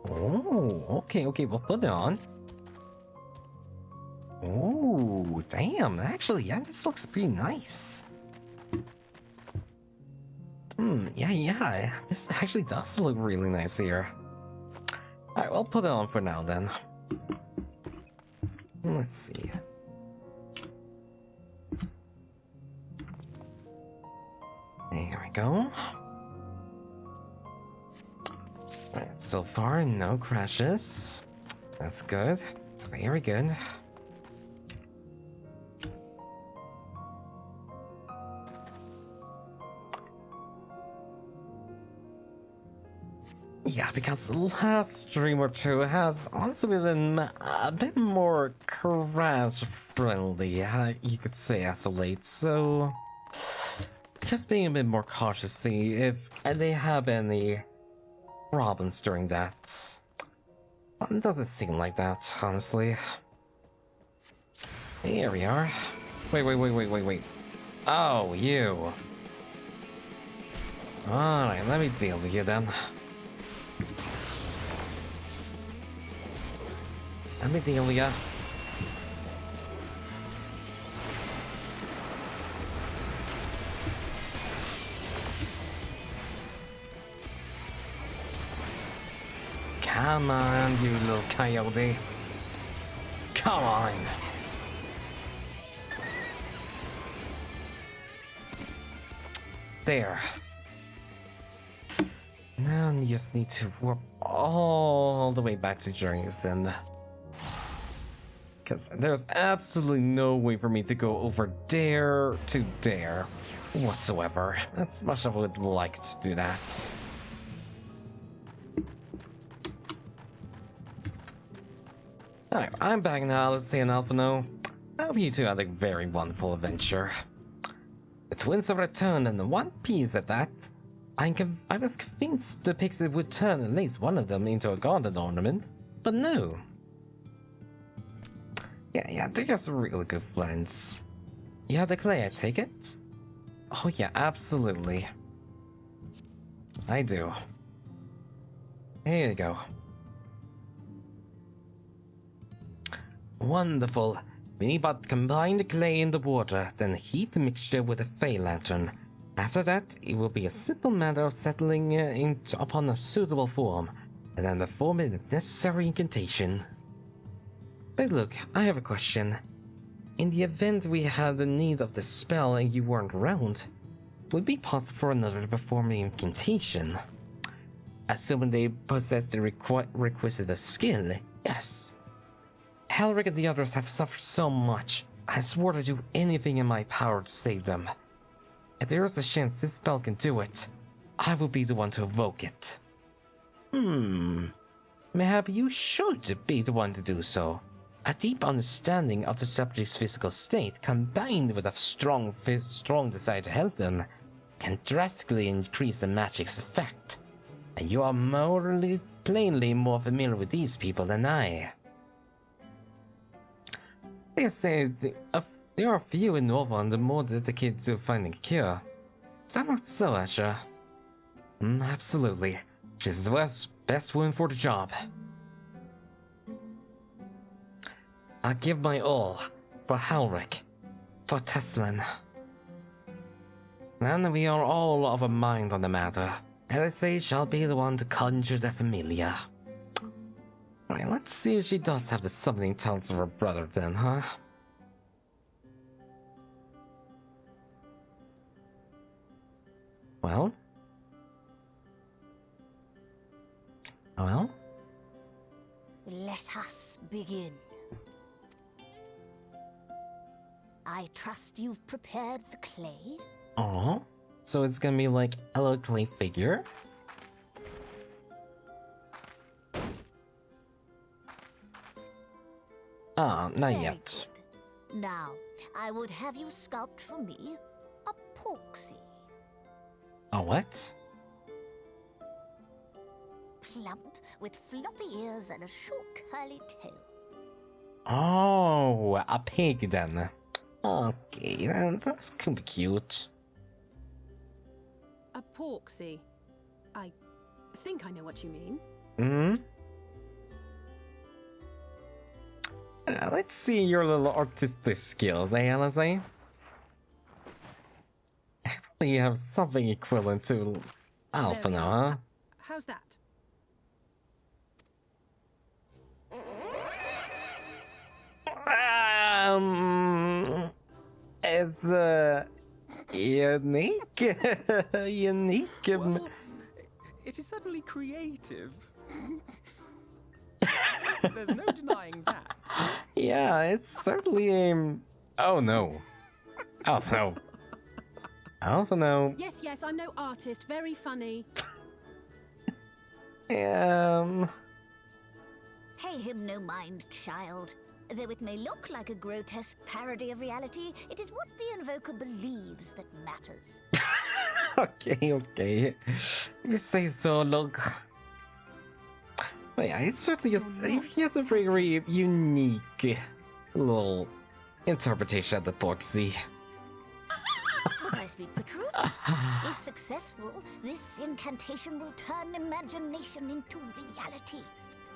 Oh, okay, we'll put it on. Oh, damn, actually, yeah, this looks pretty nice. Yeah, this actually does look really nice here. Alright, we'll put it on for now then. Let's see. There we go. Alright, so far, no crashes. That's good. That's very good. Yeah, because the last stream or two has honestly been a bit more crash friendly, you could say, as of late, so just being a bit more cautious, see if they have any problems during that. Well, it doesn't seem like that, honestly. Here we are. Wait. Oh, you. Alright, let me deal with you then. Let me deal with ya. Come on, you little coyote. Come on. There. Now you just need to warp all the way back to Jorgensen. Because there's absolutely no way for me to go over there to there whatsoever. As much as I would like to do that. Alright, I'm back now, let's see an Alphino. I hope you two had a very wonderful adventure. The twins have returned in one piece at that. I was convinced the pixie would turn at least one of them into a garden ornament, but no. Yeah, they're just really good friends. You have the clay, I take it? Oh yeah, absolutely. I do. Here you go. Wonderful. We need but combine the clay in the water, then heat the mixture with a Fey lantern. After that, it will be a simple matter of settling upon a suitable form, and then performing the necessary incantation. But look, I have a question. In the event we had the need of the spell and you weren't around, would it be possible for another to perform the incantation? Assuming they possess the requisite skill, yes. Helric and the others have suffered so much. I swore to do anything in my power to save them. If there is a chance this spell can do it, I will be the one to evoke it. Mayhap you should be the one to do so. A deep understanding of the subject's physical state, combined with a strong desire to help them, can drastically increase the magic's effect. And you are plainly more familiar with these people than I. They say there are few in Nova the more dedicated to finding a cure. Is that not so, Asher? Absolutely. She's the best woman for the job. I give my all for Halric, for Teslin. And we are all of a mind on the matter. LSA shall be the one to conjure the familiar. Alright, let's see if she does have the summoning talents of her brother then, huh? Well? Let us begin. I trust you've prepared the clay? Oh, so it's gonna be like a little clay figure? Not Very yet. good. Now, I would have you sculpt for me a porksy. A what? Plump, with floppy ears and a short curly tail. Oh, a pig then. Okay, that's could be cute. A porksy. I think I know what you mean. Let's see your little artistic skills, Alice? You have something equivalent to Alpha now, huh? How's that? It's unique. Unique. Well, it is certainly creative. There's no denying that. Yeah, it's certainly oh no. Alpha no. Alpha no. Yes, I'm no artist. Very funny. Pay him no mind, child. Though it may look like a grotesque parody of reality, it is what the invoker believes that matters. Okay. You say so, look. But yeah, it certainly is. He has a very unique little interpretation of the Porksy. But I speak the truth. If successful, this incantation will turn imagination into reality.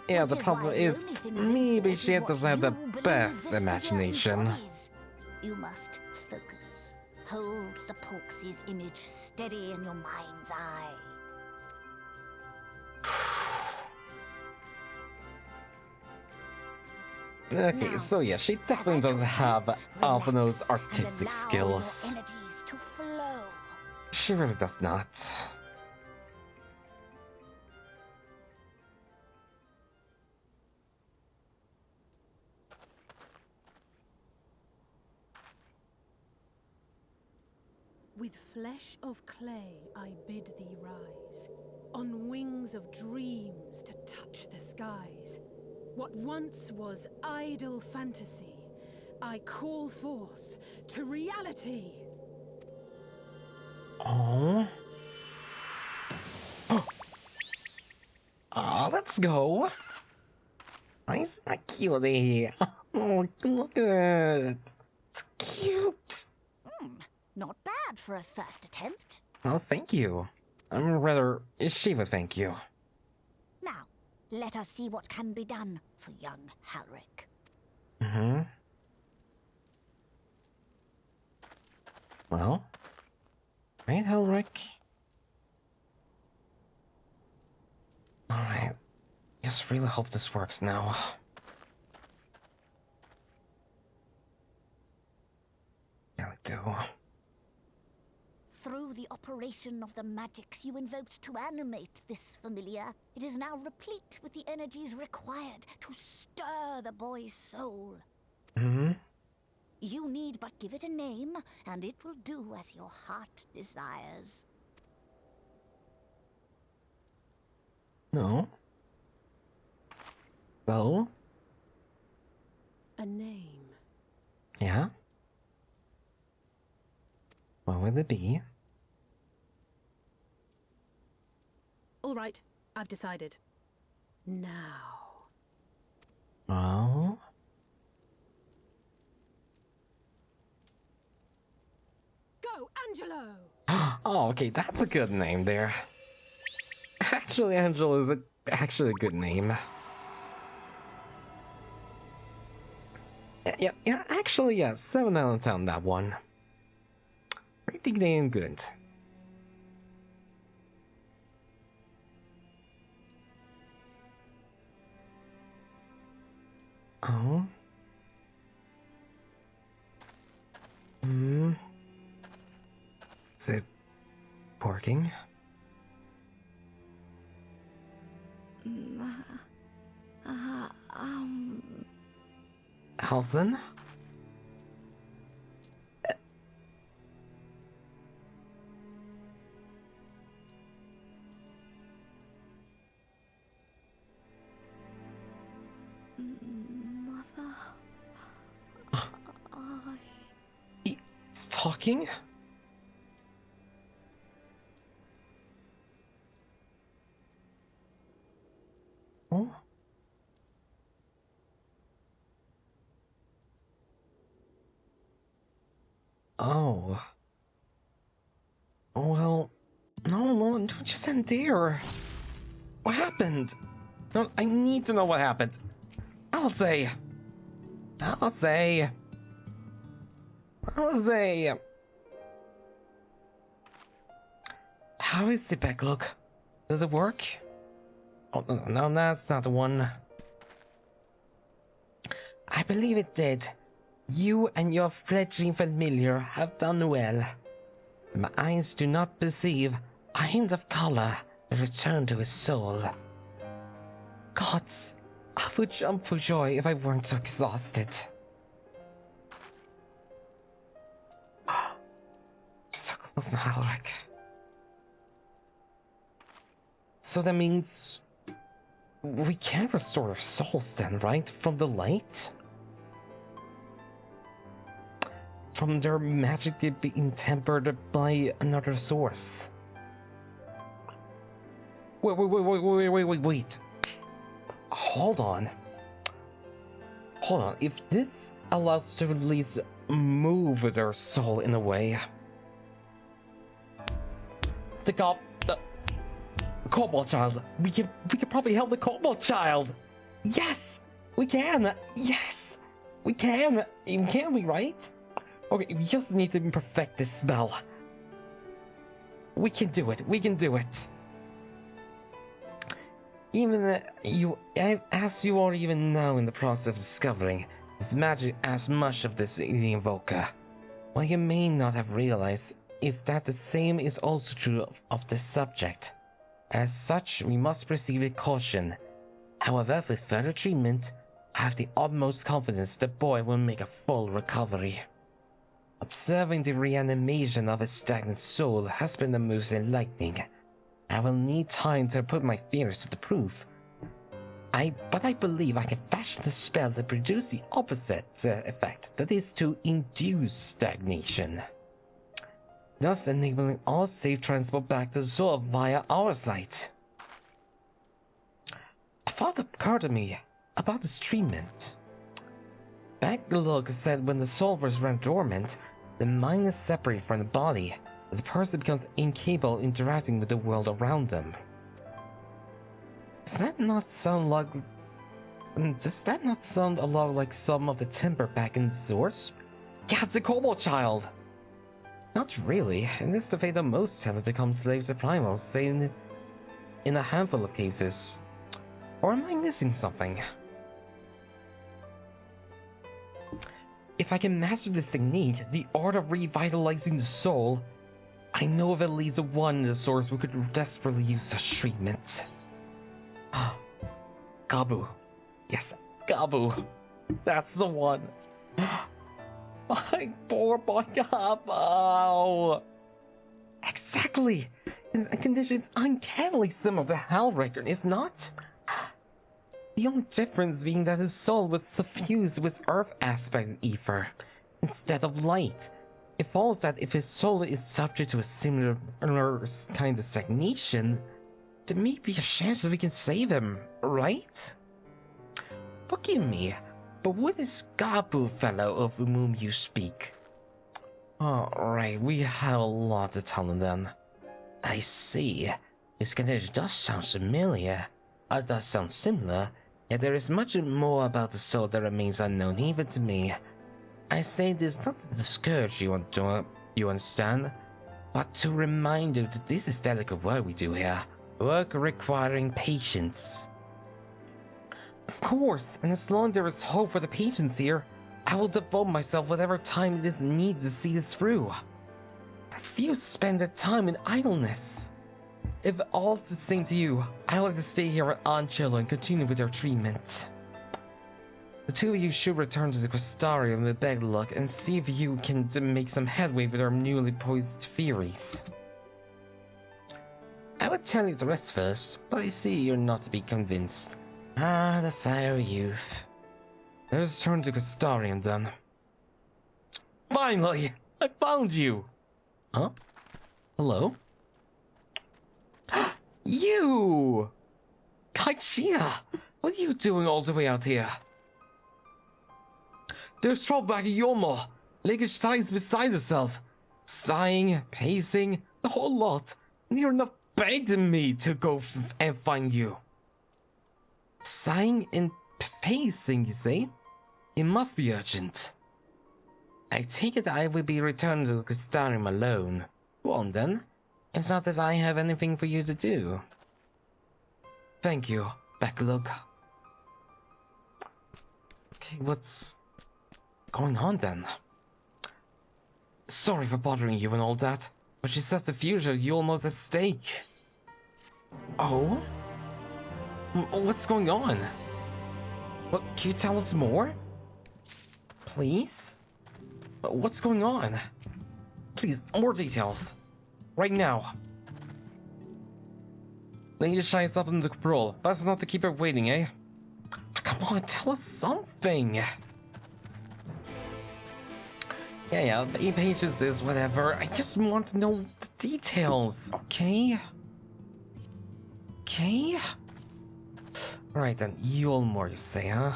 Yeah, the problem is, maybe she doesn't have the best imagination. You must focus. Hold the Porksy's image steady in your mind's eye. Okay, so yeah, she definitely doesn't have Alphino's artistic skills. She really does not. With flesh of clay I bid thee rise, on wings of dreams to touch the skies. What once was idle fantasy, I call forth to reality. Oh. Oh, let's go. Isn't that cutie? Oh, look at it. It's cute. Not bad for a first attempt. Oh, thank you. Rather, she would thank you. Now, let us see what can be done for young Halric. Mm-hmm. Well, right, Halric. Alright. Just really hope this works now. Really do. Through the operation of the magics you invoked to animate this familiar, it is now replete with the energies required to stir the boy's soul. Mm-hmm. You need but give it a name, and it will do as your heart desires. No. So? A name. Yeah? What would it be? All right, I've decided. Now. Oh? Go, Angelo! Oh, okay, that's a good name there. Actually, Angela is actually a good name. Yeah, actually, yeah, 7 out of 10 on that one. Pretty damn good. Oh. Is it working? Halson? Mother, He's talking? Oh? Oh. Well, no, don't just end there. What happened? No, I need to know what happened. I'll say. How is the back look? Does it work? Oh, no, that's not the one. I believe it did. You and your fledgling familiar have done well. My eyes do not perceive a hint of color that returned to his soul. Gods, I would jump for joy if I weren't so exhausted. So close to Halric. So that means we can restore our souls then, right? From the light? From their magically being tempered by another source. Wait. Hold on. If this allows to at least move their soul in a way. The Cobalt Child. We can probably help the Cobalt Child. Yes, we can. Yes, we can. Can we, right? Okay, we just need to perfect this spell. We can do it. Even as you are even now in the process of discovering, this magic as much of this in the Invoker. What you may not have realized is that the same is also true of this subject. As such, we must proceed with caution. However, with further treatment, I have the utmost confidence the boy will make a full recovery. Observing the reanimation of a stagnant soul has been the most enlightening. I will need time to put my fears to the proof. But I believe I can fashion the spell to produce the opposite effect, that is to induce stagnation, thus enabling all safe transport back to the soul via our sight. A thought occurred to me about this treatment. Backlog said when the soul was run dormant, the mind is separated from the body, the person becomes incapable of interacting with the world around them. Does that not sound a lot like some of the timber back in the source? Yeah, it's a kobold child! Not really. It is the fate of most have become slaves of primals, say in a handful of cases. Or am I missing something? If I can master this technique, the art of revitalizing the soul, I know of at least one in the source who could desperately use such treatment. Gabu. Yes, Gabu. That's the one. My poor boy Gabu. Exactly. His condition is uncannily similar to Hellraker, is not? The only difference being that his soul was suffused with earth aspect of ether instead of light. It follows that if his soul is subject to a similar kind of stagnation, there may be a chance that we can save him, right? Forgive me, but what is Gabu fellow of whom you speak? Alright, we have a lot to tell him then. I see. His condition does sound familiar. It does sound similar, yet there is much more about the soul that remains unknown even to me. I say this not to discourage you, you understand, but to remind you that this is delicate work we do here. Work requiring patience. Of course, and as long as there is hope for the patients here, I will devote myself whatever time it is needed to see this through. I refuse to spend that time in idleness. If all's the same to you, I'd like to stay here with Ancello and continue with your treatment. The two of you should return to the Crystarium with Begluck and see if you can make some headway with our newly poised theories. I would tell you the rest first, but I see you're not to be convinced. Ah, the fiery youth. Let's return to Crystarium then. Finally! I found you! Huh? Hello? You! Kaichia! What are you doing all the way out here? There's trouble back at Yomo. Lichtenstein is beside herself. Sighing, pacing, the whole lot. Near enough begging me to go and find you. Sighing and pacing, you say? It must be urgent. I take it I will be returning to Crystarium alone. Go on then. It's not that I have anything for you to do. Thank you, Backlog. Okay, what's going on then? Sorry for bothering you and all that, but she says the future is almost at stake. Oh? What's going on? What, can you tell us more? Please? What's going on? Please, more details. Right now. Lady shines up in the patrol. Best not to keep her waiting, eh? Come on, tell us something. Yeah, 8 pages is whatever. I just want to know the details, okay? Okay? Alright then, you'll more you say, huh?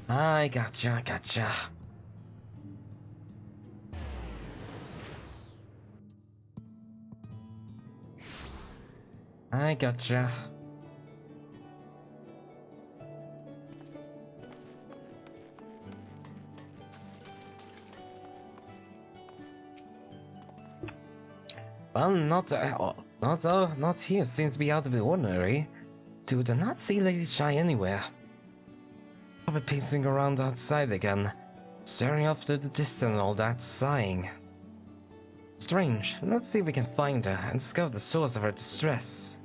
I gotcha. I gotcha. Well, not here. Seems to be out of the ordinary. Do not see Lady Shy anywhere. I'll be pacing around outside again, staring off to the distance and all that, sighing. Strange. Let's see if we can find her and discover the source of her distress.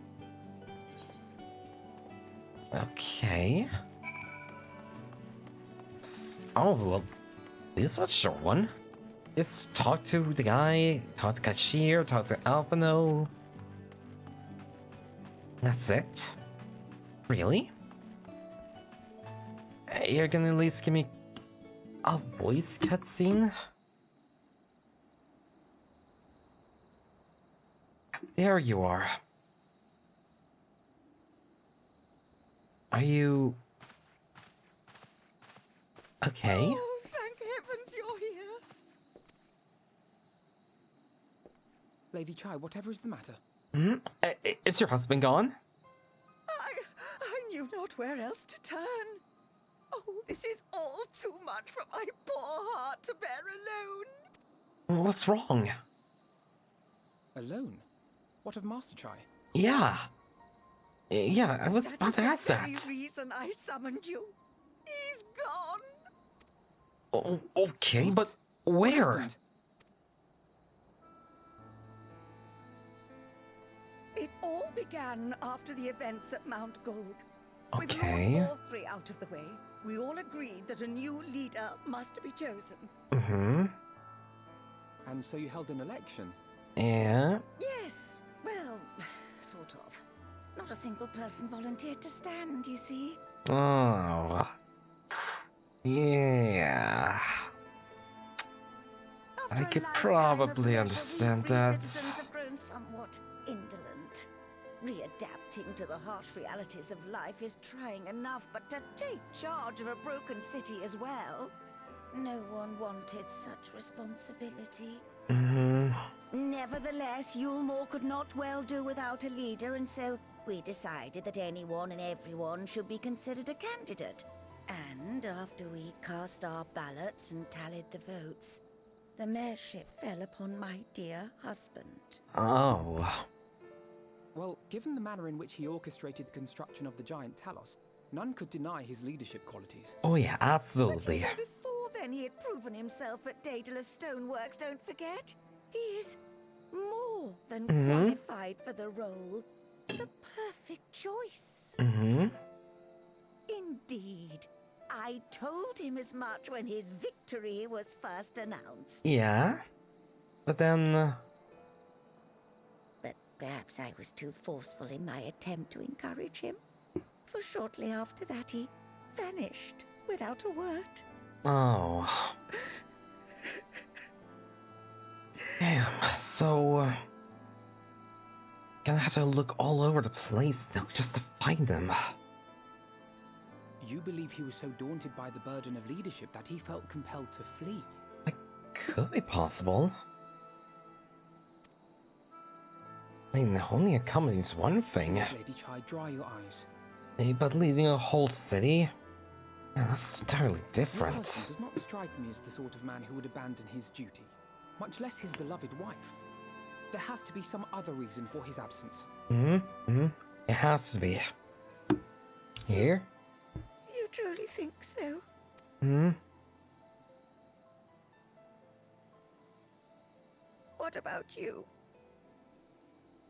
Okay. Oh, well, this was a short one. Just talk to the guy, talk to Kashir, talk to Alphino. That's it? Really? You're gonna at least give me a voice cutscene? There you are. Are you... okay? Oh, thank heavens you're here. Lady Chai, whatever is the matter? Hmm? Is your husband gone? I knew not where else to turn. Oh, this is all too much for my poor heart to bear alone. What's wrong? Alone? What of Master Chai? Yeah. Yeah, I was about to ask That is that. the very reason I summoned you. He's gone. Oh, okay, What? but What where? happened? It all began after the events at Mount Golg. Okay. With Lord Forthry out of the way, we all agreed that a new leader must be chosen. Mm-hmm. And so you held an election? Yeah. Yes, well, sort of. Not a single person volunteered to stand, you see. Oh. Yeah. After I a could lifetime of probably leisure, understand we free that. citizens have grown somewhat indolent. Readapting to the harsh realities of life is trying enough, but to take charge of a broken city as well? No one wanted such responsibility. Mm-hmm. Nevertheless, Yulmore could not well do without a leader, and so we decided that anyone and everyone should be considered a candidate. And after we cast our ballots and tallied the votes, the mayorship fell upon my dear husband. Oh. Well, given the manner in which he orchestrated the construction of the giant Talos, none could deny his leadership qualities. Oh yeah, But absolutely. even before then, he had proven himself at Daedalus Stoneworks, don't forget. He is more than qualified for the role. The perfect choice. Mm-hmm. Indeed. I told him as much when his victory was first announced. Yeah. But then... But perhaps I was too forceful in my attempt to encourage him. For shortly after that, he vanished without a word. Oh. Damn, so... gonna have to look all over the place now just to find them. You believe he was so daunted by the burden of leadership that he felt compelled to flee? That could be possible. I mean, owning a company is one thing, Please, Lady Chai, dry your eyes. but leading a whole city? Yeah, that's entirely Your different. husband does not strike me as the sort of man who would abandon his duty, much less his beloved wife. There has to be some other reason for his absence. It has to be. Here? You truly think so? What about you?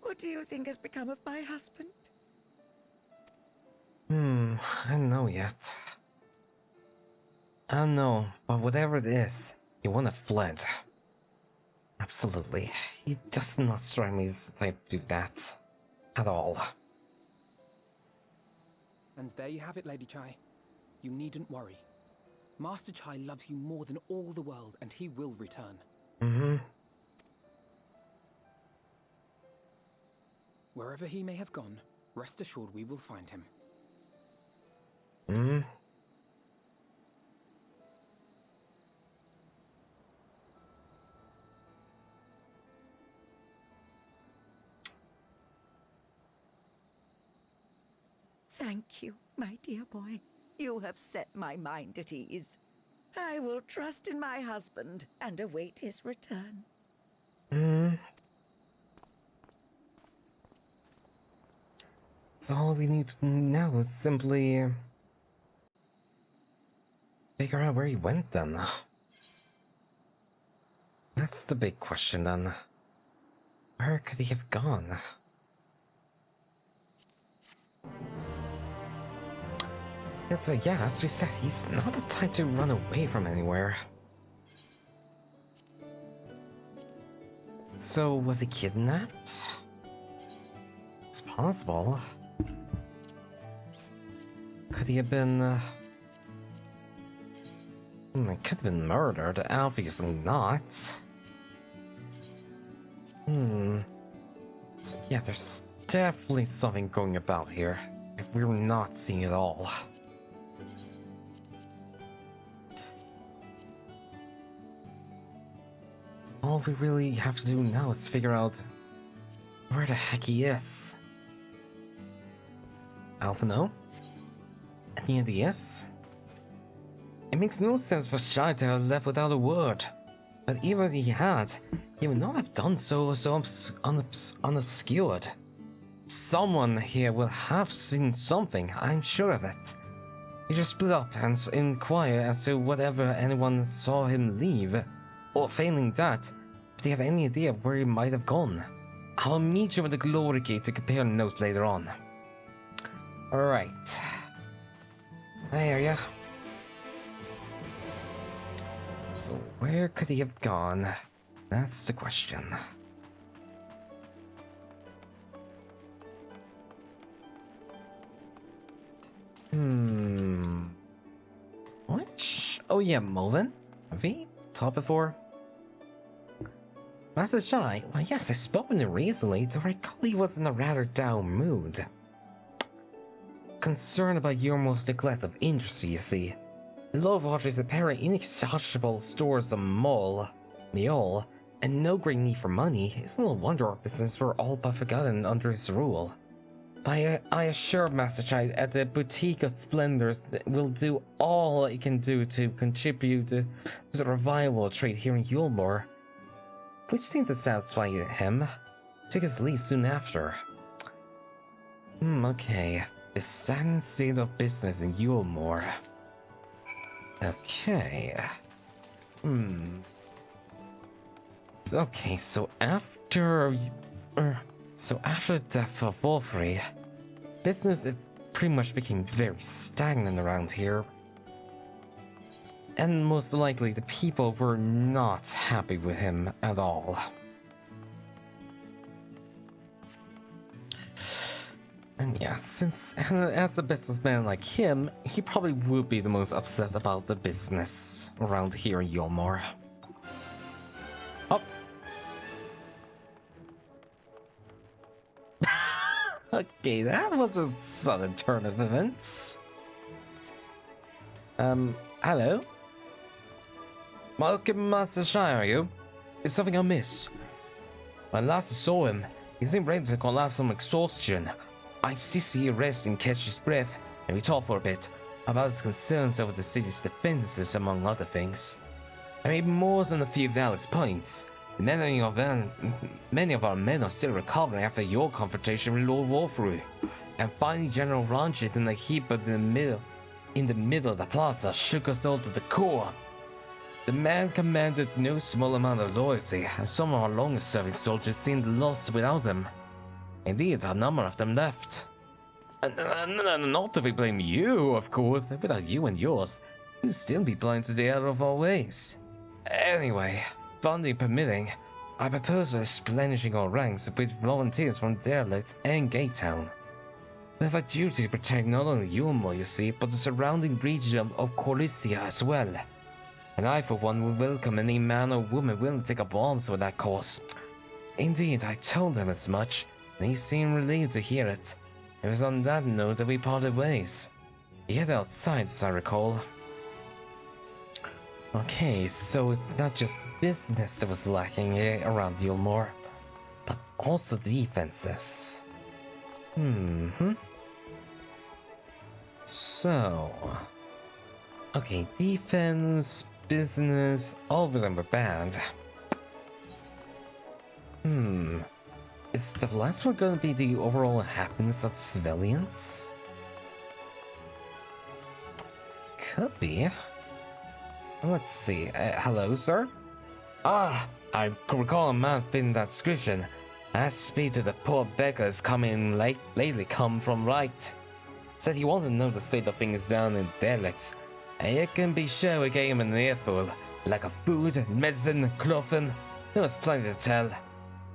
What do you think has become of my husband? I don't know yet. I don't know, but whatever it is, he wouldn't have fled. Absolutely. He does not strike me as the type to do that. At all. And there you have it, Lady Chai. You needn't worry. Master Chai loves you more than all the world, and he will return. Wherever he may have gone, rest assured we will find him. Thank you, my dear boy. You have set my mind at ease. I will trust in my husband and await his return. So all we need to know is simply... figure out where he went then. That's the big question then. Where could he have gone? Yeah, as we said, he's not the type to run away from anywhere. So, was he kidnapped? It's possible. Could he have been... He could have been murdered. Obviously not. So, yeah, there's definitely something going about here. If we're not seeing it all. All we really have to do now is figure out where the heck he is. Alphino? Any ideas? It makes no sense for Shai to have left without a word. But even if he had, he would not have done so unobscured. Someone here will have seen something, I'm sure of it. You just split up and inquire as to whatever anyone saw him leave. Or failing that, if they have any idea of where he might have gone. I will meet you at the Glory Gate to compare notes later on. Alright. I hear ya. So where could he have gone? That's the question. Which? Oh yeah, Mulvin? Have we talked before? Master Shai? Well, yes, I've spoken to him recently, to recall he was in a rather down mood. Concerned about your most neglect of interest, you see. The love of his apparent inexhaustible stores of meal, and no great need for money, it's no wonder our business were all but forgotten under his rule. But I assure Master Chai at the Boutique of Splendors that we'll do all it can do to contribute to the revival trade here in Yulmore, which seemed to satisfy him. Took his leave soon after. Okay. The saddened state of business in Yulmore. Okay. Okay, so after the death of Wolfrey, business pretty much became very stagnant around here. And most likely the people were not happy with him at all. And yeah, as a businessman like him, he probably would be the most upset about the business around here in Yulmore. Oh. Okay, that was a sudden turn of events. Hello? Welcome, Master Shai, are you? Is something amiss? When last I saw him, he seemed ready to collapse from exhaustion. I see he rests and catches his breath, and we talked for a bit about his concerns over the city's defenses, among other things. I made more than a few valid points. Many of our men are still recovering after your confrontation with Lord Wolfrey, and finding General Ranjit in a heap in the middle of the plaza shook us all to the core. The man commanded no small amount of loyalty, and some of our longest-serving soldiers seemed lost without him. Indeed, a number of them left. And not that we blame you, of course. Without you and yours, we'd still be blind to the error of our ways. Anyway, funding permitting, I propose replenishing our ranks with volunteers from Derelict and Gatetown. We have a duty to protect not only Yulmore, you see, but the surrounding region of Corycia as well. And I, for one, will welcome any man or woman willing to take up arms for that cause. Indeed, I told him as much, and he seemed relieved to hear it. It was on that note that we parted ways. He headed outside, as I recall. Okay, so it's not just business that was lacking around Yulmore, but also defenses. So... okay, defense, business, all of them were bad. Is the last one going to be the overall happiness of the civilians? Could be. Let's see. Hello, sir? I recall a man fitting that description. I asked to speak to the poor beggars coming lately come from right. Said he wanted to know the state of things down in Delix. And you can be sure we gave him an earful. Like of food, medicine, clothing. There was plenty to tell.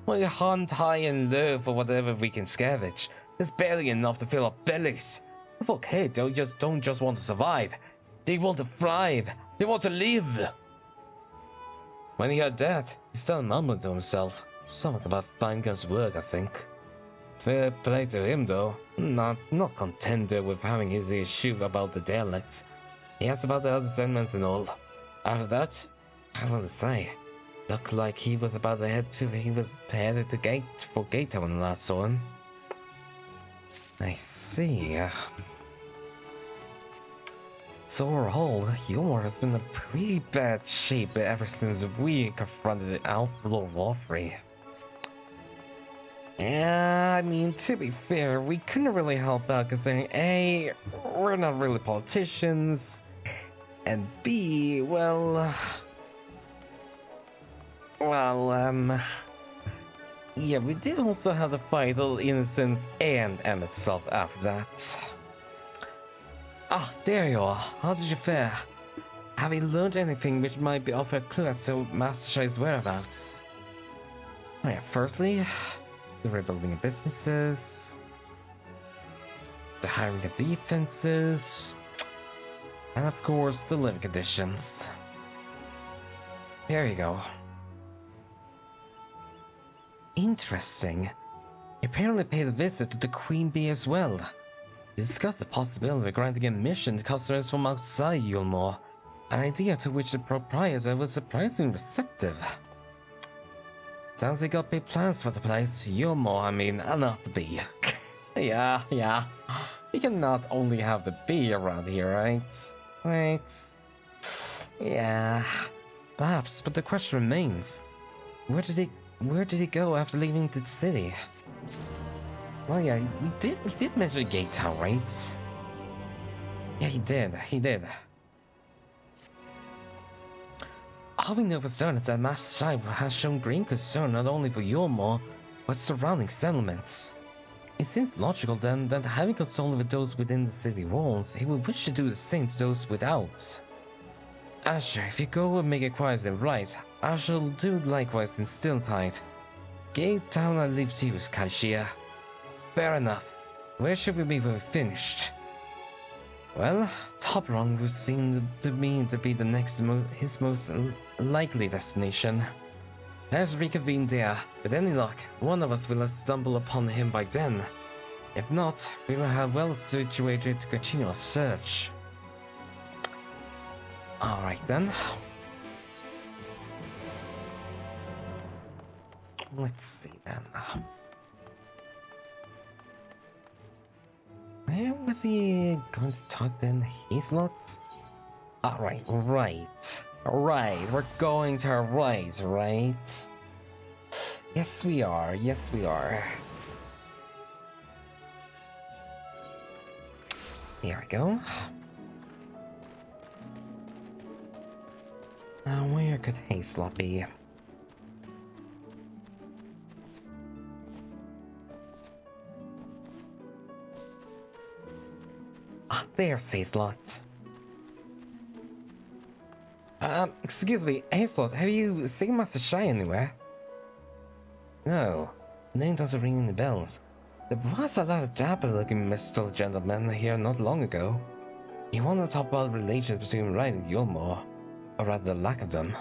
We hunt high and low for whatever we can scavenge. There's barely enough to fill our bellies. The folk here don't just want to survive. They want to thrive. They want to live. When he heard that, he started mumbling to himself. Something about Fanga's work, I think. Fair play to him, though. Not contented with having his ears shoot about the dialects. He asked about the other settlements and all. After that, I don't want to say. Looked like he was about to headed to Gate Town and that so on. I see. So overall, Yulmore has been in pretty bad shape ever since we confronted the Outlaw Warfrey. Yeah, I mean, to be fair, we couldn't really help out considering A, we're not really politicians, and B, yeah, we did also have to fight Little Innocence and M itself after that. Ah, there you are. How did you fare? Have you learned anything which might be offer a clue as to Master Shai's whereabouts? Oh yeah, firstly, the rebuilding of businesses, the hiring of defenses, and of course, the living conditions. There you go. Interesting. You apparently paid a visit to the Queen Bee as well. You discussed the possibility of granting admission to customers from outside Yulmore, an idea to which the proprietor was surprisingly receptive. Sounds like you got big plans for the place. Yulmore, I mean, and not the bee. yeah. We cannot only have the bee around here, right? Right. Yeah. Perhaps, but the question remains. Where did he go after leaving the city? Well, yeah, we did mention Gate Town, right? Yeah, he did. All we know for certain is that Master Shai has shown great concern not only for Yulmore, but surrounding settlements. It seems logical then that having concern with those within the city walls, he would wish to do the same to those without. Asher, if you go and make it quiet and right, I shall do likewise in Stilltide. Gate Town I leave to you, Kalshia. Fair enough. Where should we be when we're finished? Well, Top Rung would seem to me to be the next his most likely destination. Let's reconvene there. With any luck, one of us will stumble upon him by then. If not, we'll have well situated to continue our search. Alright then. Let's see then. Where was he going to talk then? Hazelot? Alright, right. We're going to our right? Yes we are. Here we go. Now where could Hazelot be? Ah, there's Hazelot. Excuse me, Hazelot, have you seen Master Shai anywhere? No, name doesn't ring any bells. There was a lot of dapper-looking Mr. Gentleman here not long ago. He wanted to talk about relations between Ryan and Yulmore, or rather the lack of them.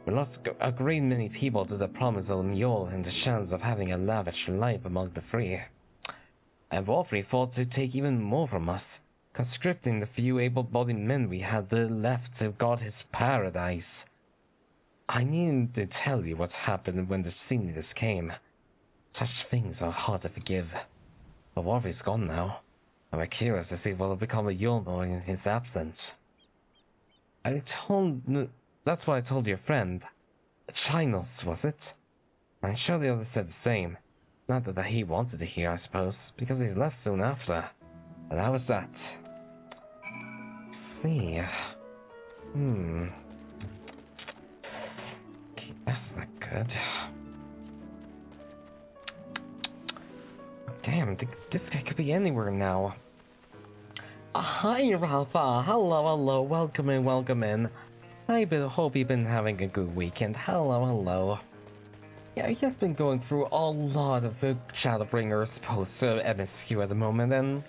We lost a great many people to the promise of Mjol and the chance of having a lavish life among the free. And Warfrey fought to take even more from us, conscripting the few able-bodied men we had left to guard his paradise. I needn't to tell you what happened when the seniors came. Such things are hard to forgive. But Warfrey's gone now, and we're curious to see what will become of Yulmore in his absence. That's what I told your friend. Chinos, was it? I'm sure the others said the same. Not that he wanted to hear, I suppose, because he left soon after. And that was that. Let's see. Okay, that's not good. Damn, this guy could be anywhere now. Hi, Rafa. Hello. Welcome in. Hope you've been having a good weekend. Hello. Yeah, he has been going through a lot of Shadowbringers post MSQ at the moment, and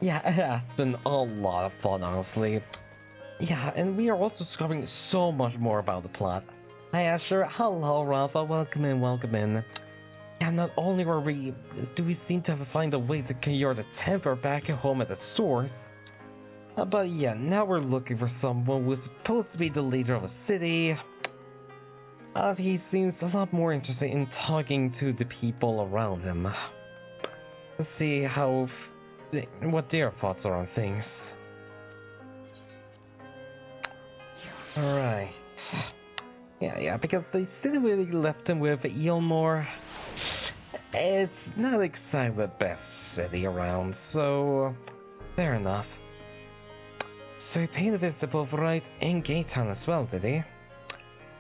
yeah, it's been a lot of fun, honestly. Yeah, and we are also discovering so much more about the plot. Hi, Asher. Hello, Rafa. Welcome in. Yeah, not only do we seem to have found a way to cure the temper back at home at the source, but yeah, now we're looking for someone who's supposed to be the leader of a city. He seems a lot more interested in talking to the people around him. Let's see what their thoughts are on things. Alright. Yeah, because the city really left him with Eelmore. It's not exactly the best city around, so fair enough. So he paid a visit both right in Gate Town as well, did he?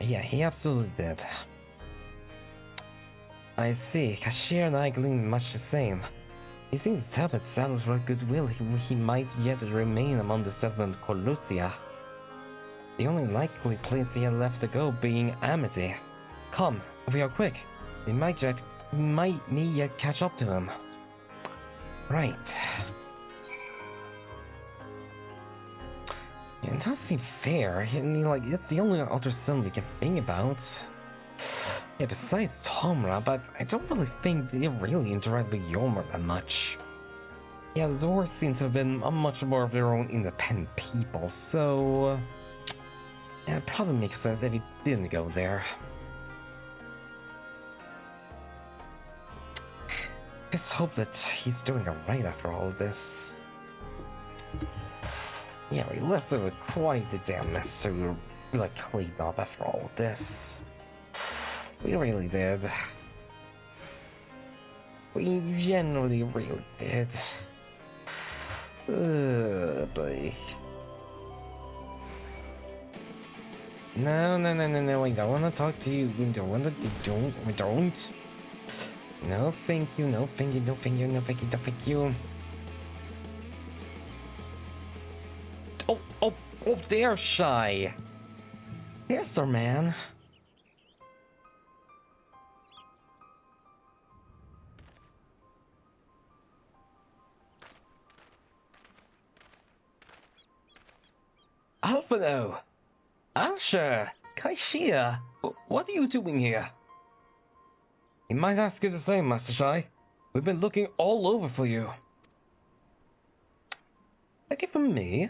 Yeah, he absolutely did. I see, Kashir and I gleaned much the same. He seems to tell that sounds for goodwill he might yet remain among the settlement of Colucia. The only likely place he had left to go being Amity. Come, if we are quick, we might yet catch up to him. Right. Yeah, it does seem fair. I mean, like, it's the only other son we can think about. Yeah, besides Tomra, but I don't really think they really interact with Yomar that much. Yeah, the dwarves seem to have been much more of their own independent people, so... yeah, it probably makes sense if he didn't go there. Just hope that he's doing alright after all of this. Yeah, we left it with quite a damn mess to like clean up after all of this. We really did. We generally really did. Boy. No, I don't want to talk to you. We don't. No, thank you. Oh, they're shy. There's our man. Alphino! Alsher! Kaishia! What are you doing here? You might ask you the same, Master Shai. We've been looking all over for you. Looking for me?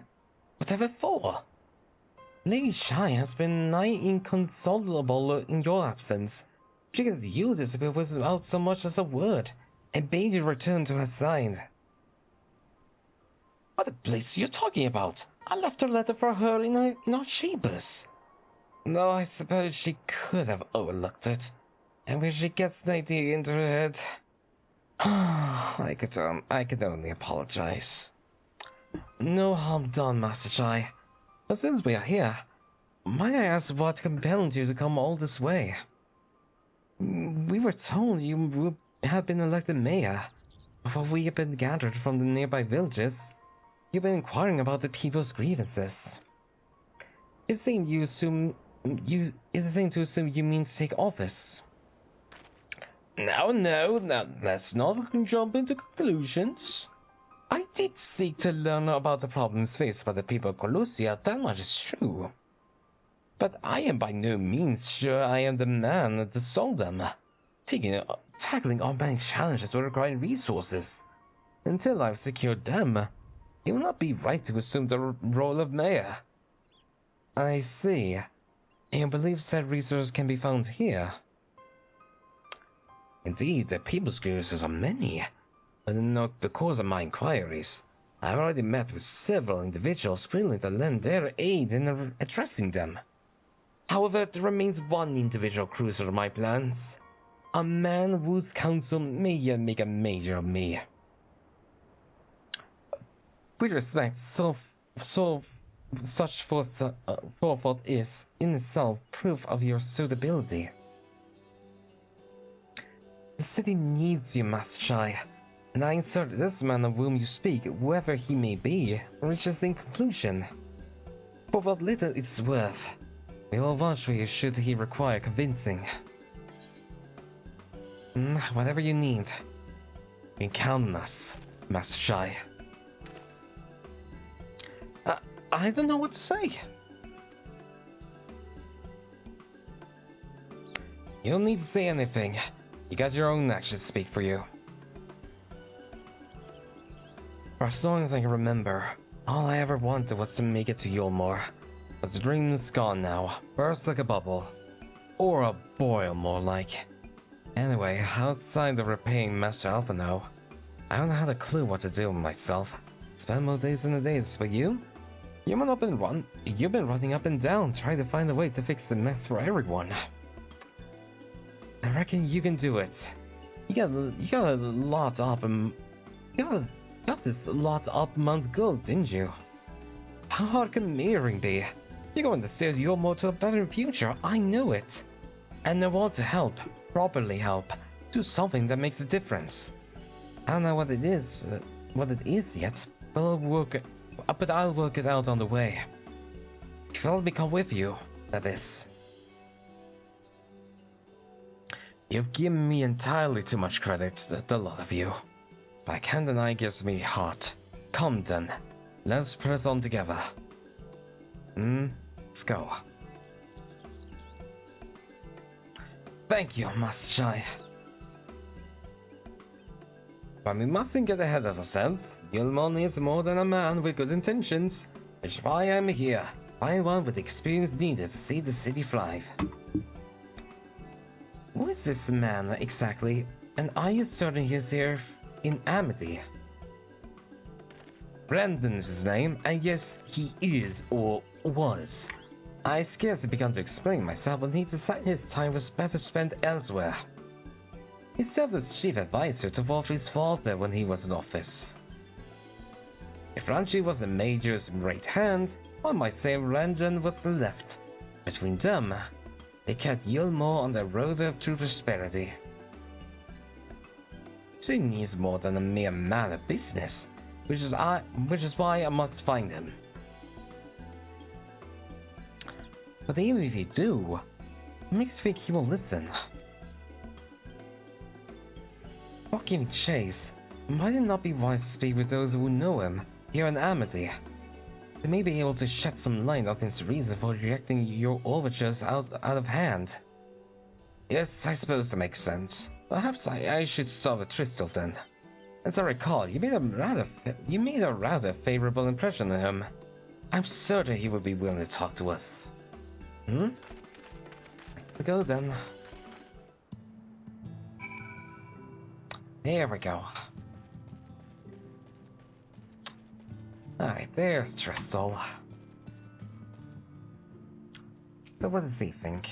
Whatever for? Lady Shai has been nigh inconsolable in your absence. She gets you disappear without so much as a word, and bade you return to her side. What the blazes are you talking about? I left a letter for her in our chambers. No, I suppose she could have overlooked it. And when she gets an idea into her head, I could only apologize. No harm done, Master Shai. As soon as we are here, might I ask what compelled you to come all this way? We were told you had been elected mayor. Before we had been gathered from the nearby villages, you've been inquiring about the people's grievances. Is it same to assume you mean to take office? No, let's not jump into conclusions. I did seek to learn about the problems faced by the people of Colucia, that much is true. But I am by no means sure I am the man to solve them. Tackling all many challenges will require resources. Until I've secured them, it will not be right to assume the role of mayor. I see. And you believe said resources can be found here? Indeed, the people's grievances are many. But not the cause of my inquiries. I have already met with several individuals willing to lend their aid in addressing them. However, there remains one individual crucial to my plans. A man whose counsel may yet make a major of me. With respect, such forethought is, in itself, proof of your suitability. The city needs you, Master Shai. and I insert this man of whom you speak, whoever he may be, reaches in conclusion. For what little it's worth, we will vouch for you should he require convincing. Whatever you need, you can count on us, Master Shai. I don't know what to say. You don't need to say anything. You got your own actions to speak for you. For as long as I can remember, all I ever wanted was to make it to Yulmore. But the dream's gone now, burst like a bubble. Or a boil, more like. Anyway, outside of repaying Master Alpha now, I haven't had a clue what to do with myself. Spend more days than the days, but you? You've been running up and down, trying to find a way to fix the mess for everyone. I reckon you can do it. You got a lot up got this lot up Mount Gold, didn't you? How hard can mirroring be? You're going to steer Yulmore to a better future, I know it. And I want to help, properly help, do something that makes a difference. I don't know what it is yet, but I'll work it out on the way. If I'll come with you, that is. You've given me entirely too much credit, the lot of you. But I can't deny it gives me heart. Come then, let's press on together. Let's go. Thank you, Master Shai. But we mustn't get ahead of ourselves. Yulmore is more than a man with good intentions, which is why I'm here. Find one with the experience needed to see the city thrive. Who is this man exactly, and are you certain he's here in Amity? Brandon is his name, and yes, he is, or was. I scarcely began to explain myself when he decided his time was better spent elsewhere. He served as chief advisor to Wolfrey's father when he was in office. If Ranji was the major's right hand, one might say Ranjan was the left. Between them, they kept Yulmore on the road to prosperity. He needs more than a mere man of business, which is why I must find him. But even if you do, it makes me think he will listen. Not giving chase, might it not be wise to speak with those who know him here in Amity? They may be able to shed some light on his reason for rejecting your overtures out of hand. Yes, I suppose that makes sense. Perhaps I should start with Tristel then. As I recall, you made a rather favorable impression on him. I'm certain he would be willing to talk to us. Let's go then. There we go. Alright, there's Tristel. So what does he think?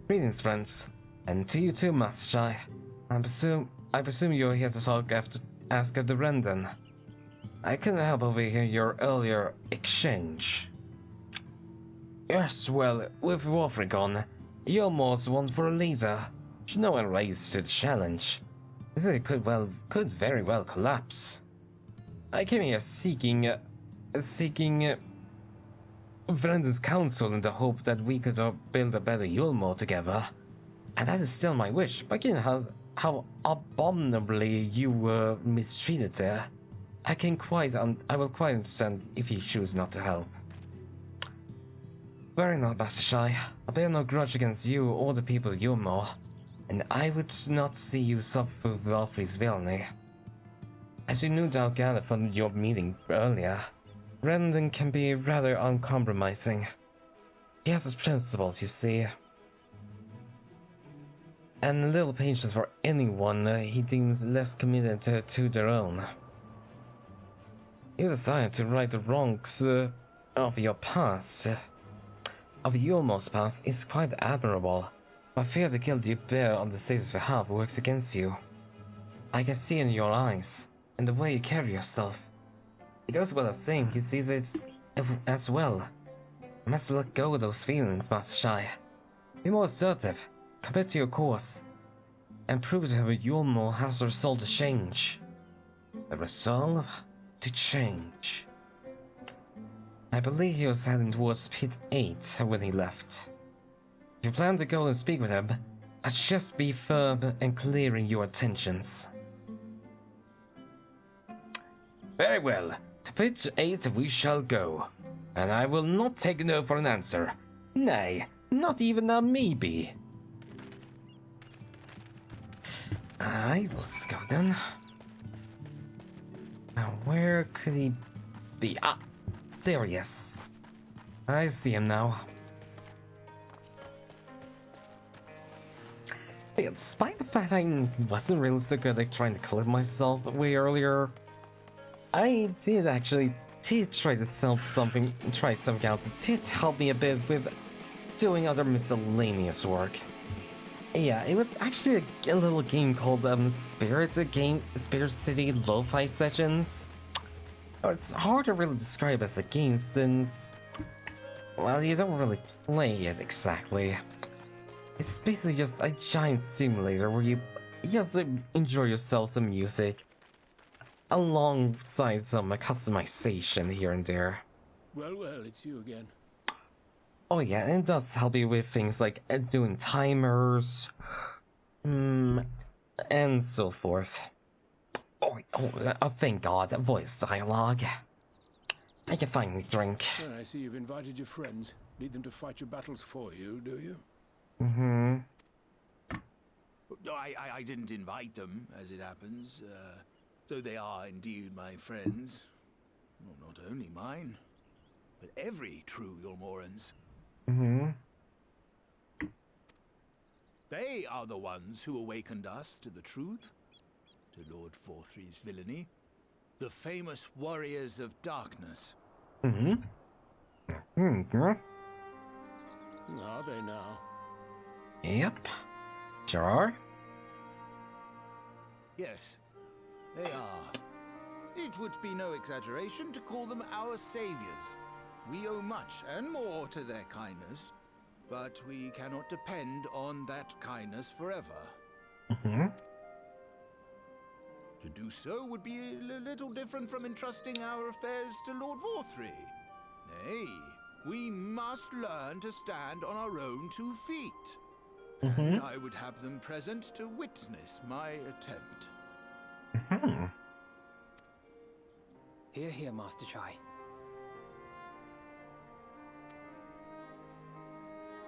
Greetings, friends. And to you too, Master Shai. I presume you're here to ask after Rendon. I couldn't help overhear your earlier exchange. Yes, well, with Wolfrey gone, Yulmore's one for a leader. Should no one rise to the challenge. This could very well collapse. I came here seeking Vrendon's counsel in the hope that we could build a better Yulmore together. And that is still my wish, but given how abominably you were mistreated there, I will quite understand if you choose not to help. Very not, Master Shai. I bear no grudge against you or the people of Yulmore, and I would not see you suffer with Valfrey's villainy. As you no doubt gathered from your meeting earlier, Rendon can be rather uncompromising. He has his principles, you see, and a little patience for anyone he deems less committed to their own. You decided to right the wrongs of your past, of Yulmore's past, is quite admirable, but I fear the guilt you bear on the state's behalf works against you. I can see in your eyes, and the way you carry yourself. It goes without saying he sees it as well. You must let go of those feelings, Master Shai. Be more assertive. Commit to your course. and prove how Yulmo has resolved to change. The resolve to change. I believe he was heading towards Pit 8 when he left. If you plan to go and speak with him, just be firm and clear in your intentions. Very well. To Pit 8 we shall go, and I will not take no for an answer. Nay, not even a maybe. Alright, let's go then. Now where could he be? Ah, there he is. I see him now. Hey, despite the fact I wasn't really so good at trying to clip myself way earlier, I did actually try to try something else. It did help me a bit with doing other miscellaneous work. Yeah, it was actually a little game called Spirit City Lo-Fi Sessions. It's hard to really describe as a game since, well, you don't really play it exactly. It's basically just a giant simulator where you just enjoy yourself some music, alongside some customization here and there. Well, it's you again. Oh yeah, and it does help you with things like doing timers, and so forth. Oh, thank God, voice dialogue. I can finally drink. Well, I see you've invited your friends. Need them to fight your battles for you, do you? Mm-hmm. I didn't invite them, as it happens, though they are indeed my friends. Well, not only mine, but every true Yulmoran's. Mm-hmm. They are the ones who awakened us to the truth, to Lord Forthry's villainy, the famous warriors of darkness. Mm-hmm. Mm-hmm. Are they now? Yep. Sure are. Yes, they are. It would be no exaggeration to call them our saviors. We owe much and more to their kindness, but we cannot depend on that kindness forever. Mm-hmm. To do so would be a little different from entrusting our affairs to Lord Forthry. Nay, we must learn to stand on our own 2 feet. Mm-hmm. And I would have them present to witness my attempt. Mm-hmm. Hear, hear, Master Chai.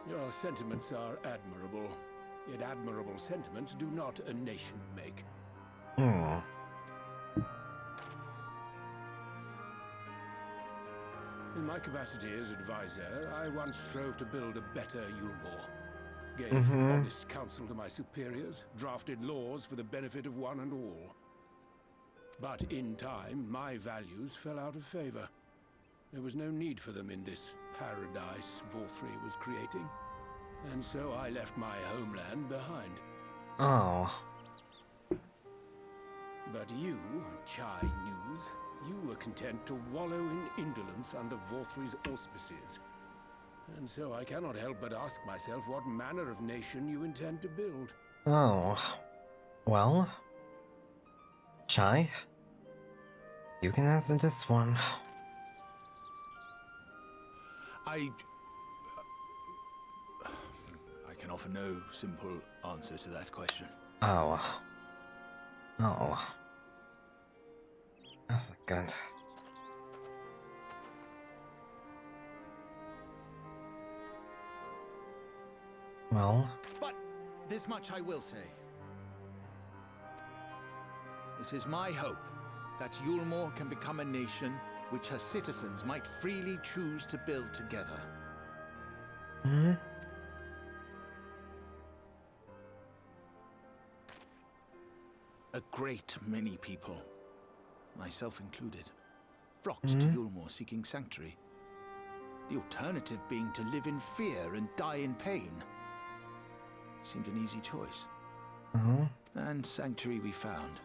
Your sentiments are admirable. Yet admirable sentiments do not a nation make. Hmm. In my capacity as advisor, I once strove to build a better Yulmore. Gave honest counsel to my superiors, drafted laws for the benefit of one and all. But in time, my values fell out of favor. There was no need for them in this paradise Vorthry was creating. And so I left my homeland behind. Oh. But you, Chai News, you were content to wallow in indolence under Vorthry's auspices. And so I cannot help but ask myself what manner of nation you intend to build. Oh. Well. Chai? You can answer this one. I can offer no simple answer to that question. Oh. Oh. That's good. Well. But this much I will say. It is my hope that Yulmore can become a nation which her citizens might freely choose to build together. Hmm? A great many people, myself included, flocked to Yulmore seeking sanctuary. The alternative being to live in fear and die in pain. Seemed an easy choice. And sanctuary we found.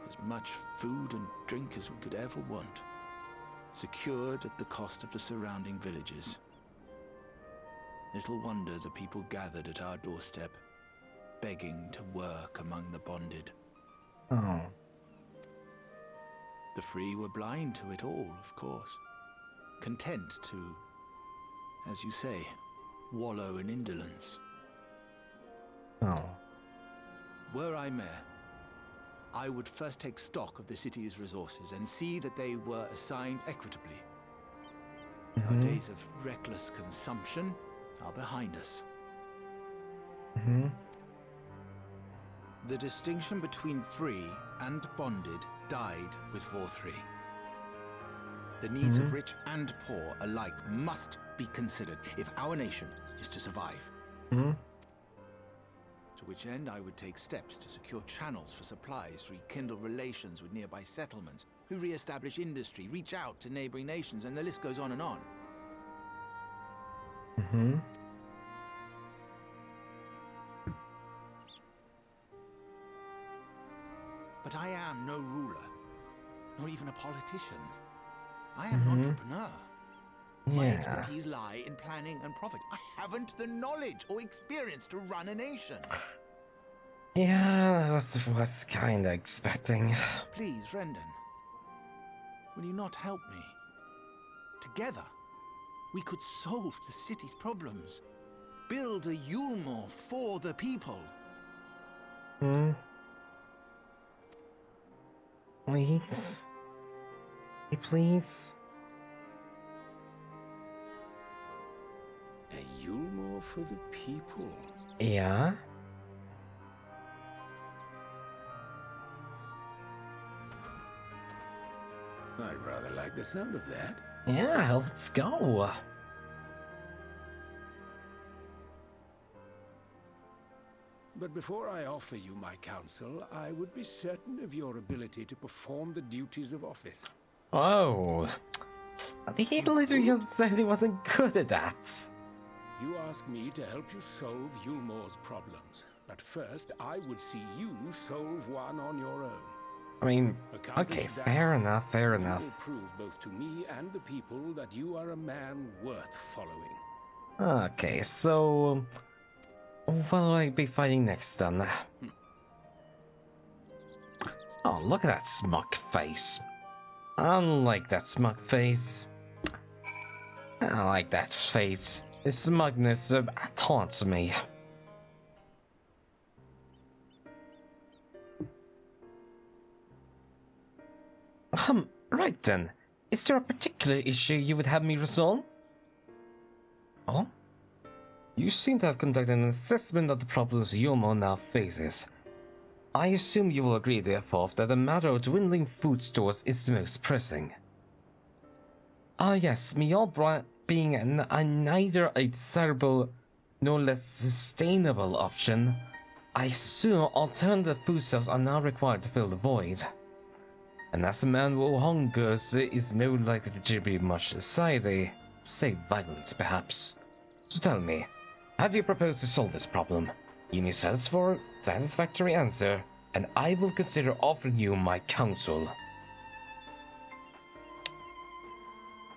As much food and drink as we could ever want. Secured at the cost of the surrounding villages. Little wonder the people gathered at our doorstep. begging to work among the bonded. Oh. The free were blind to it all, of course. Content to, as you say, wallow in indolence. Oh. Were I mayor, I would first take stock of the city's resources and see that they were assigned equitably. Our days of reckless consumption are behind us. The distinction between free and bonded died with Vor3. The needs of rich and poor alike must be considered if our nation is to survive. To which end I would take steps to secure channels for supplies, rekindle relations with nearby settlements, who re-establish industry, reach out to neighboring nations, and the list goes on and on. But I am no ruler, nor even a politician. I am an entrepreneur. My expertise lie in planning and profit. I haven't the knowledge or experience to run a nation. Yeah, I was kinda expecting. Please, Rendon, will you not help me? Together, we could solve the city's problems. Build a Yulmore for the people. Please? Please? A Yulmore for the people? Yeah? I rather like the sound of that. Yeah, let's go. But before I offer you my counsel, I would be certain of your ability to perform the duties of office. Oh. He literally just said he wasn't good at that. You ask me to help you solve Yulmore's problems, but first I would see you solve one on your own. I mean, Accomplish okay, that, fair enough, fair you enough. will prove both to me and the people that you are a man worth following. Okay, so what will I be fighting next then? Oh, look at that smug face. I like that smug face. I like that face. His smugness taunts me. Right then. Is there a particular issue you would have me resolve? Oh? You seem to have conducted an assessment of the problems Yulmore now faces. I assume you will agree, therefore, that the matter of dwindling food stores is the most pressing. Ah yes, meal being neither a desirable nor less sustainable option, I assume alternative food sources are now required to fill the void. And as a man who hungers is no likely to contribute much to society, save violence perhaps. So tell me, how do you propose to solve this problem? Give me a satisfactory answer, and I will consider offering you my counsel.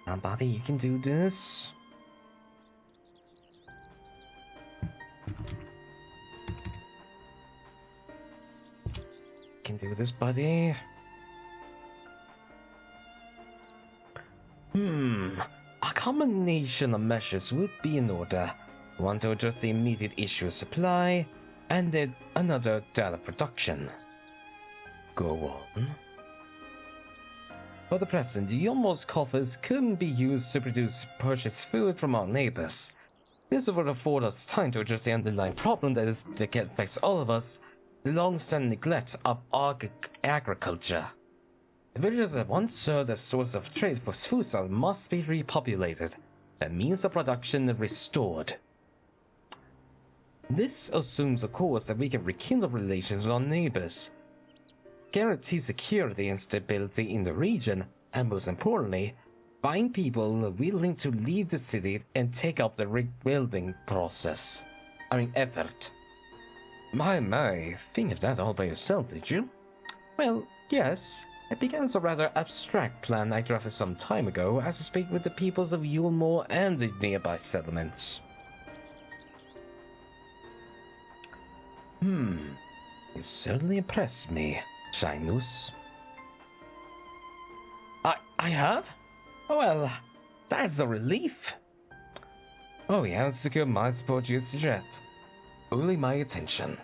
Now, buddy, you can do this. You can do this, buddy. A combination of measures would be in order. One to address the immediate issue of supply, and then another data production. Go on. For the present, Yulmore's coffers couldn't be used to purchase food from our neighbors. This would afford us time to address the underlying problem that affects all of us, the long-standing neglect of agriculture. The villages that once served as source of trade for food stores must be repopulated, and means of production restored. This assumes, of course, that we can rekindle relations with our neighbors, guarantee security and stability in the region, and most importantly, find people willing to leave the city and take up the rebuilding effort. My, think of that all by yourself, did you? Well, yes. It began as a rather abstract plan I drafted some time ago as I speak with the peoples of Yulmore and the nearby settlements. You certainly impressed me, Shinus. I have? Oh, well, that's a relief. Oh yeah, secure my support you suggest. Only my attention.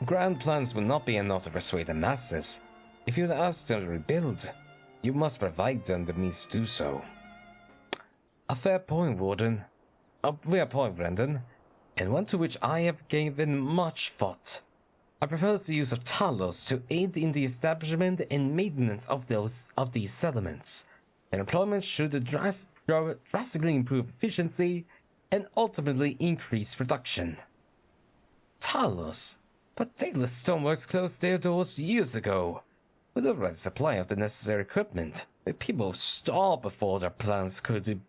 Grand plans will not be enough to persuade the masses. If you ask them to rebuild, you must provide them the means to do so. A fair point, Warden. A fair point, Brendan, and one to which I have given much thought. I propose the use of Talos to aid in the establishment and maintenance of these settlements. Their employment should drastically improve efficiency and ultimately increase production. Talos? But Daedalus Stoneworks closed their doors years ago. With a right supply of the necessary equipment, the people stalled before your plans could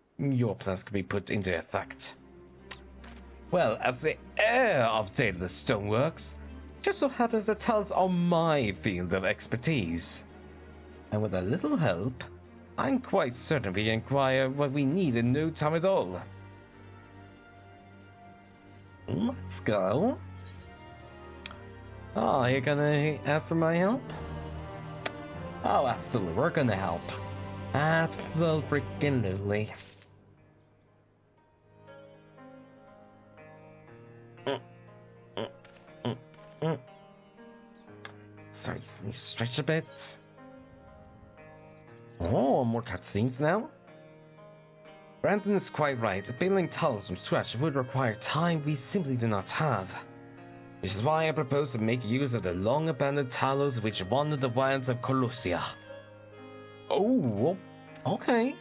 be put into effect. Well, as the heir of Daedalus Stoneworks, it just so happens that Talos are my field of expertise. And with a little help, I'm quite certain we can acquire what we need in no time at all. Let's go. Oh, you're gonna ask for my help? Oh, absolutely, we're gonna help. Absolutely. Sorry, can you stretch a bit? Oh, more cutscenes now? Brandon is quite right. Building tunnels from scratch would require time we simply do not have. Which is why I propose to make use of the long-abandoned talos which wander the wilds of Colossia. Oh, okay.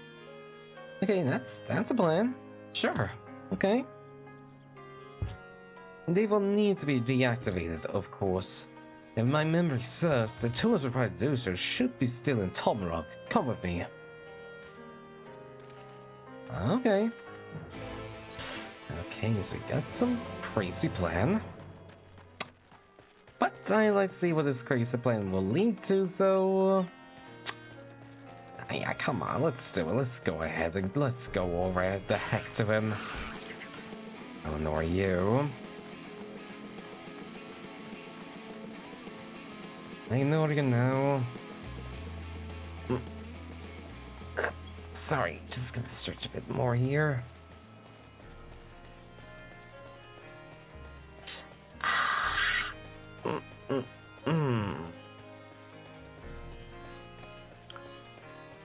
Okay, that's a plan. Sure, okay. They will need to be deactivated, of course. If my memory serves, the tools required to do so should be still in Tomarok. Come with me. Okay. Okay, so we got some crazy plan. But I'd like to see what this crazy plan will lead to, so... yeah, come on, let's do it. Let's go ahead and let's go over the heck to him. Oh, nor you. I ignore you now. Sorry, just gonna stretch a bit more here.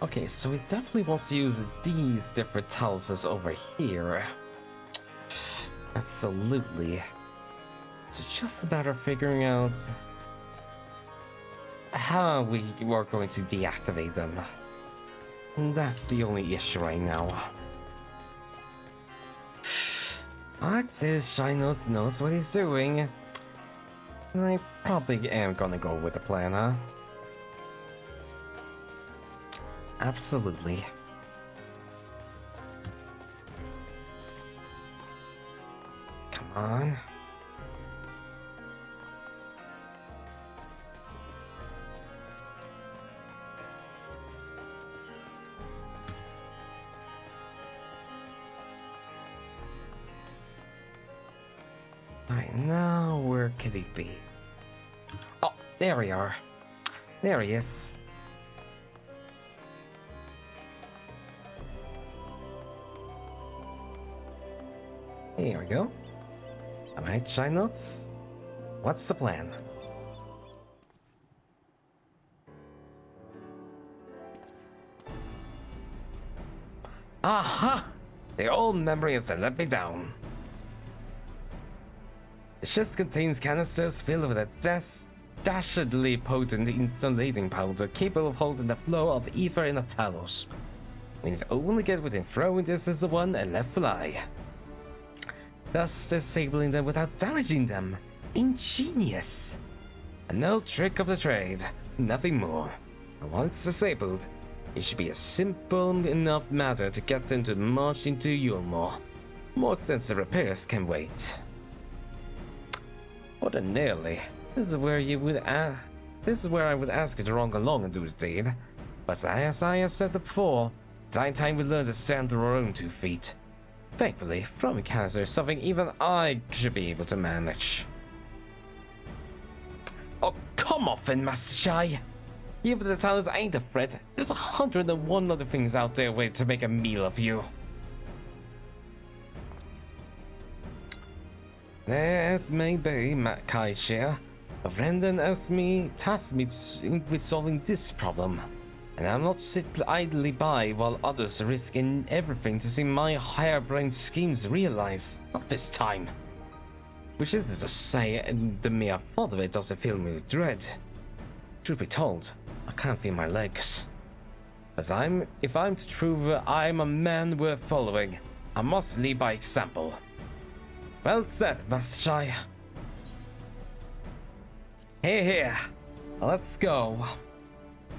Okay, so he definitely wants to use these different talismans over here. Absolutely. It's just a matter of figuring out how we are going to deactivate them. That's the only issue right now. But Shinos knows what he's doing. I probably am gonna go with the plan, huh? Absolutely. Come on. Alright, now where could he be? Oh, there we are. There he is. Here we go. Alright, Shinos. What's the plan? Aha! The old memory has let me down. The chest contains canisters filled with a dastardly potent insulating powder capable of holding the flow of ether in a talos. We need only get within throwing distance of one and let fly, thus disabling them without damaging them. Ingenious! An old trick of the trade, nothing more. And once disabled, it should be a simple enough matter to get them to march into Yulmore. More extensive repairs can wait. Ordinarily, this is where I would ask you to run along and do the deed. But as I have said before, it's high time we learn to stand on our own 2 feet. Thankfully, throwing canister is something even I should be able to manage. Oh, come off it, Master Chai. Even the talents ain't a threat. There's 101 other things out there waiting to make a meal of you. This may be Kaishia. A friend asked me, tasked me with solving this problem. And I'm not sit idly by while others are risking everything to see my harebrained schemes realized. Not this time. Which isn't to say the mere thought of it doesn't fill me with dread. Truth be told, I can't feel my legs. If I'm to prove I'm a man worth following, I must lead by example. Well said, Master Chai. Here, let's go.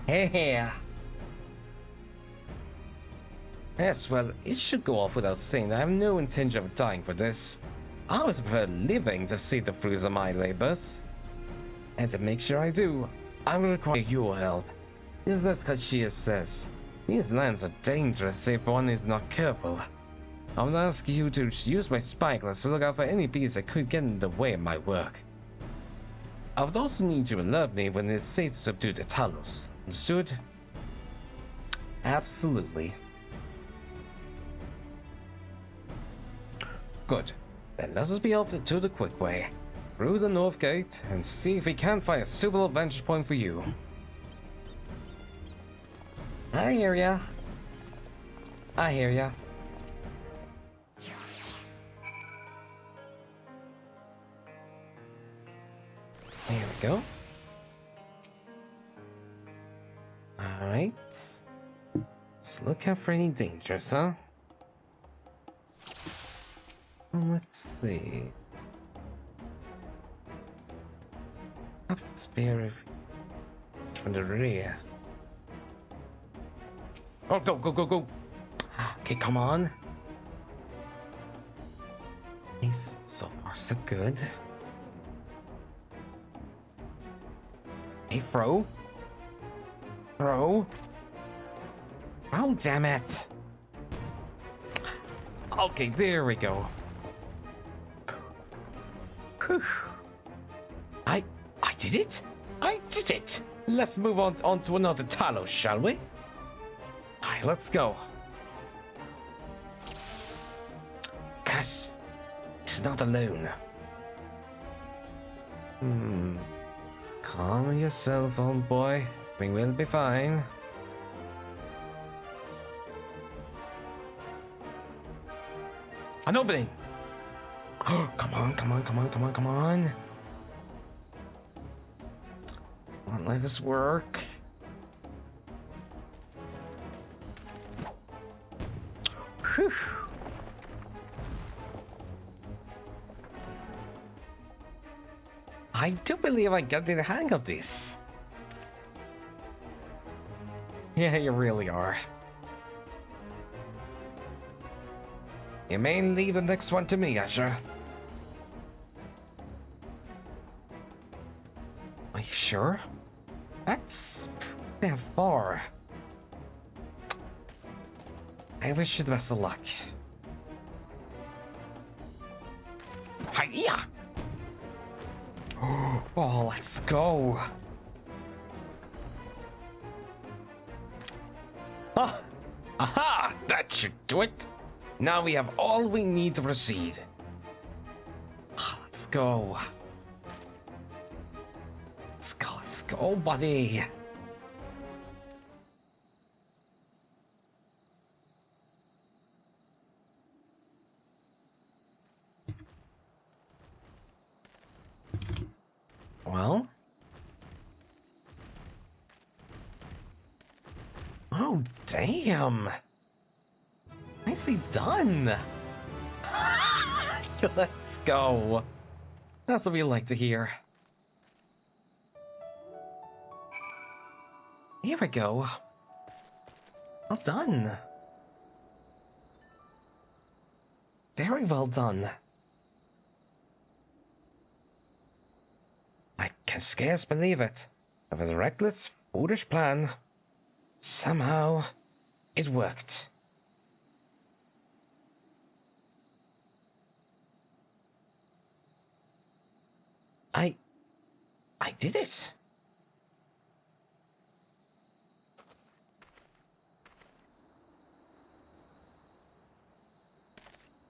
Here. Yes, well, it should go off without saying that I have no intention of dying for this. I would prefer living to see the fruits of my labors. And to make sure I do, I will require your help. As Kashia says, these lands are dangerous if one is not careful. I will ask you to use my spyglass to look out for any bees that could get in the way of my work. I would also need you to alert me when it is safe to subdue the Talos. Understood? Absolutely. Good. Then let us be off to the quick way, through the north gate, and see if we can't find a suitable vantage point for you. I hear ya. I hear ya. There we go. Alright. Let's look out for any dangers, huh? Let's see. Perhaps a spear from the rear. Oh, go! Okay, come on. Nice, so far so good. Hey, throw. Oh, damn it. Okay, there we go. Whew. I did it. I did it. Let's move on to another Talos, shall we? Alright, let's go. Cass is not alone. Calm yourself, old boy. We will be fine. An opening! Come on. Come on, let this work. Whew. I do believe I got the hang of this. Yeah, you really are. You may leave the next one to me, Asher. Are you sure? That's pretty far. I wish you the best of luck. Hiya! Oh, let's go. Ah! Aha! That should do it. Now we have all we need to proceed. Let's go. Let's go, buddy. Well. Oh, damn. Nicely done. Let's go. That's what we like to hear. Here we go. Well done. Very well done. I can scarce believe it. Of a reckless, foolish plan, somehow it worked. I did it.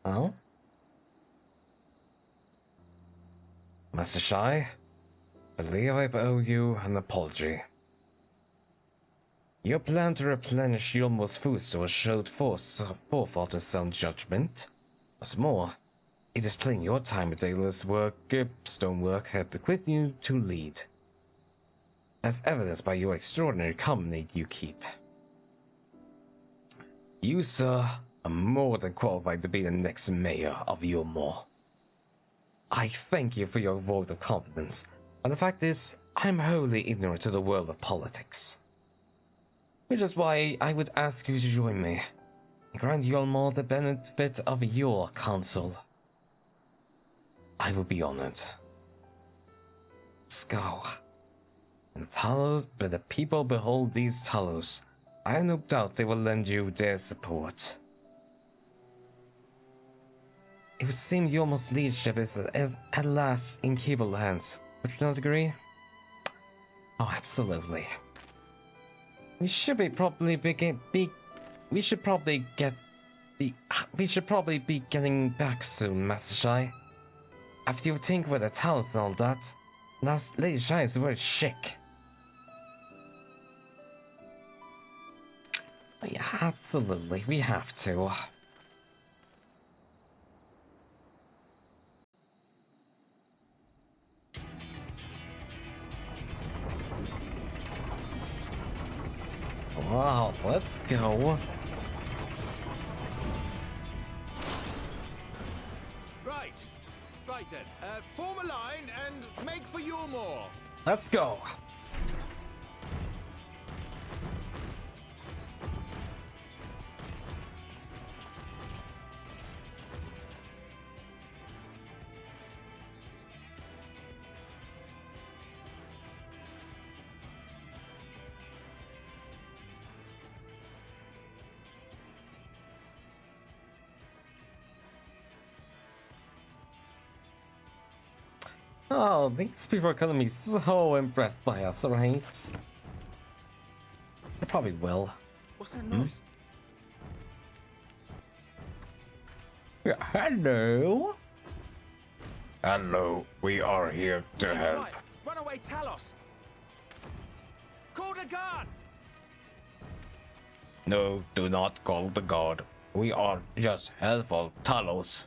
Well, Master Shy, I believe I owe you an apology. Your plan to replenish Yulmo's food source showed forethought and sound judgment. What's more, it is plain your time at Daedalus stonework had equipped you to lead, as evidenced by your extraordinary company you keep. You, sir, are more than qualified to be the next mayor of Yulmore. I thank you for your vote of confidence, and the fact is, I'm wholly ignorant to the world of politics. Which is why I would ask you to join me, and grant Yulmore the benefit of your counsel. I would be honored. Let's go. And the Talos, but the people behold these Talos, I have no doubt they will lend you their support. It would seem Yulmore's leadership is at last in capable hands. Would you not agree? Oh, absolutely. We should probably be getting back soon, Master Shy. After you think with the talents and all that, Lady Shy is very chic. Yeah, absolutely, we have to. Wow, let's go. Right then, form a line and make for Yulmore. Let's go. Oh, these people are gonna be so impressed by us, right? They probably will. What's that noise? Yeah, hello. Hello, we are here to help. Right, runaway Talos! Call the guard! No, do not call the guard. We are just helpful Talos.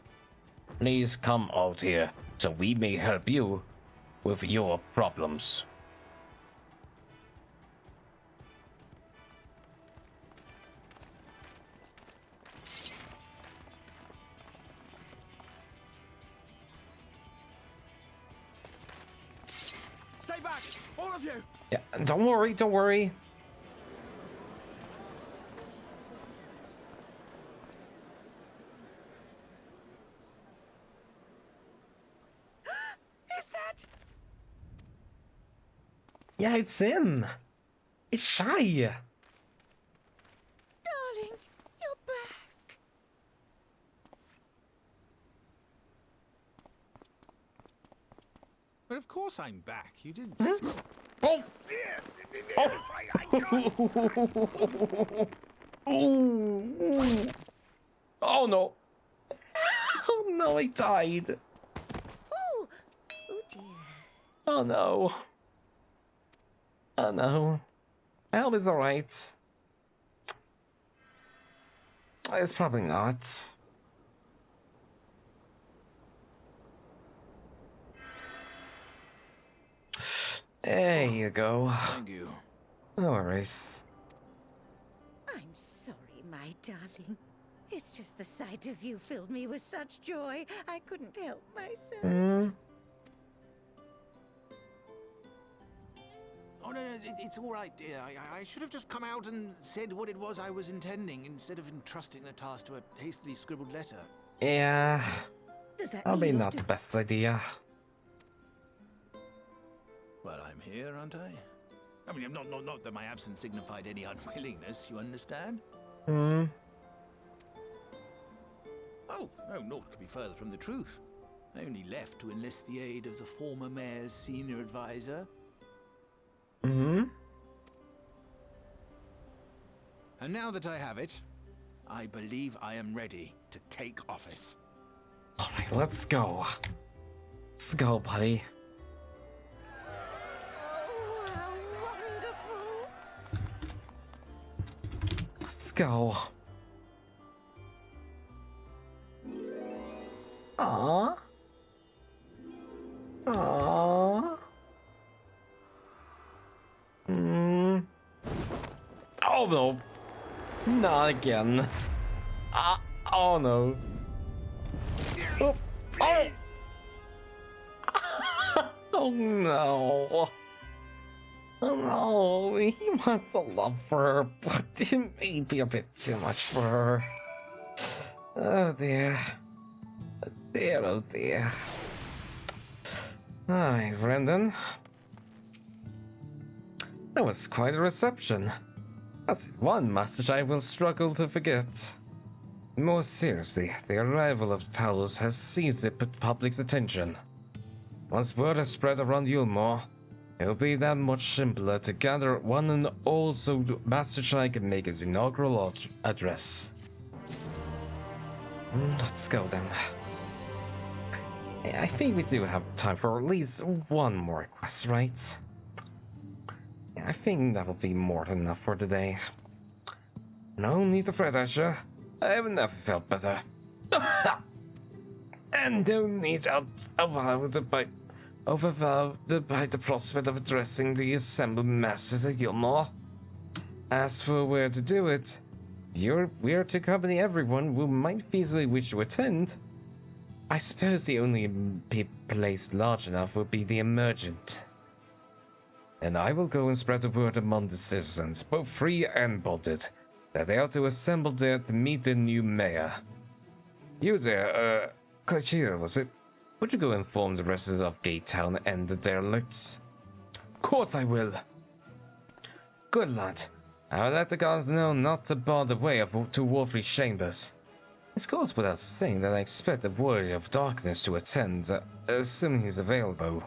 Please come out here so we may help you with your problems. Stay back, all of you! Yeah, don't worry, don't worry. Yeah, it's him. It's Shy. Darling, you're back. But of course I'm back. You didn't. Oh! Oh! Oh no! Oh no! I died. Oh, oh dear. Oh no! Oh no! I hope it's alright. It's probably not. There you go. Thank you. No worries. I'm sorry, my darling. It's just the sight of you filled me with such joy, I couldn't help myself. Oh, no, it's all right, dear. I should have just come out and said what it was I was intending, instead of entrusting the task to a hastily scribbled letter. Yeah. Does that Probably mean you not have the best idea. Well, I'm here, aren't I? I mean, not that my absence signified any unwillingness, you understand? Hmm. Oh, no, naught could be further from the truth. I only left to enlist the aid of the former mayor's senior advisor. Mm-hmm. And now that I have it, I believe I am ready to take office. Alright, let's go. Let's go, buddy. Oh, how wonderful! Let's go. Aww. Aww. Oh no. Not again. Oh no. Oh. Oh. Oh no. Oh no. He wants to love her, but it may be a bit too much for her. Oh dear. Dear, oh dear. Alright, Brendan. That was quite a reception. That's one message I will struggle to forget. More seriously, the arrival of Talos has seized the public's attention. Once word has spread around Yulmore, it will be that much simpler to gather one and all so Master Shai can make his inaugural address. Let's go then. I think we do have time for at least one more request, right? I think that'll be more than enough for today. No need to fret, Asher. I have never felt better. And no need overwhelmed by the prospect of addressing the assembled masses at Gilmore. As for where to do it, we are to accompany everyone who might feasibly wish to attend. I suppose the only place large enough would be the Emergent. And I will go and spread the word among the citizens, both free and bonded, that they are to assemble there to meet the new mayor. You there, Clychia, was it? Would you go inform the residents of Gate Town and the derelicts? Of course I will. Good lad. I will let the guards know not to bar the way to Wolfrey's chambers. It goes without saying that I expect the Warrior of Darkness to attend, assuming he's available.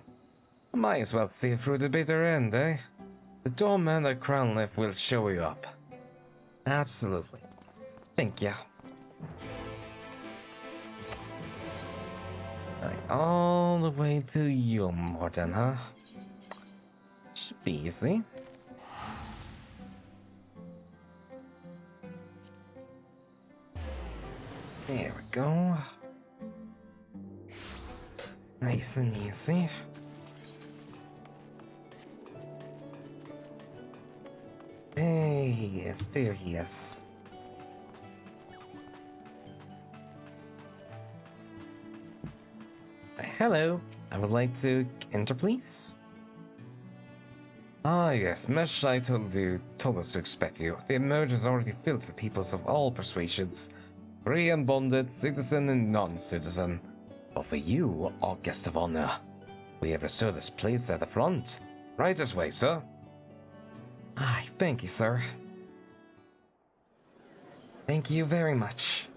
I might as well see it through the bitter end, eh? The doorman at Crown Lift will show you up. Absolutely. Thank you. All the way to Yulmore then, huh? Should be easy. There we go. Nice and easy. There he is, there he is. Hello, I would like to enter, please. Ah, yes, Meshai told us to expect you. The Emerge is already filled with peoples of all persuasions, free and bonded, citizen and non-citizen. But for you, our guest of honor, we have reserved this place at the front. Right this way, sir. Ah, thank you, sir. Thank you very much.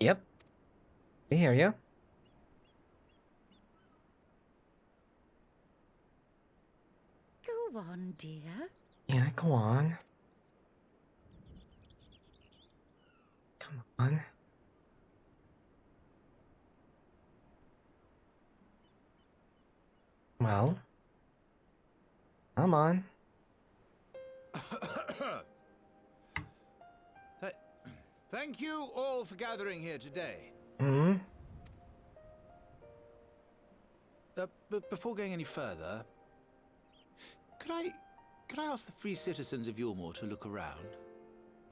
Yep. I hear you. Go on, dear. Yeah, go on. Come on. Well. Come on. Thank you all for gathering here today. Hmm? But before going any further, could I ask the free citizens of Yulmore to look around?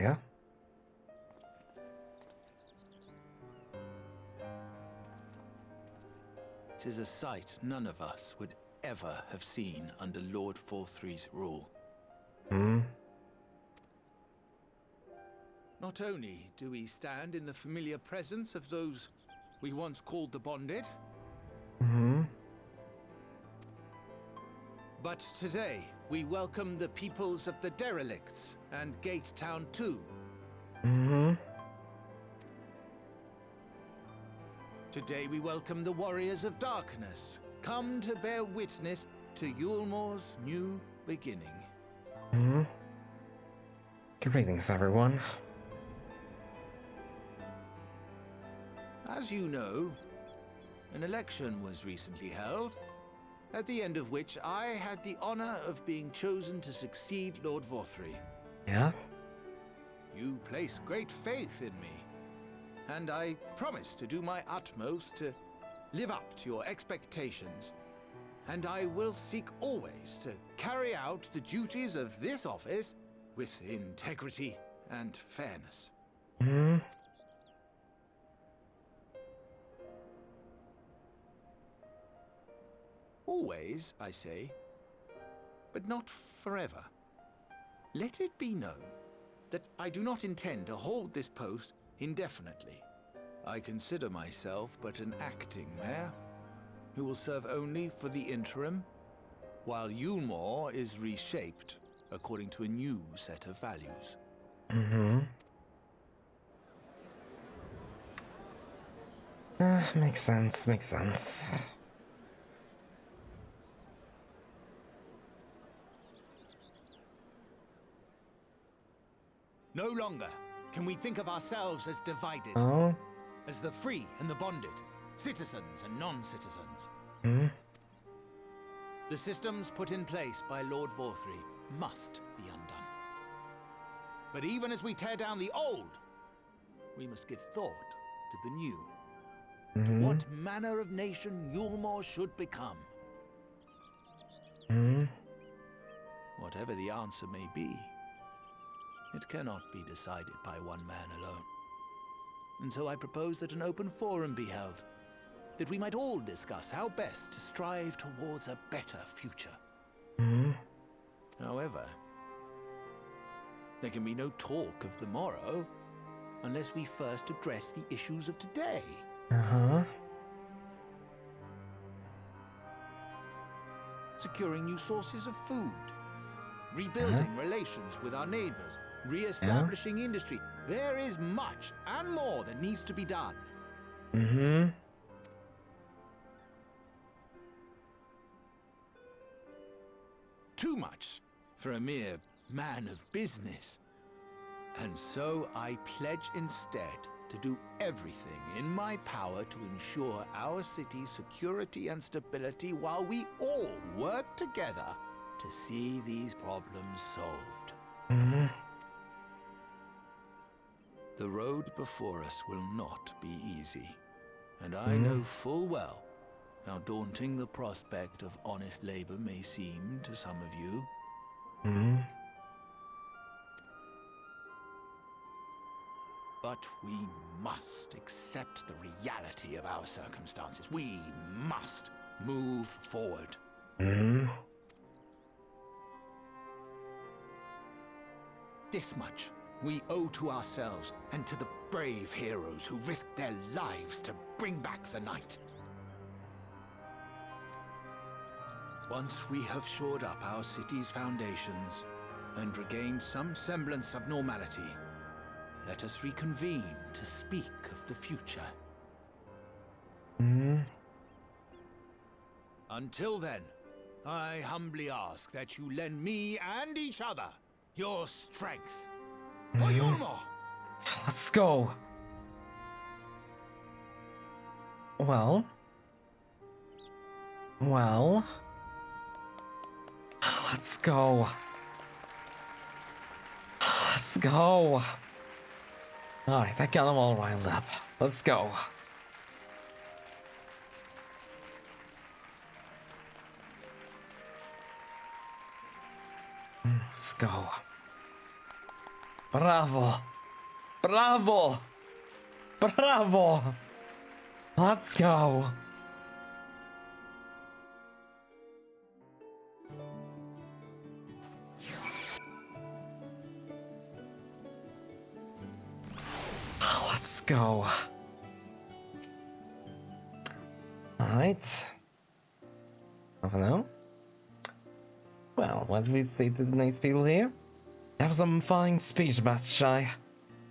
Yeah? Tis a sight none of us would ever have seen under Lord Forthree's rule. Hmm? Not only do we stand in the familiar presence of those we once called the Bonded. But today, we welcome the peoples of the Derelicts and Gate Town 2. Today we welcome the Warriors of Darkness, come to bear witness to Yulmore's new beginning. Greetings, everyone. As you know, an election was recently held, at the end of which I had the honor of being chosen to succeed Lord Vorthry. Yeah? You place great faith in me, and I promise to do my utmost to live up to your expectations, and I will seek always to carry out the duties of this office with integrity and fairness. Always, I say, but not forever. Let it be known that I do not intend to hold this post indefinitely. I consider myself but an acting mayor, who will serve only for the interim, while Yulmore is reshaped according to a new set of values. Makes sense, makes sense. No longer can we think of ourselves as divided, as the free and the bonded, citizens and non-citizens. The systems put in place by Lord Vorthry must be undone. But even as we tear down the old, we must give thought to the new. To what manner of nation Yulmore should become. Whatever the answer may be, it cannot be decided by one man alone. And so I propose that an open forum be held, that we might all discuss how best to strive towards a better future. However, there can be no talk of the morrow unless we first address the issues of today. Securing new sources of food, rebuilding relations with our neighbors, re-establishing industry. There is much and more that needs to be done. Too much for a mere man of business. And so I pledge instead to do everything in my power to ensure our city's security and stability while we all work together to see these problems solved. The road before us will not be easy, and I know full well how daunting the prospect of honest labor may seem to some of you. But we must accept the reality of our circumstances. We must move forward. This much we owe to ourselves and to the brave heroes who risked their lives to bring back the night. Once we have shored up our city's foundations and regained some semblance of normality, let us reconvene to speak of the future. Until then, I humbly ask that you lend me and each other your strength. For Yulmore! Let's go. Well, let's go. Let's go. Alright, I got them all riled up. Let's go. Let's go. Bravo. Bravo. Bravo. Let's go. Let's go. Alright. I don't know. Well, what do we say to the nice people here? That was a fine speech, Master Shy.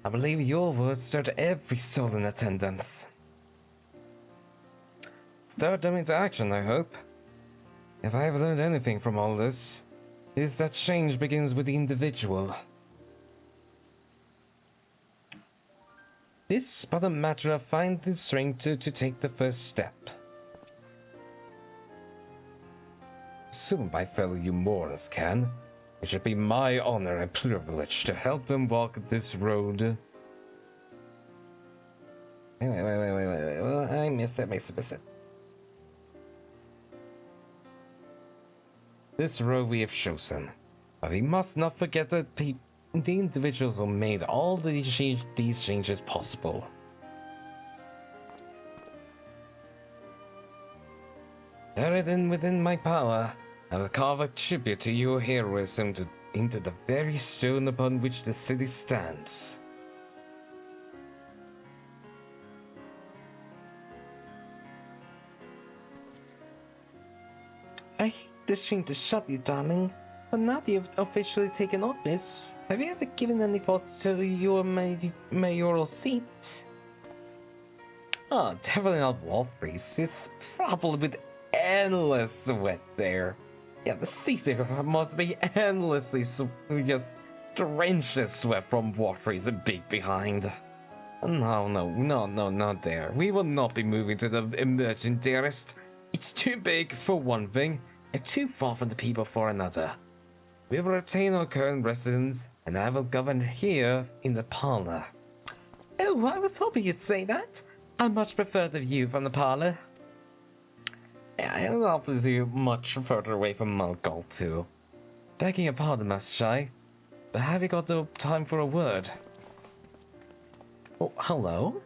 I believe your words stirred every soul in attendance. Stirred them into action, I hope. If I have learned anything from all this, it is that change begins with the individual. This is but a matter of finding the strength to take the first step. Soon, my fellow you Morans can. It should be my honor and privilege to help them walk this road. Wait. I missed it. This road we have chosen. But we must not forget that the individuals who made all these changes possible. Everything within my power, I will carve a tribute to your heroism into the very stone upon which the city stands. I hate to change the shop, you darling, but now that you've officially taken office, have you ever given any thoughts to your mayoral seat? Oh, definitely not Walfrey's. It's probably with endless sweat there. Yeah, the seat there must be endlessly just drenched in sweat from Walfrey's big behind. No, not there. We will not be moving to the emergent, dearest. It's too big for one thing, and too far from the people for another. We will retain our current residence, and I will govern here in the parlor. Oh, I was hoping you'd say that. I much prefer the view from the parlor. Yeah, it's obviously much further away from Mulgall too. Begging your pardon, Master Shy, but have you got the time for a word? Oh, hello?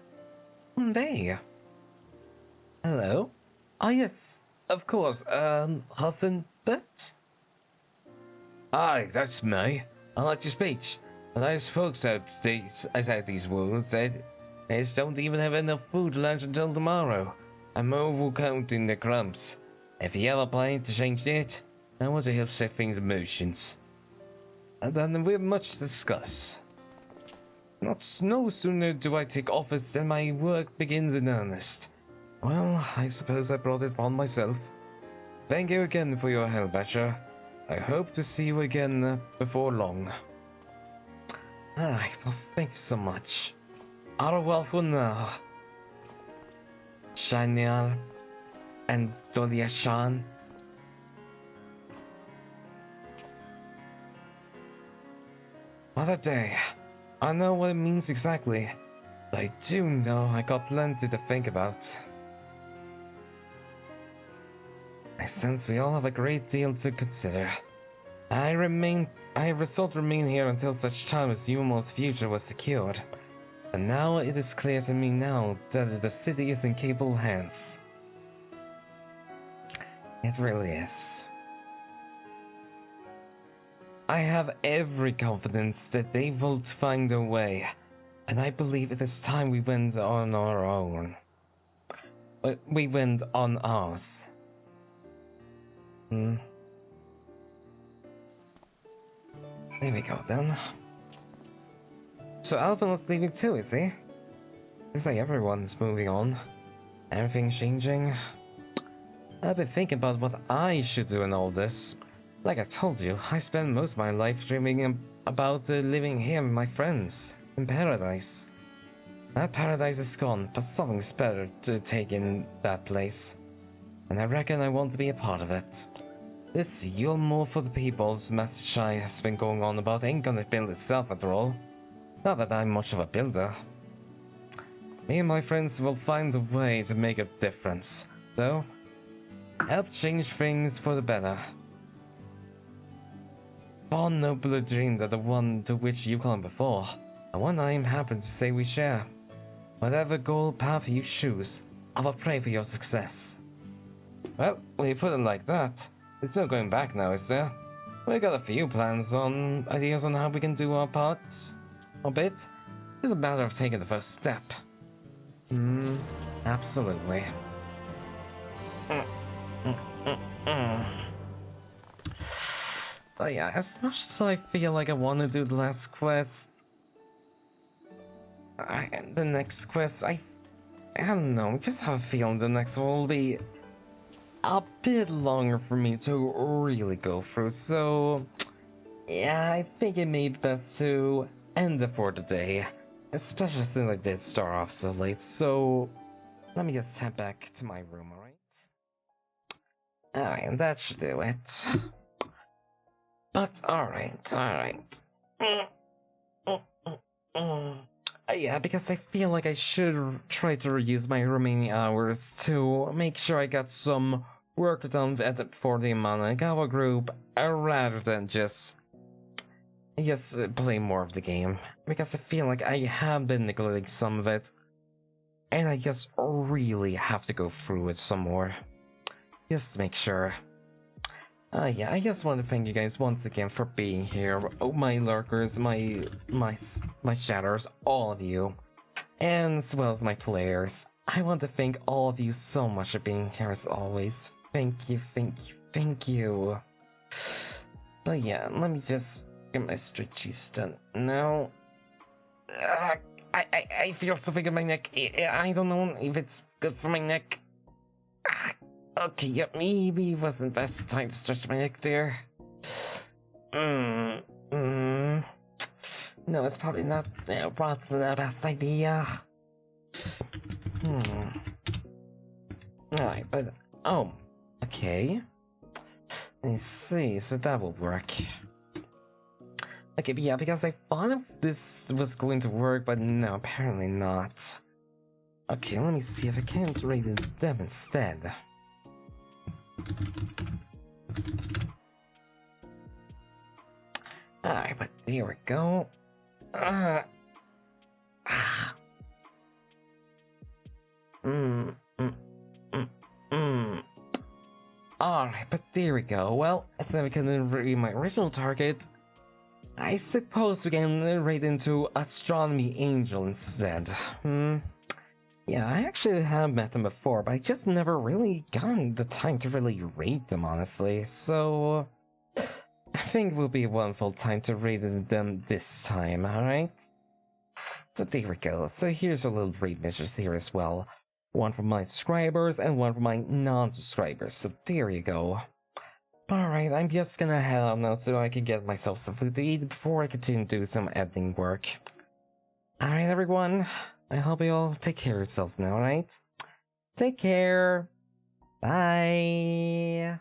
There. Hello? Ah, yes, of course, Huffenbut? Aye, that's me. I like your speech. But those folks outside these walls said they just don't even have enough food to lunch until tomorrow. I'm over counting the crumbs. If you ever plan to change that, I want to help set things in motion. And then we have much to discuss. No sooner do I take office than my work begins in earnest. Well, I suppose I brought it upon myself. Thank you again for your help, Asher. I hope to see you again before long. Alright, well, thanks so much. Au revoir for now. Shanial and Doliashan. What a day. I know what it means exactly, but I do know I got plenty to think about. I sense we all have a great deal to consider. I resolved to remain here until such time as Yumo's future was secured. And now it is clear to me now that the city is in capable hands. It really is. I have every confidence that they will find a way, and I believe it is time we went on our own. We went on ours. There we go then. So Alvin was leaving too, is he? It's like everyone's moving on. Everything's changing. I've been thinking about what I should do in all this. Like I told you, I spend most of my life dreaming about living here with my friends, in paradise. That paradise is gone, but something's better to take in that place. And I reckon I want to be a part of it. This You're More for the People's message I has been going on about ain't gonna build itself after all. Not that I'm much of a builder. Me and my friends will find a way to make a difference, though. Help change things for the better. Far nobler dream than the one to which you clung before, and one I am happy to say we share. Whatever goal path you choose, I will pray for your success. Well, when you put it like that, there's no going back now, is there? We got a few ideas on how we can do our parts. A bit. It's a matter of taking the first step. Absolutely. But yeah, as much as I feel like I want to do the last quest, the next quest, I don't know, just have a feeling the next one will be a bit longer for me to really go through, so yeah, I think it may be best to end it for today, especially since I did start off so late, so let me just head back to my room, alright? Alright, that should do it. But alright. Yeah, because I feel like I should try to reuse my remaining hours to make sure I got some work done for the Managawa group, rather than just play more of the game. Because I feel like I have been neglecting some of it, and I just really have to go through it some more. Just to make sure. Yeah, I just want to thank you guys once again for being here. Oh, my lurkers, my shatters, all of you. And as well as my players. I want to thank all of you so much for being here as always. Thank you. But yeah, let me just get my stretch cheese done now. I feel something in my neck. I don't know if it's good for my neck. Okay, yeah, maybe it wasn't best time to stretch my neck there. No, it's probably not the best idea. Alright, but okay. I see, so that will work. Okay, but yeah, because I thought this was going to work, but no, apparently not. Okay, let me see if I can trade them instead. Alright, but there we go. Alright, but there we go. Well, instead we can read my original target, I suppose we can raid into Astronomy Angel instead. Yeah, I actually have met them before, but I just never really gotten the time to really raid them, honestly. So, I think it will be a wonderful time to raid them this time, alright? So there we go. So here's a little raid missions here as well. One for my subscribers and one for my non-subscribers. So there you go. Alright, I'm just gonna head out now so I can get myself some food to eat before I continue to do some editing work. Alright everyone, I hope you all take care of yourselves now, alright? Take care! Bye!